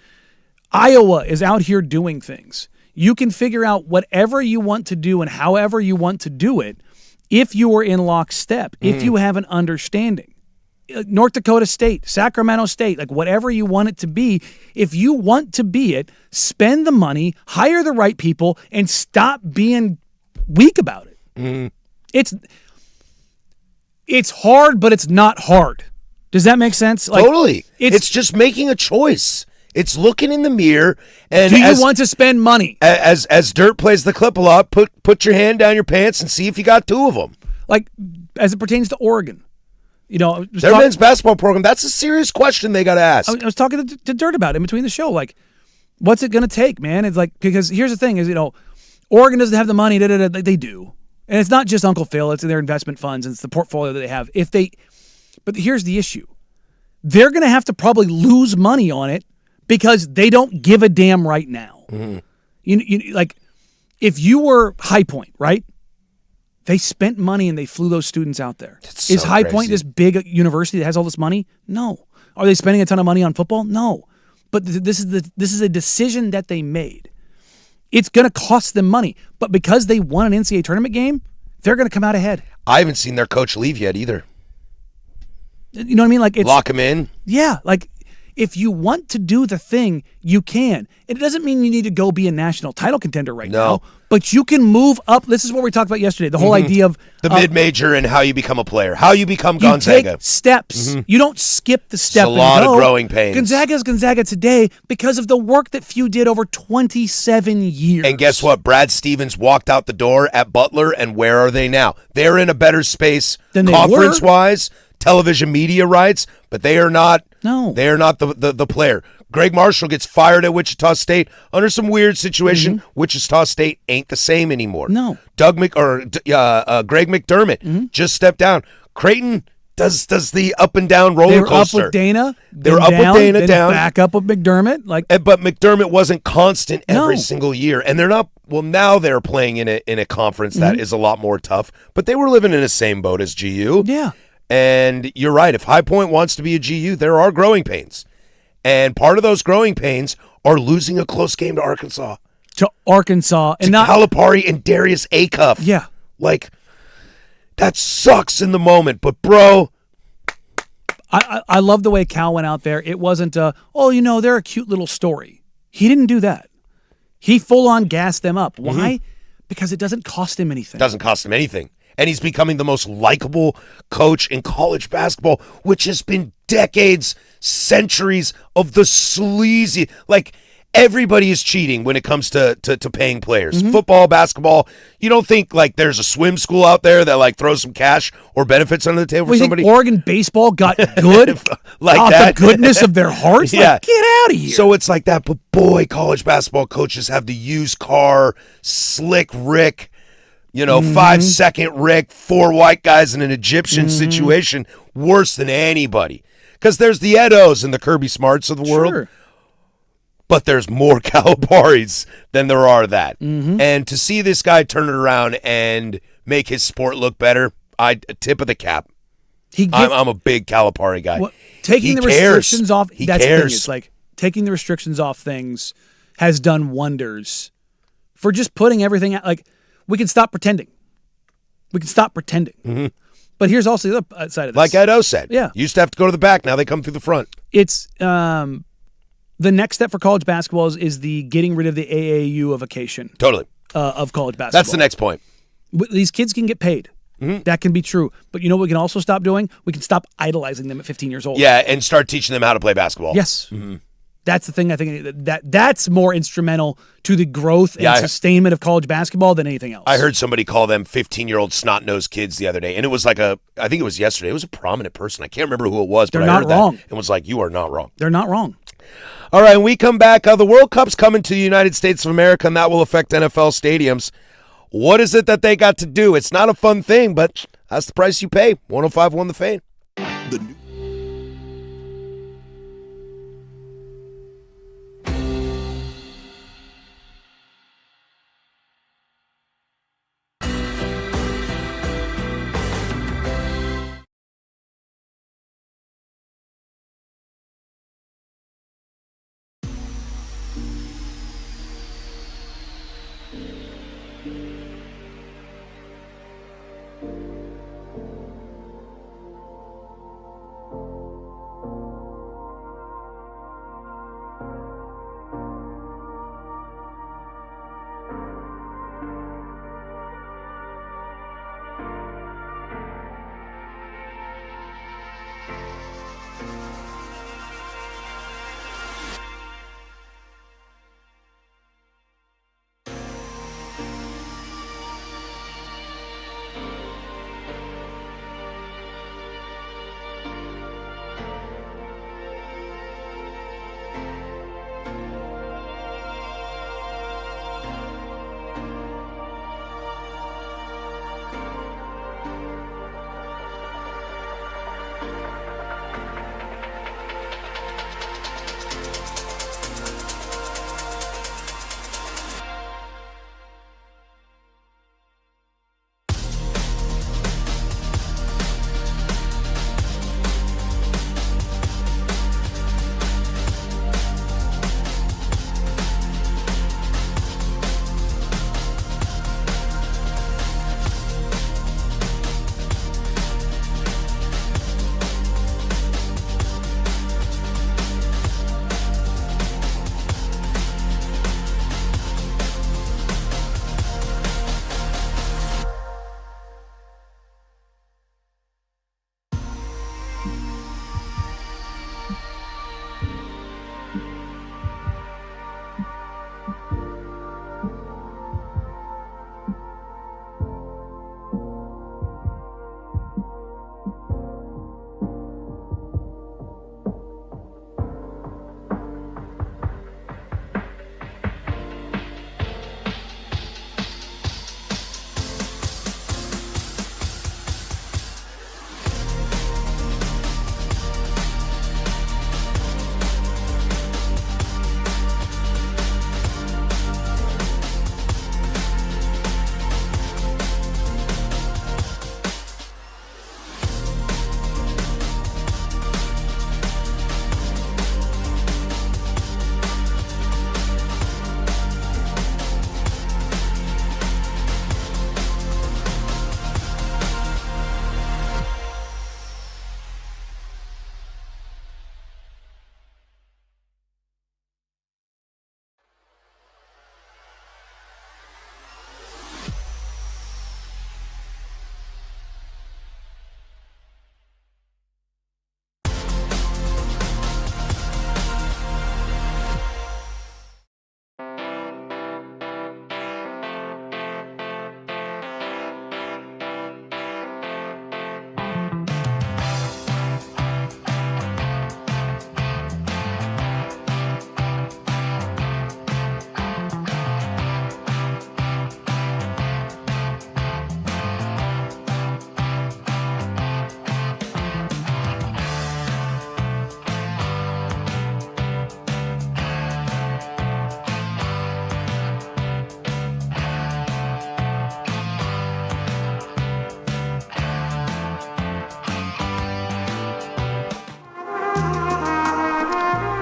B: Iowa is out here doing things. You can figure out whatever you want to do and however you want to do it if you are in lockstep, if you have an understanding. North Dakota State, Sacramento State, like whatever you want it to be, if you want to be it, spend the money, hire the right people, and stop being weak about it. It's hard, but it's not hard. Does that make sense? Like,
A: totally. It's just making a choice. It's looking in the mirror. And
B: do you want to spend money?
A: As Dirt plays the clip a lot, put your hand down your pants and see if you got two of them.
B: Like, as it pertains to Oregon.
A: Their men's basketball program, that's a serious question they got to ask.
B: I was talking to Dirt about it in between the show. Like, what's it going to take, man? It's like, because here's the thing is, Oregon doesn't have the money. They do. And it's not just Uncle Phil. It's their investment funds. And it's the portfolio that they have. But here's the issue. They're going to have to probably lose money on it because they don't give a damn right now. Like, if you were High Point, right? They spent money and they flew those students out there. Is High Point this big university that has all this money? No. Are they spending a ton of money on football? No. But this is a decision that they made. It's going to cost them money. But because they won an NCAA tournament game, they're going to come out ahead.
A: I haven't seen their coach leave yet either.
B: You know what I mean? Like,
A: lock him in?
B: Yeah. Like, if you want to do the thing, you can. It doesn't mean you need to go be a national title contender right now, but you can move up. This is what we talked about yesterday, the whole idea of
A: the mid-major and how you become a player, how you become Gonzaga.
B: You take steps. You don't skip the step.
A: It's a lot of growing pains.
B: Gonzaga's Gonzaga today because of the work that few did over 27 years.
A: And guess what? Brad Stevens walked out the door at Butler, and where are they now? They're in a better space
B: than
A: conference-wise, television media rights, but they are not.
B: No.
A: They are not the player. Greg Marshall gets fired at Wichita State under some weird situation. Wichita State ain't the same anymore.
B: No.
A: Greg McDermott just stepped down. Creighton does the up and down roller coaster.
B: They were up with Dana.
A: They were up with Dana, down.
B: Back up with McDermott.
A: But McDermott wasn't constant every single year. And they're not. Well, now they're playing in a conference that is a lot more tough. But they were living in the same boat as GU.
B: Yeah.
A: And you're right. If High Point wants to be a GU, there are growing pains. And part of those growing pains are losing a close game to Arkansas.
B: And not
A: Calipari and Darius Acuff.
B: Yeah.
A: Like, that sucks in the moment. But, bro.
B: I love the way Cal went out there. It wasn't, they're a cute little story. He didn't do that. He full-on gassed them up. Why? Because it doesn't cost him anything.
A: It doesn't cost him anything. And he's becoming the most likable coach in college basketball, which has been decades, centuries of the sleazy, like everybody is cheating when it comes to paying players. Football, basketball. You don't think like there's a swim school out there that like throws some cash or benefits under the table for somebody?
B: Think Oregon baseball got good
A: like
B: off
A: that?
B: the goodness of their hearts?
A: Yeah.
B: Like, get out of here.
A: So it's like that, but boy, college basketball coaches have the used car, slick Rick, 5-second Rick, 4 white guys in an Egyptian situation, worse than anybody. Because there's the Edos and the Kirby Smarts of the world.
B: Sure.
A: But there's more Caliparis than there are that. And to see this guy turn it around and make his sport look better, tip of the cap. I'm a big Calipari guy.
B: Well, taking the restrictions off, that's the thing. It's like taking the restrictions off things has done wonders for just putting everything out. Like, we can stop pretending. But here's also the other side of this.
A: Like Edo said.
B: Yeah.
A: Used to have to go to the back. Now they come through the front.
B: It's the next step for college basketball is the getting rid of the AAU-ification.
A: Totally.
B: Of college basketball.
A: That's the next point.
B: These kids can get paid. That can be true. But you know what we can also stop doing? We can stop idolizing them at 15 years old.
A: Yeah, and start teaching them how to play basketball.
B: Yes. That's the thing I think that's more instrumental to the growth and sustainment of college basketball than anything else.
A: I heard somebody call them 15-year-old snot-nosed kids the other day, and it was like I think it was yesterday. It was a prominent person. I can't remember who it was, but I heard that and was like, you are not wrong.
B: They're not wrong.
A: All right, when we come back, the World Cup's coming to the United States of America, and that will affect NFL stadiums. What is it that they got to do? It's not a fun thing, but that's the price you pay. 105.1 The Fan.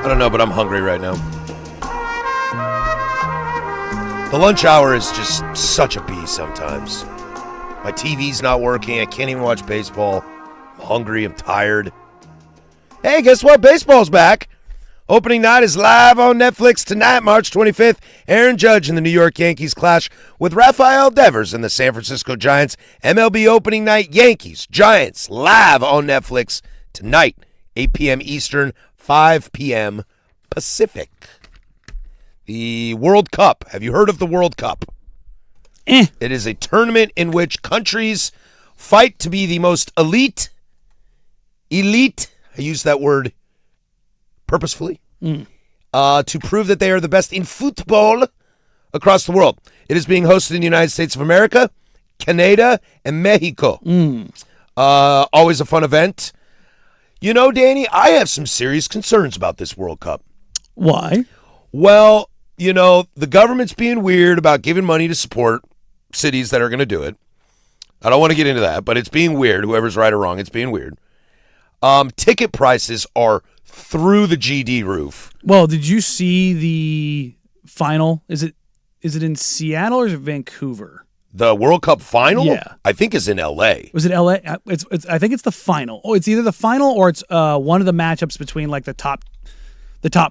A: I don't know, but I'm hungry right now. The lunch hour is just such a beast sometimes. My TV's not working. I can't even watch baseball. I'm hungry. I'm tired. Hey, guess what? Baseball's back. Opening night is live on Netflix tonight, March 25th. Aaron Judge and the New York Yankees clash with Rafael Devers and the San Francisco Giants. MLB opening night, Yankees, Giants, live on Netflix tonight, 8 p.m. Eastern, 5 p.m. Pacific. The World Cup. Have you heard of the World Cup? It is a tournament in which countries fight to be the most elite, I use that word purposefully, to prove that they are the best in football across the world. It is being hosted in the United States of America, Canada, and Mexico. Always a fun event. You know, Danny, I have some serious concerns about this World Cup.
B: Why?
A: Well, you know, the government's being weird about giving money to support cities that are going to do it. I don't want to get into that, but it's being weird. Whoever's right or wrong, it's being weird. Ticket prices are through the GD roof.
B: Well, did you see the final? Is it in Seattle or is it Vancouver?
A: The World Cup final?
B: Yeah.
A: I think is in LA.
B: Was it LA? It's I think it's the final. Oh, it's either the final or it's one of the matchups between like the top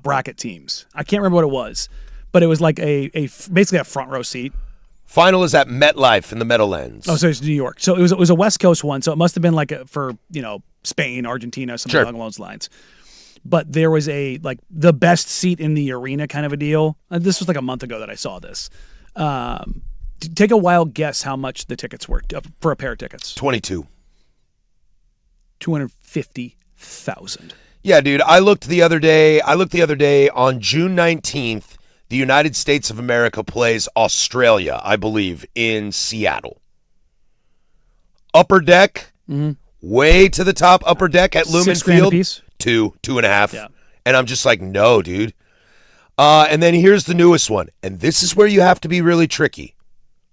B: bracket teams. I can't remember what it was, but it was like basically a front row seat.
A: Final is at MetLife in the Meadowlands.
B: Oh, so it's New York. So it was a West Coast one. So it must have been like for Spain, Argentina, something along those lines. But there was the best seat in the arena kind of a deal. This was like a month ago that I saw this. Take a wild guess how much the tickets were for a pair of tickets.
A: 22.
B: 250,000.
A: Yeah, dude. I looked the other day on June 19th. The United States of America plays Australia, I believe, in Seattle. Upper deck, way to the top upper deck at Lumen Field.
B: $6,000
A: $2, $2.5.
B: Yeah.
A: And I'm just like, no, dude. And then here's the newest one. And this is where you have to be really tricky.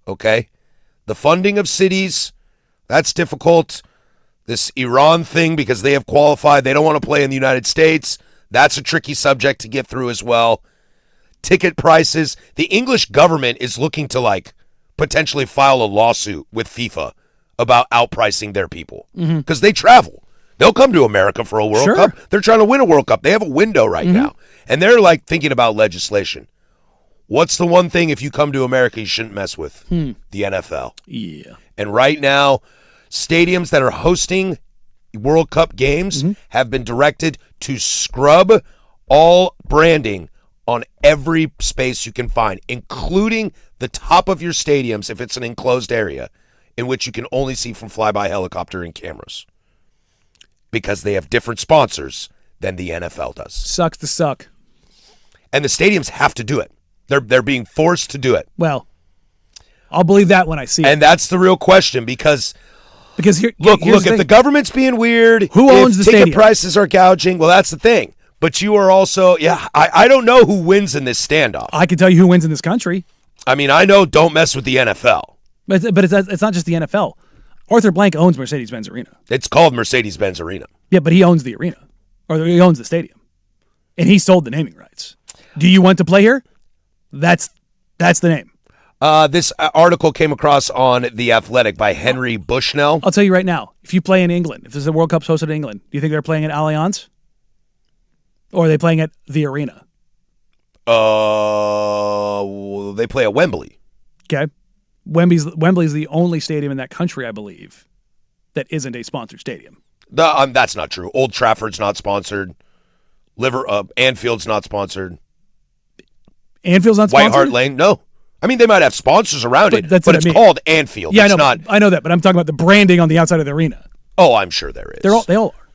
A: Okay? The funding of cities, that's difficult. This Iran thing, because they have qualified, they don't want to play in the United States. That's a tricky subject to get through as well. Ticket prices. The English government is looking to potentially file a lawsuit with FIFA about outpricing their people because they travel. They'll come to America for a World Cup. They're trying to win a World Cup. They have a window right now, and they're thinking about legislation. What's the one thing if you come to America you shouldn't mess with? The NFL.
B: Yeah.
A: And right now, stadiums that are hosting World Cup games have been directed to scrub all branding on every space you can find, including the top of your stadiums if it's an enclosed area in which you can only see from flyby helicopter and cameras, because they have different sponsors than the NFL does.
B: Sucks to suck.
A: And the stadiums have to do it. They're being forced to do it.
B: Well, I'll believe that when I see it.
A: And that's the real question, because
B: here,
A: look, if the government's being weird,
B: who owns the
A: ticket
B: stadium?
A: Prices are gouging, well, that's the thing. But you are also, I don't know who wins in this standoff.
B: I can tell you who wins in this country.
A: I mean, I know don't mess with the NFL.
B: But it's not just the NFL. Arthur Blank owns Mercedes-Benz Arena.
A: It's called Mercedes-Benz Arena.
B: Yeah, but he owns the arena. Or he owns the stadium. And he sold the naming rights. Do you want to play here? That's the name.
A: This article came across on The Athletic by Henry Bushnell.
B: I'll tell you right now, if you play in England, if there's a World Cup hosted in England, do you think they're playing at Allianz? Or are they playing at the arena?
A: They play at Wembley.
B: Okay. Wembley's the only stadium in that country, I believe, that isn't a sponsored stadium.
A: That's not true. Old Trafford's not sponsored. Anfield's not sponsored.
B: Anfield's not sponsored?
A: White Hart Lane, no. I mean, they might have sponsors around it, but it's called Anfield.
B: Yeah,
A: it's
B: I know that, but I'm talking about the branding on the outside of the arena.
A: Oh, I'm sure there is.
B: They all are.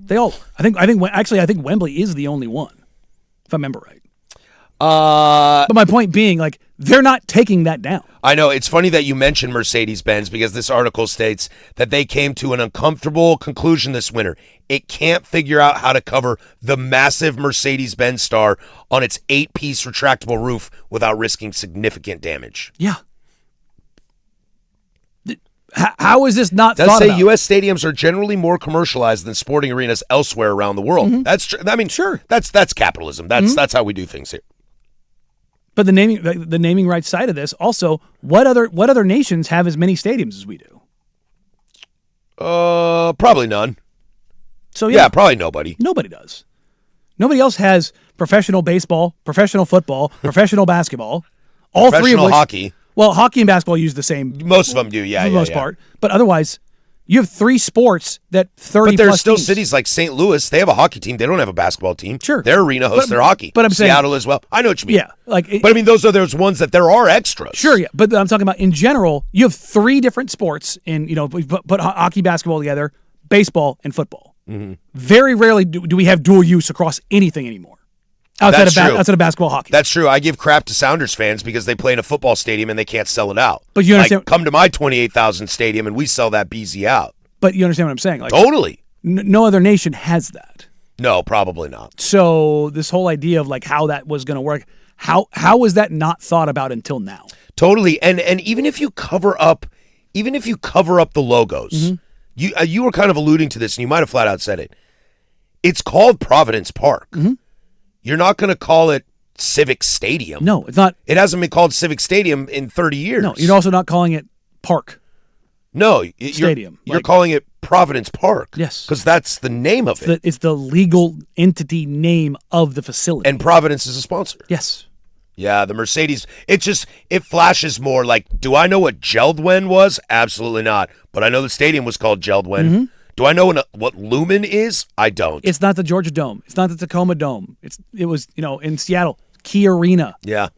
B: They all are. I think Wembley is the only one, if I remember right. But my point being, they're not taking that down.
A: I know. It's funny that you mentioned Mercedes-Benz, because this article states that they came to an uncomfortable conclusion this winter. It can't figure out how to cover the massive Mercedes-Benz star on its 8-piece retractable roof without risking significant damage.
B: Yeah. How is this not
A: Does
B: thought
A: say
B: about?
A: U.S. stadiums are generally more commercialized than sporting arenas elsewhere around the world. That's true. I mean,
B: Sure.
A: That's capitalism. That's how we do things here.
B: But the naming rights side of this, also, what other nations have as many stadiums as we do?
A: Probably none.
B: So
A: Yeah, probably nobody.
B: Nobody does. Nobody else has professional baseball, professional football, professional basketball, all three of
A: Professional
B: which.
A: hockey.
B: Well, hockey and basketball use the same.
A: Most of them do, yeah,
B: for the
A: yeah,
B: most
A: yeah.
B: part. But otherwise, you have three sports that 30
A: But there's
B: plus
A: still
B: teams.
A: cities like St. Louis. They have a hockey team. They don't have a basketball team.
B: Sure.
A: Their arena hosts their hockey.
B: but I'm saying-
A: Seattle as well. I know what you mean.
B: Yeah,
A: but I mean, those ones that there are extras.
B: Sure, yeah, but I'm talking about in general. You have three different sports, in put hockey, basketball together, baseball, and football.
A: Mm-hmm.
B: Very rarely do we have dual use across anything anymore.
A: That's true.
B: Outside of basketball, hockey.
A: That's true. I give crap to Sounders fans because they play in a football stadium and they can't sell it out.
B: But you understand-
A: Like, come to my 28,000 stadium and we sell that BZ out.
B: But you understand what I'm saying? Like,
A: Totally.
B: no other nation has that.
A: No, probably not.
B: So this whole idea of like how that was going to work, how was that not thought about until now?
A: Totally. And even if you cover up the logos,
B: Mm-hmm.
A: you were kind of alluding to this and you might have flat out said it. It's called Providence Park.
B: Mm-hmm.
A: You're not going to call it Civic Stadium.
B: No, it's not.
A: It hasn't been called Civic Stadium in 30 years.
B: No, you're also not calling it Park.
A: No,
B: Stadium.
A: You're calling it Providence Park.
B: Yes.
A: Because that's the name of it.
B: It's the legal entity name of the facility.
A: And Providence is a sponsor.
B: Yes.
A: Yeah, the Mercedes, it flashes more like, do I know what Geldwen was? Absolutely not. But I know the stadium was called Geldwen.
B: Mm-hmm.
A: Do I know what Lumen is? I don't.
B: It's not the Georgia Dome. It's not the Tacoma Dome. It was in Seattle, Key Arena.
A: Yeah.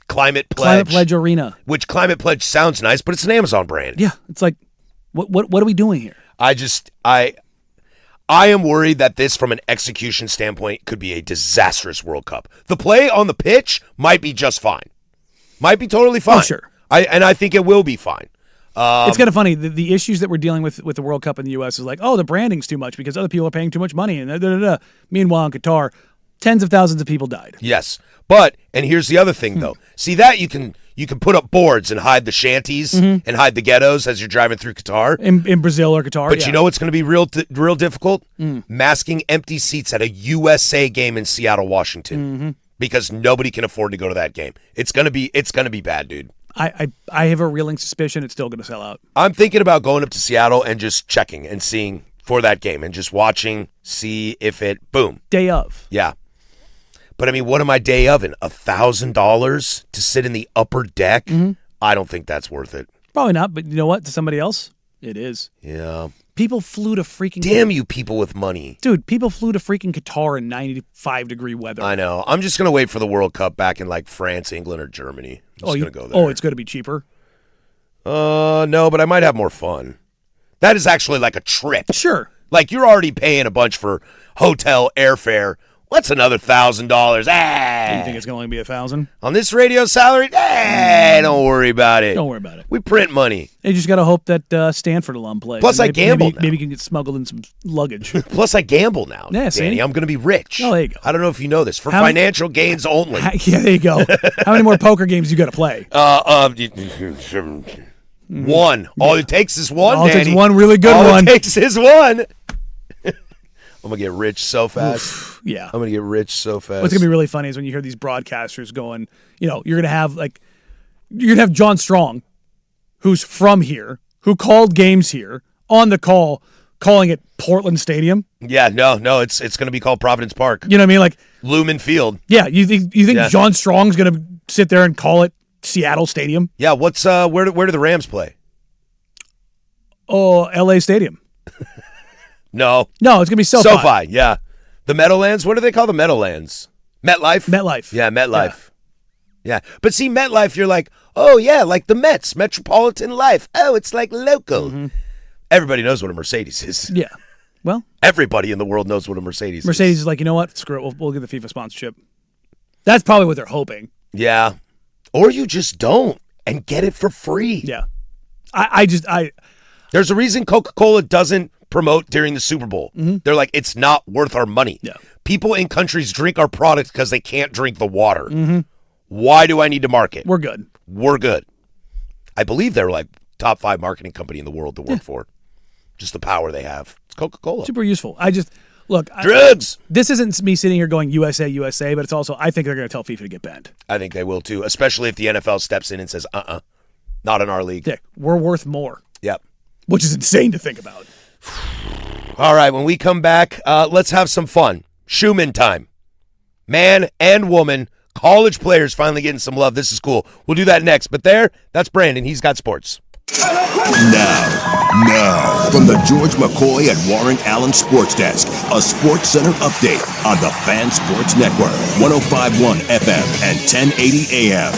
A: Climate Pledge.
B: Arena.
A: Which Climate Pledge sounds nice, but it's an Amazon brand.
B: Yeah, it's like, what are we doing here?
A: I am worried that this, from an execution standpoint, could be a disastrous World Cup. The play on the pitch might be just fine. Might be totally fine.
B: Oh, sure.
A: I think it will be fine.
B: It's kind of funny. The issues that we're dealing with the World Cup in the U.S. is like, the branding's too much because other people are paying too much money. And da-da-da-da. Meanwhile, in Qatar, tens of thousands of people died.
A: Yes. But, and here's the other thing, though. See, that you can put up boards and hide the shanties and hide the ghettos as you're driving through Qatar.
B: In Brazil or Qatar.
A: But you know what's going to be real difficult? Masking empty seats at a USA game in Seattle, Washington. Because nobody can afford to go to that game. It's gonna be bad, dude.
B: I have a reeling suspicion it's still going to sell out.
A: I'm thinking about going up to Seattle and just checking and seeing for that game and just watching, see if it, boom.
B: Day of.
A: Yeah. But I mean, what am I day of? $1,000 to sit in the upper deck? I don't think that's worth it.
B: Probably not, but you know what? To somebody else, it is.
A: Yeah.
B: People flew to freaking...
A: Damn you people with money.
B: Dude, people flew to freaking Qatar in 95-degree weather.
A: I know. I'm just going to wait for the World Cup back in like France, England, or Germany. I'm just going to go there.
B: Oh, it's going to be cheaper?
A: No, but I might have more fun. That is actually like a trip.
B: Sure.
A: Like, you're already paying a bunch for hotel, airfare. What's another $1,000?
B: You think it's going to only be $1,000?
A: On this radio salary? Don't worry about it.
B: Don't worry about it.
A: We print money.
B: You just got to hope that Stanford alum plays.
A: Plus, I gamble now.
B: Maybe you can get smuggled in some luggage.
A: Plus, I gamble now.
B: Yeah, see?
A: Danny, I'm going to be rich.
B: Oh, there you go.
A: I don't know if you know this. For
B: How many-
A: financial gains only.
B: Yeah, there you go. How many more poker games you got to play?
A: One. All it takes is one,
B: All it takes
A: Danny.
B: one really good
A: All
B: one.
A: it takes is one. I'm going to get rich so fast.
B: Yeah.
A: I'm going to get rich so fast.
B: What's going to be really funny is when you hear these broadcasters going, you're going to have John Strong, who's from here, who called games here, on the call, calling it Portland Stadium.
A: Yeah, no, it's going to be called Providence Park.
B: You know what I mean? Like
A: Lumen Field.
B: Yeah, you think John Strong's going to sit there and call it Seattle Stadium?
A: Yeah, what's where do the Rams play?
B: Oh, LA Stadium.
A: No,
B: it's going to be SoFi.
A: SoFi, yeah. The Meadowlands, what do they call the Meadowlands? MetLife? Yeah, MetLife. Yeah. But see, MetLife, you're like, oh, yeah, like the Mets, Metropolitan Life. Oh, it's like local. Mm-hmm. Everybody knows what a Mercedes is.
B: Yeah. Well,
A: everybody in the world knows what a Mercedes
B: is like, you know what? Screw it. We'll get the FIFA sponsorship. That's probably what they're hoping.
A: Yeah. Or you just don't and get it for free.
B: Yeah.
A: There's a reason Coca-Cola doesn't promote during the Super Bowl.
B: Mm-hmm.
A: They're like, it's not worth our money.
B: Yeah.
A: People in countries drink our product because they can't drink the water.
B: Mm-hmm.
A: Why do I need to market?
B: We're good.
A: I believe they're like top 5 marketing company in the world to work for. Just the power they have. It's Coca-Cola.
B: Super useful. I just look.
A: Drugs.
B: This isn't me sitting here going USA, USA, but it's also I think they're going to tell FIFA to get banned.
A: I think they will too, especially if the NFL steps in and says, not in our league.
B: Yeah, we're worth more.
A: Yep.
B: Which is insane to think about.
A: All right, when we come back, let's have some fun. Schumann time. Man and woman, college players finally getting some love. This is cool. We'll do that next. But that's Brandon. He's got sports.
F: Now, from the George McCoy at Warren Allen Sports Desk, a Sports Center update on the Fan Sports Network, 105.1 FM and 1080 AM.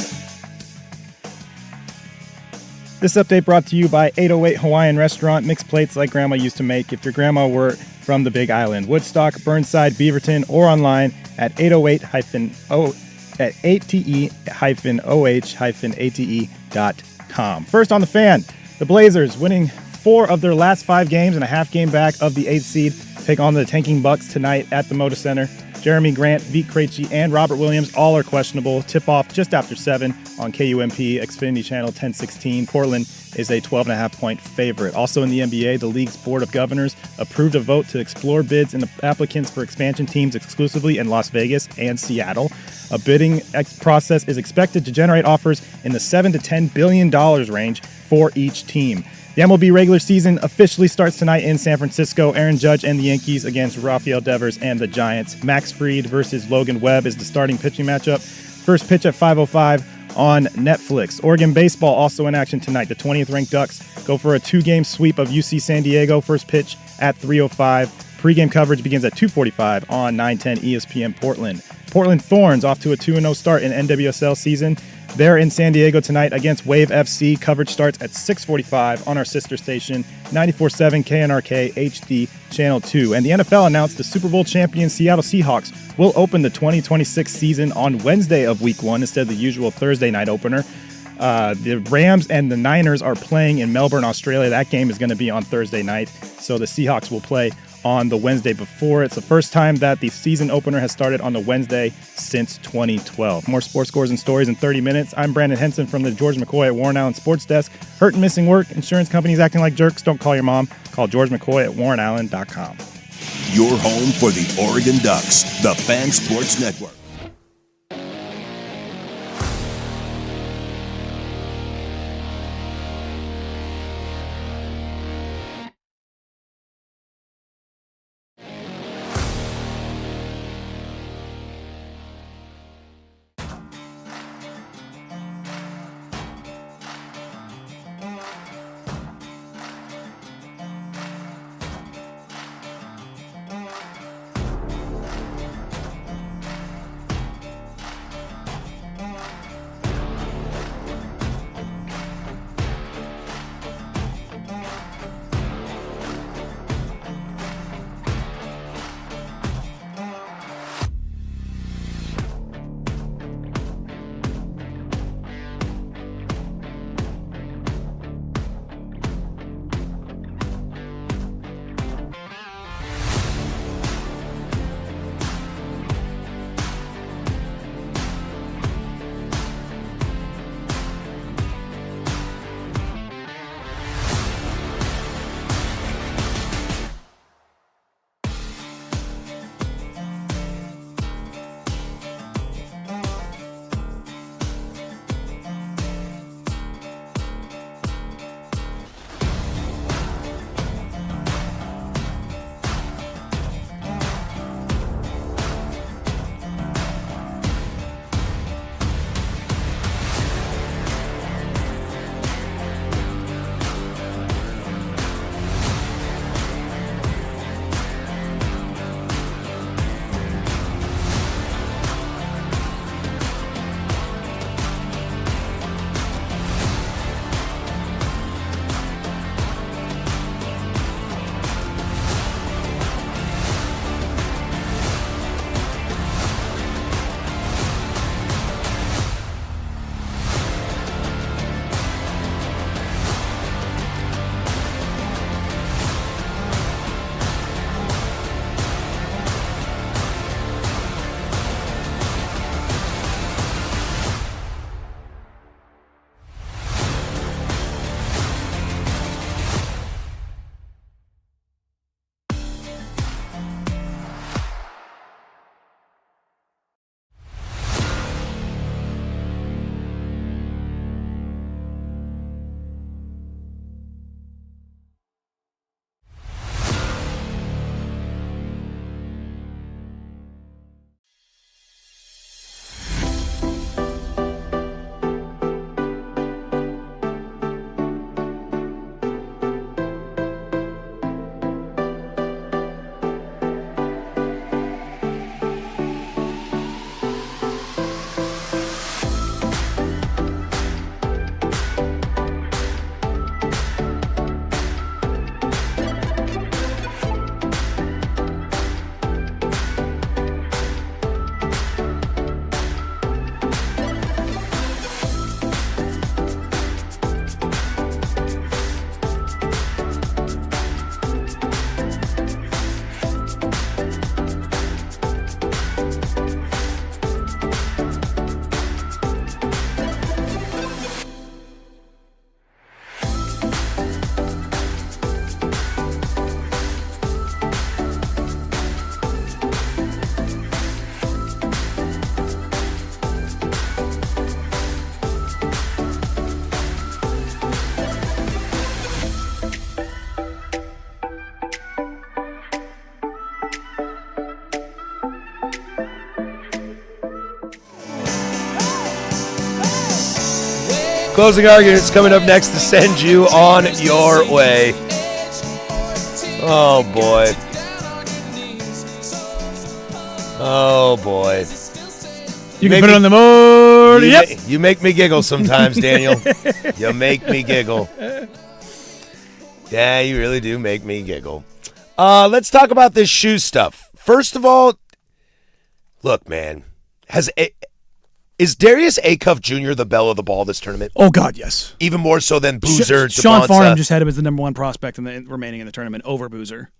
C: This update brought to you by 808 Hawaiian Restaurant, mixed plates like Grandma used to make. If your grandma were from the Big Island, Woodstock, Burnside, Beaverton, or online at 808-ate-oh-ate.com. First on the Fan, the Blazers winning 4 of their last 5 games and a half game back of the 8th seed take on the tanking Bucks tonight at the Moda Center. Jeremy Grant, Vit Krejci, and Robert Williams all are questionable. Tip-off just after 7 on KUMP, Xfinity Channel 1016. Portland is a 12.5-point favorite. Also in the NBA, the league's Board of Governors approved a vote to explore bids and applicants for expansion teams exclusively in Las Vegas and Seattle. A bidding process is expected to generate offers in the $7 to $10 billion range for each team. The MLB regular season officially starts tonight in San Francisco. Aaron Judge and the Yankees against Rafael Devers and the Giants. Max Fried versus Logan Webb is the starting pitching matchup. First pitch at 5:05 on Netflix. Oregon baseball also in action tonight. The 20th ranked Ducks go for a 2-game sweep of UC San Diego. First pitch at 3:05. Pre-game coverage begins at 2:45 on 910 ESPN Portland. Portland Thorns off to a 2-0 start in NWSL season. They're in San Diego tonight against Wave FC. Coverage starts at 6:45 on our sister station, 94.7 KNRK HD Channel 2. And the NFL announced the Super Bowl champion Seattle Seahawks will open the 2026 season on Wednesday of Week 1 instead of the usual Thursday night opener. The Rams and the Niners are playing in Melbourne, Australia. That game is going to be on Thursday night, so the Seahawks will play on the Wednesday before. It's the first time that the season opener has started on the Wednesday since 2012. More sports scores and stories in 30 minutes. I'm Brandon Henson from the George McCoy at Warren Allen Sports Desk. Hurt and missing work, insurance companies acting like jerks. Don't call your mom. Call George McCoy at warrenallen.com.
F: Your home for the Oregon Ducks, the Fan Sports Network.
A: Closing arguments coming up next to send you on your way. Oh, boy. Oh, boy.
B: You can put it on the board. Yep.
A: You make me giggle sometimes, Daniel. You make me giggle. Yeah, you really do make me giggle. Let's talk about this shoe stuff. First of all, look, man. Is Darius Acuff Jr. the belle of the ball this tournament?
B: Oh, God, yes.
A: Even more so than Boozer,
B: Sean
A: DeBonsa.
B: Farnham just had him as the number one prospect remaining in the tournament over Boozer.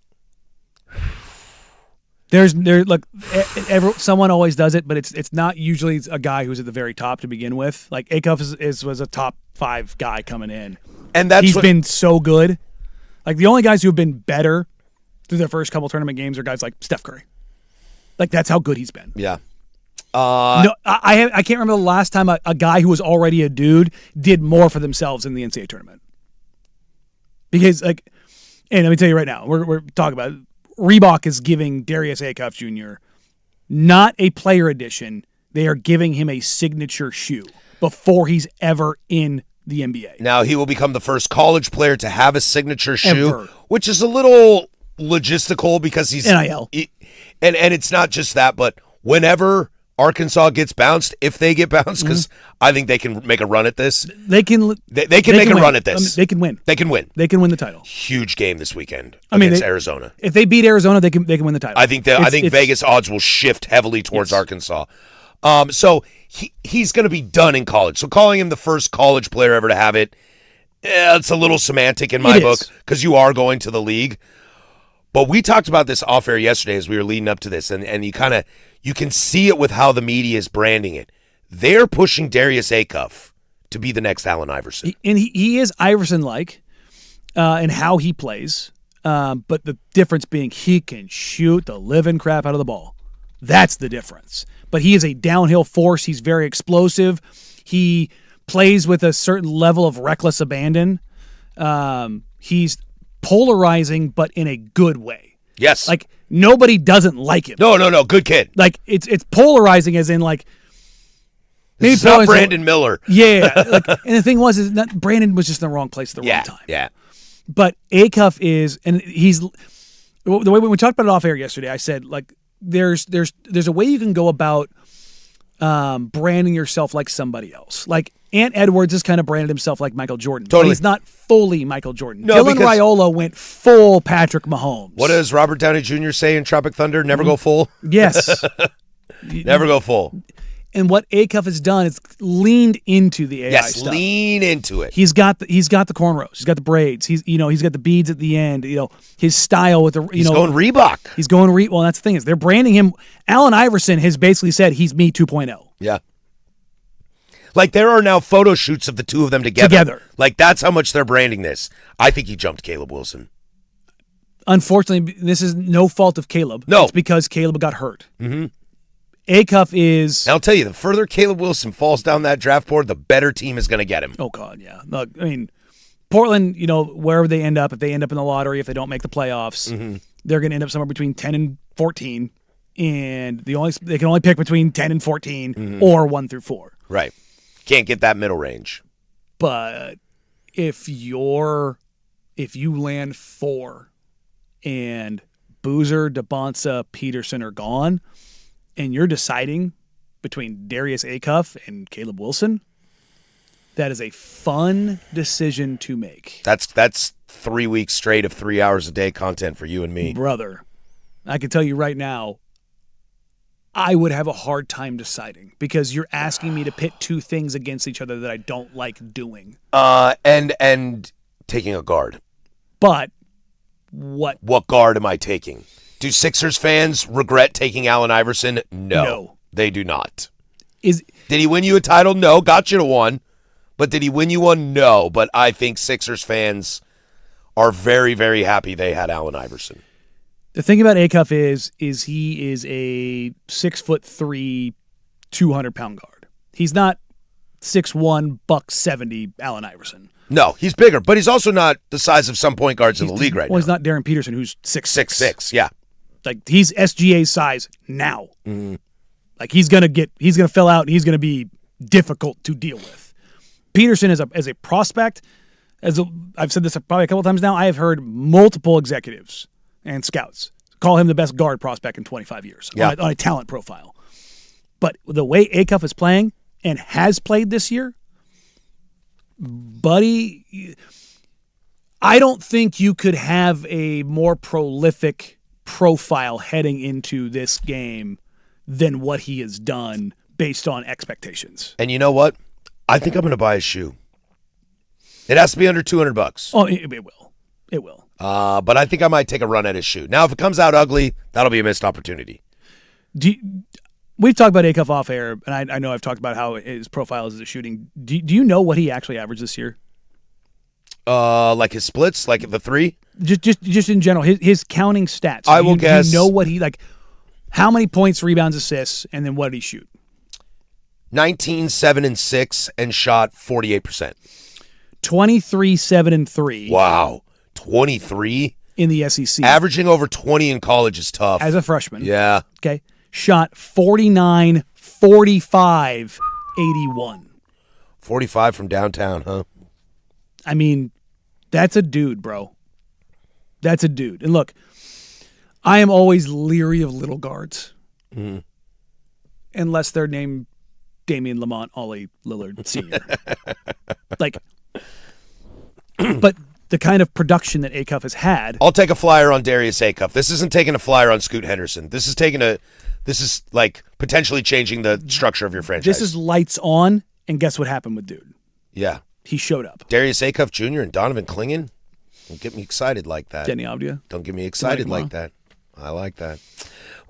B: Someone always does it, but it's not usually a guy who's at the very top to begin with. Like Acuff was a top 5 guy coming in,
A: and
B: he's been so good. Like the only guys who have been better through their first couple tournament games are guys like Steph Curry. Like that's how good he's been.
A: Yeah.
B: No, I can't remember the last time a guy who was already a dude did more for themselves in the NCAA tournament. Because and let me tell you right now, we're talking about it. Reebok is giving Darius Acuff Jr. not a player edition. They are giving him a signature shoe before he's ever in the NBA.
A: Now, he will become the first college player to have a signature shoe,
B: Ever.
A: which is a little logistical because he's
B: NIL.
A: And it's not just that, but whenever Arkansas gets bounced, if they get bounced, because I think they can make a run at this.
B: They can
A: make a run at this.
B: They can win.
A: They can win.
B: They can win the title.
A: Huge game this weekend against Arizona.
B: If they beat Arizona, they can win the title.
A: I think Vegas odds will shift heavily towards Arkansas. So he's going to be done in college. So calling him the first college player ever to have it, it's a little semantic in my book because you are going to the league. But we talked about this off air yesterday as we were leading up to this, and you can see it with how the media is branding it. They're pushing Darius Acuff to be the next Allen Iverson.
B: And he is Iverson-like in how he plays, but the difference being he can shoot the living crap out of the ball. That's the difference. But he is a downhill force. He's very explosive. He plays with a certain level of reckless abandon. He's polarizing, but in a good way.
A: Yes.
B: Like, nobody doesn't like him.
A: No. Good kid.
B: Like, it's polarizing as in, like...
A: This is not Brandon Miller.
B: Yeah. And the thing was, Brandon was just in the wrong place at the wrong time.
A: Yeah.
B: But Acuff is... And he's... The way when we talked about it off air yesterday, I said, like, there's a way you can go about branding yourself like somebody else. Like, Ant Edwards has kind of branded himself like Michael Jordan.
A: Totally.
B: But he's not fully Michael Jordan.
A: No,
B: Dylan Raiola went full Patrick Mahomes.
A: What does Robert Downey Jr. say in Tropic Thunder? Never go full?
B: Yes.
A: Never go full.
B: And what Acuff has done is leaned into the AI stuff.
A: Yes, lean into it.
B: He's got the cornrows. He's got the braids. He's got the beads at the end. His style with the
A: He's going Reebok.
B: He's going well, that's the thing is they're branding him. Allen Iverson has basically said he's me 2.0.
A: Yeah. Like there are now photo shoots of the two of them together. Like that's how much they're branding this. I think he jumped Caleb Wilson.
B: Unfortunately, this is no fault of Caleb.
A: No.
B: It's because Caleb got hurt.
A: Mm-hmm.
B: Acuff is...
A: And I'll tell you, the further Caleb Wilson falls down that draft board, the better team is going to get him.
B: Oh, God, yeah. Look, I mean, Portland, wherever they end up, if they end up in the lottery, if they don't make the playoffs, they're going to end up somewhere between 10 and 14, and they can only pick between 10 and 14 or 1 through 4.
A: Right. Can't get that middle range.
B: But if you land 4 and Boozer, DeBonsa, Peterson are gone, and you're deciding between Darius Acuff and Caleb Wilson, that is a fun decision to make.
A: That's 3 weeks straight of 3 hours a day content for you and me.
B: Brother, I can tell you right now, I would have a hard time deciding because you're asking me to pit two things against each other that I don't like doing.
A: And taking a guard.
B: But what
A: guard am I taking? Do Sixers fans regret taking Allen Iverson? No. They do not. Did he win you a title? No. Got you to one. But did he win you one? No. But I think Sixers fans are very, very happy they had Allen Iverson.
B: The thing about Acuff is he is a 6'3", 200-pound guard. He's not 6'1", $170 Allen Iverson.
A: No, he's bigger, but he's also not the size of some point guards in the league right now.
B: Well, he's not Darren Peterson, who's 6'6".
A: Yeah.
B: Like, he's SGA's size now.
A: Mm-hmm.
B: Like, he's gonna fill out, and he's gonna be difficult to deal with. Peterson as a prospect, I've said this probably a couple times now, I have heard multiple executives and scouts call him the best guard prospect in 25 years on a talent profile. But the way Acuff is playing and has played this year, buddy, I don't think you could have a more prolific profile heading into this game than what he has done based on expectations.
A: And you know what? I think I'm going to buy a shoe. It has to be under $200.
B: Oh, it will. It will.
A: But I think I might take a run at his shoe. Now, if it comes out ugly, that'll be a missed opportunity.
B: We've talked about Acuff off air, and I know I've talked about how his profile is as a shooting. Do you know what he actually averaged this year?
A: Like his splits, like the three?
B: Just in general, his counting stats.
A: I will guess.
B: Do you know what he, like, how many points, rebounds, assists, and then what did he shoot?
A: 19, 7, and 6, and shot 48%.
B: 23, 7, and 3.
A: Wow. 23?
B: In the SEC.
A: Averaging over 20 in college is tough.
B: As a freshman.
A: Yeah.
B: Okay. Shot 49, 45, 81.
A: 45 from downtown, huh?
B: I mean, that's a dude, bro. That's a dude. And look, I am always leery of little guards.
A: Mm-hmm.
B: Unless they're named Damian Lamont Ollie Lillard Sr. But the kind of production that Acuff has had.
A: I'll take a flyer on Darius Acuff. This isn't taking a flyer on Scoot Henderson. This is like potentially changing the structure of your franchise.
B: This is lights on, and guess what happened with dude?
A: Yeah.
B: He showed up.
A: Darius Acuff Jr. and Donovan Clingan. Don't get me excited like that.
B: Jenny Abdia.
A: Don't get me excited like that. I like that.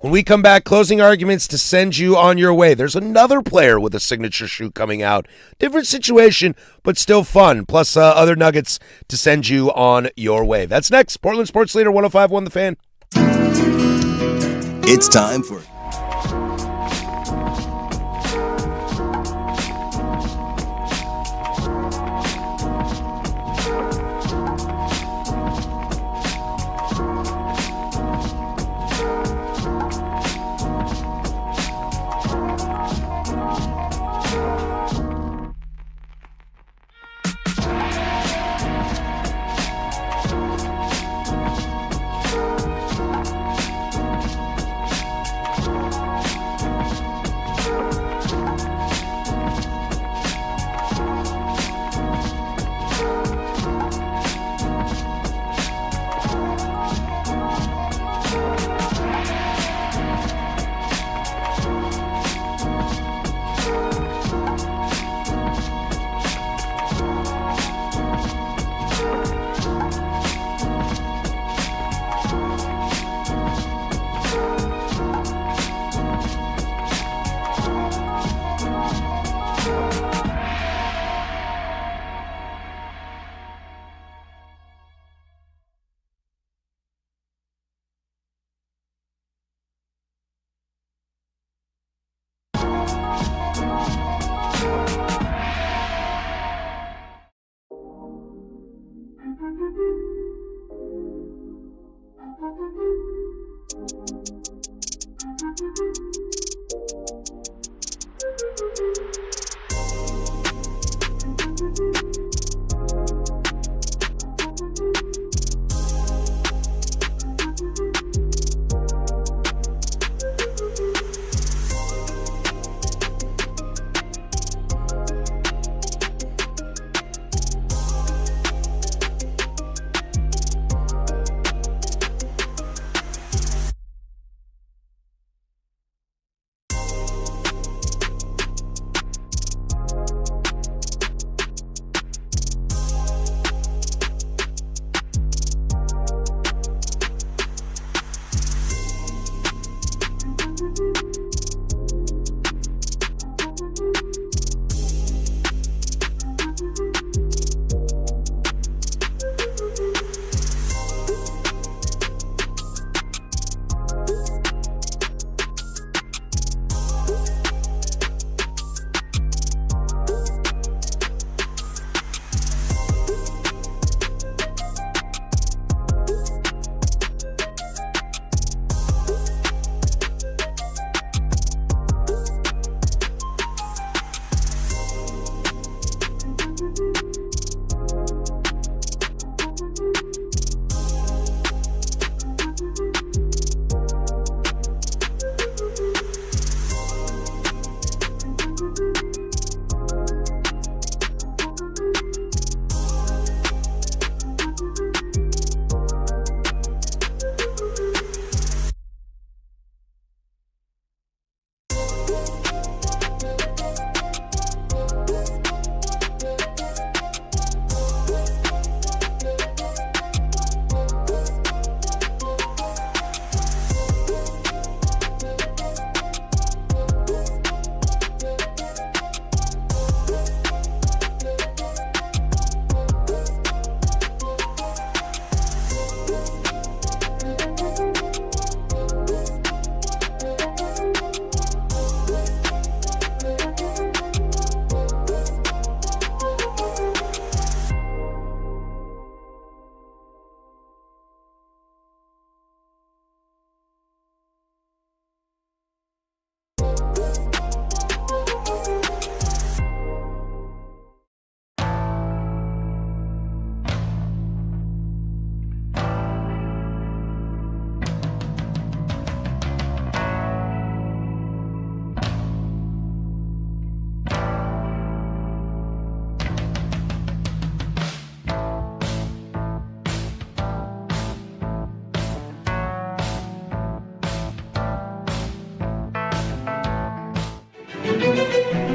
A: When we come back, closing arguments to send you on your way. There's another player with a signature shoe coming out. Different situation, but still fun. Plus other nuggets to send you on your way. That's next. Portland Sports Leader 105.1 The Fan.
F: It's time for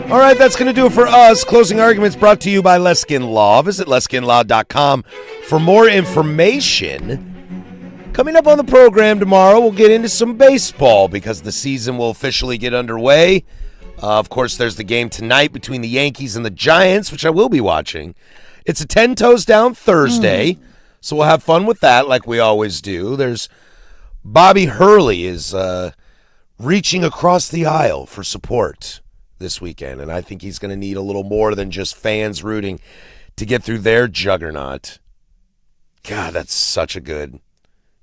A: All right, that's going to do it for us. Closing Arguments brought to you by Leskin Law. Visit leskinlaw.com for more information. Coming up on the program tomorrow, we'll get into some baseball because the season will officially get underway. Of course, there's the game tonight between the Yankees and the Giants, which I will be watching. It's a 10 toes down Thursday, so we'll have fun with that like we always do. There's Bobby Hurley is reaching across the aisle for support this weekend, and I think he's going to need a little more than just fans rooting to get through their juggernaut. God, that's such a good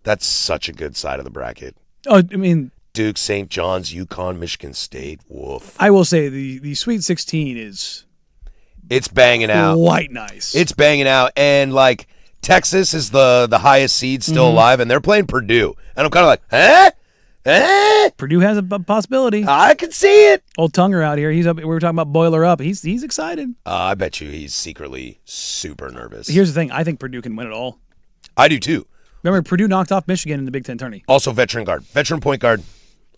A: side of the bracket.
B: Oh, I mean,
A: Duke, St. John's, UConn, Michigan State. Woof.
B: I will say the Sweet 16 is
A: it's banging out.
B: Quite nice.
A: It's banging out, and like Texas is the highest seed still alive, and they're playing Purdue, and I'm kind of like, huh?
B: Purdue has a possibility.
A: I can see it.
B: Old Tunger out here. He's up. We were talking about Boiler Up. He's excited.
A: I bet you he's secretly super nervous.
B: Here's the thing. I think Purdue can win it all.
A: I do too.
B: Remember, Purdue knocked off Michigan in the Big Ten tourney.
A: Also, veteran point guard.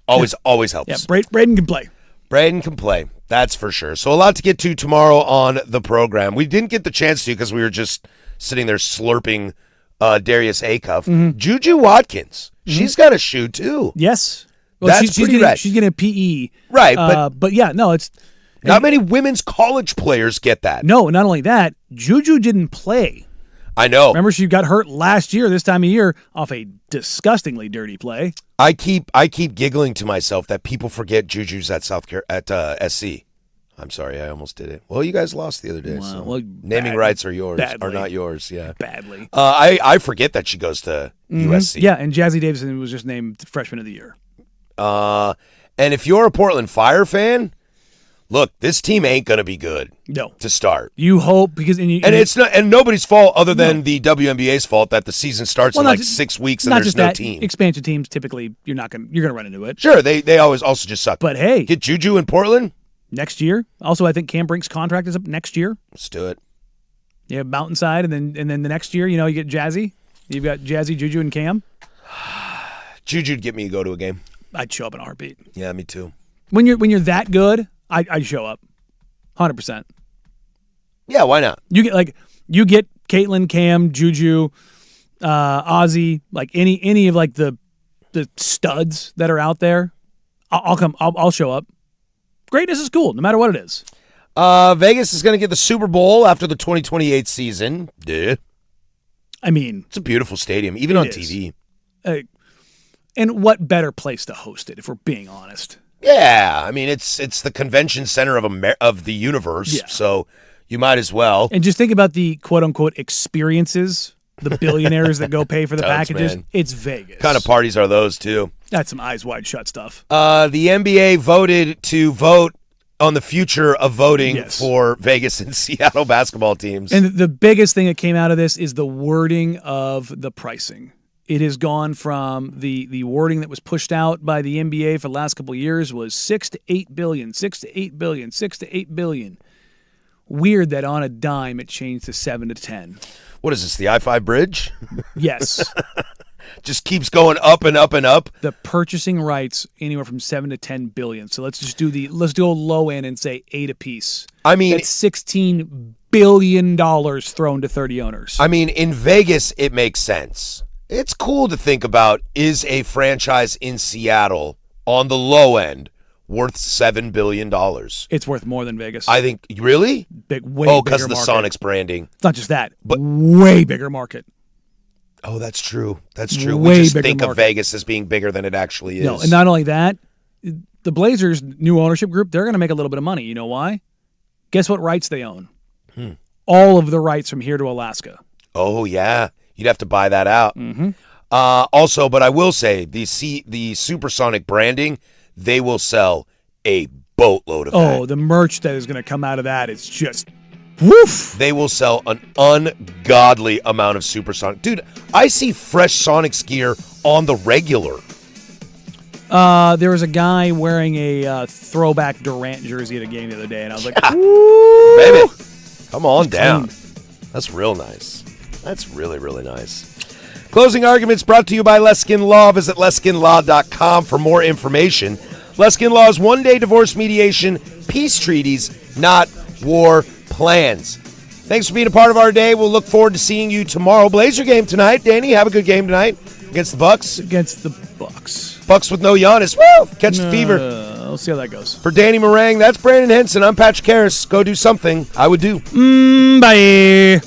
A: Always helps.
B: Yeah, Braden can play.
A: Braden can play. That's for sure. So a lot to get to tomorrow on the program. We didn't get the chance to because we were just sitting there slurping Darius Acuff. Juju Watkins. She's got a shoe, too.
B: Yes. Well,
A: That's pretty rad.
B: She's getting a PE.
A: Right,
B: but yeah, no, it's...
A: Not many women's college players get that.
B: No, not only that, Juju didn't play.
A: I know.
B: Remember, she got hurt last year, this time of year, off a disgustingly dirty play.
A: I keep giggling to myself that people forget Juju's at SC. I'm sorry, I almost did it. Well, you guys lost the other day.
B: Wow,
A: So
B: well,
A: naming rights are yours,
B: badly.
A: are not yours. Yeah,
B: badly.
A: I forget that she goes to USC.
B: Yeah, and Jazzy Davison was just named Freshman of the Year.
A: And if you're a Portland Fire fan, look, this team ain't gonna be good.
B: No,
A: to start.
B: You hope because
A: it's not, and nobody's fault other than the WNBA's fault that the season starts in like 6 weeks and there's no team.
B: Expansion teams typically you're gonna run into it.
A: Sure, they always also just suck.
B: But hey,
A: get Juju in Portland
B: next year. Also, I think Cam Brink's contract is up next year.
A: Let's do it.
B: Yeah, Mountainside, and then the next year, you get Jazzy. You've got Jazzy, Juju, and Cam.
A: Juju'd get me to go to a game.
B: I'd show up in a heartbeat.
A: Yeah, me too.
B: When you're that good, I'd show up, 100%.
A: Yeah, why not?
B: You get Caitlin, Cam, Juju, Ozzy, like any of like the studs that are out there. I'll show up. Greatness is cool, no matter what it is.
A: Vegas is going to get the Super Bowl after the 2028 season. Duh.
B: I mean,
A: it's a beautiful stadium, even on TV.
B: And what better place to host it, if we're being honest?
A: Yeah, I mean it's the convention center of the universe, so you might as well.
B: And just think about the quote unquote experiences, the billionaires that go pay for the packages. Man. It's Vegas.
A: What kind of parties are those too?
B: That's some eyes wide shut stuff.
A: The NBA voted to vote on the future of voting for Vegas and Seattle basketball teams.
B: And the biggest thing that came out of this is the wording of the pricing. It has gone from the wording that was pushed out by the NBA for the last couple of years was $6 to $8 billion, $6 to $8 billion, $6 to $8 billion. Weird that on a dime it changed to 7 to 10.
A: What is this, the I-5 bridge?
B: Yes.
A: Just keeps going up and up and up.
B: The purchasing rights anywhere from 7 to 10 billion. So let's do a low end and say 8 apiece.
A: I mean,
B: that's $16 billion thrown to 30 owners.
A: I mean, in Vegas, it makes sense. It's cool to think about, is a franchise in Seattle on the low end worth $7 billion?
B: It's worth more than Vegas.
A: I think, really?
B: Way
A: because of the Sonics branding.
B: It's not just that, but way bigger market.
A: Oh, that's true. That's true.
B: Way
A: we just think
B: market.
A: of Vegas as being bigger than it actually is.
B: No, and not only that, the Blazers' new ownership group, they're going to make a little bit of money. You know why? Guess what rights they own? All of the rights from here to Alaska.
A: Oh, yeah. You'd have to buy that out.
B: Mm-hmm.
A: Also, but I will say, the Supersonic branding, they will sell a boatload of that.
B: Oh, the merch that is going to come out of that is just woof.
A: They will sell an ungodly amount of Supersonic. Dude, I see fresh Sonics gear on the regular.
B: There was a guy wearing a throwback Durant jersey at a game the other day, and I was like,
A: baby, come on down. That's real nice. That's really, really nice. Closing Arguments brought to you by Leskin Law. Visit leskinlaw.com for more information. Leskin Law's one-day divorce mediation, peace treaties, not war plans. Thanks for being a part of our day. We'll look forward to seeing you tomorrow. Blazer game tonight. Danny, have a good game tonight against the Bucks.
B: Against the Bucks.
A: Bucks with no Giannis. Woo! Catch the fever.
B: We'll see how that goes.
A: For Danny Marang, that's Brandon Henson. I'm Patrick Harris. Go do something I would do.
B: Bye.